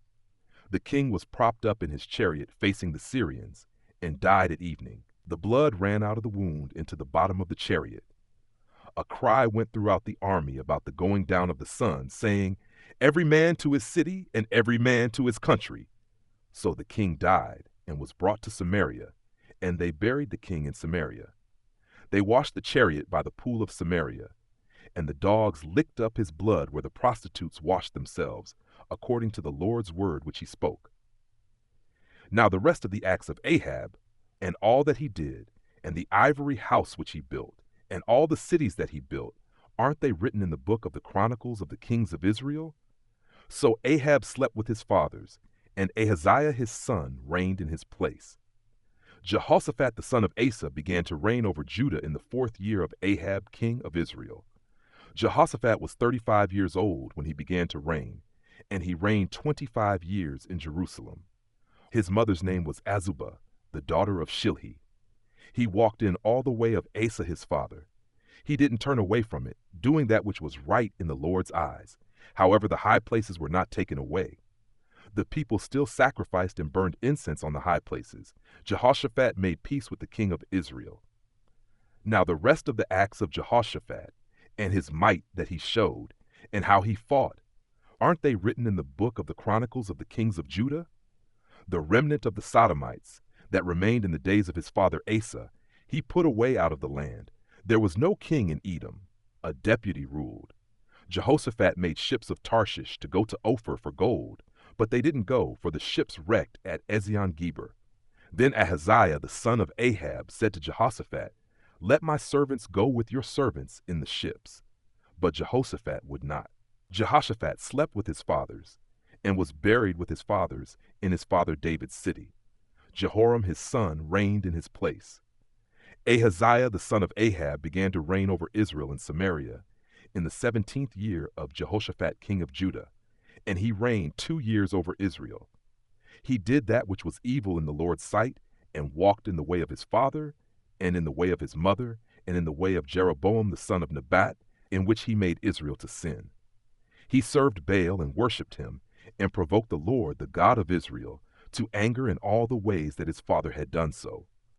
The king was propped up in his chariot facing the Syrians and died at evening. The blood ran out of the wound into the bottom of the chariot. A cry went throughout the army about the going down of the sun, saying, "Every man to his city and every man to his country." So the king died and was brought to Samaria, and they buried the king in Samaria. They washed the chariot by the pool of Samaria, and the dogs licked up his blood where the prostitutes washed themselves, according to the Lord's word which he spoke. Now the rest of the acts of Ahab, and all that he did, and the ivory house which he built, and all the cities that he built, aren't they written in the book of the Chronicles of the kings of Israel? So Ahab slept with his fathers, and Ahaziah his son reigned in his place. Jehoshaphat the son of Asa began to reign over Judah in the 4th year of Ahab king of Israel. Jehoshaphat was 35 years old when he began to reign, and he reigned 25 years in Jerusalem. His mother's name was Azubah, the daughter of Shilhi. He walked in all the way of Asa his father. He didn't turn away from it, doing that which was right in the Lord's eyes. However, the high places were not taken away. The people still sacrificed and burned incense on the high places. Jehoshaphat made peace with the king of Israel. Now the rest of the acts of Jehoshaphat, and his might that he showed, and how he fought, aren't they written in the book of the Chronicles of the kings of Judah? The remnant of the Sodomites that remained in the days of his father Asa, he put away out of the land. There was no king in Edom. A deputy ruled. Jehoshaphat made ships of Tarshish to go to Ophir for gold, but they didn't go, for the ships wrecked at Ezion-Geber. Then Ahaziah the son of Ahab said to Jehoshaphat, "Let my servants go with your servants in the ships." But Jehoshaphat would not. Jehoshaphat slept with his fathers, and was buried with his fathers in his father David's city. Jehoram his son reigned in his place. Ahaziah the son of Ahab began to reign over Israel in Samaria in the 17th year of Jehoshaphat king of Judah, and he reigned 2 years over Israel. He did that which was evil in the Lord's sight, and walked in the way of his father, and in the way of his mother, and in the way of Jeroboam the son of Nebat, in which he made Israel to sin. He served Baal and worshipped him, and provoked the Lord, the God of Israel, to anger in all the ways that his father had done so.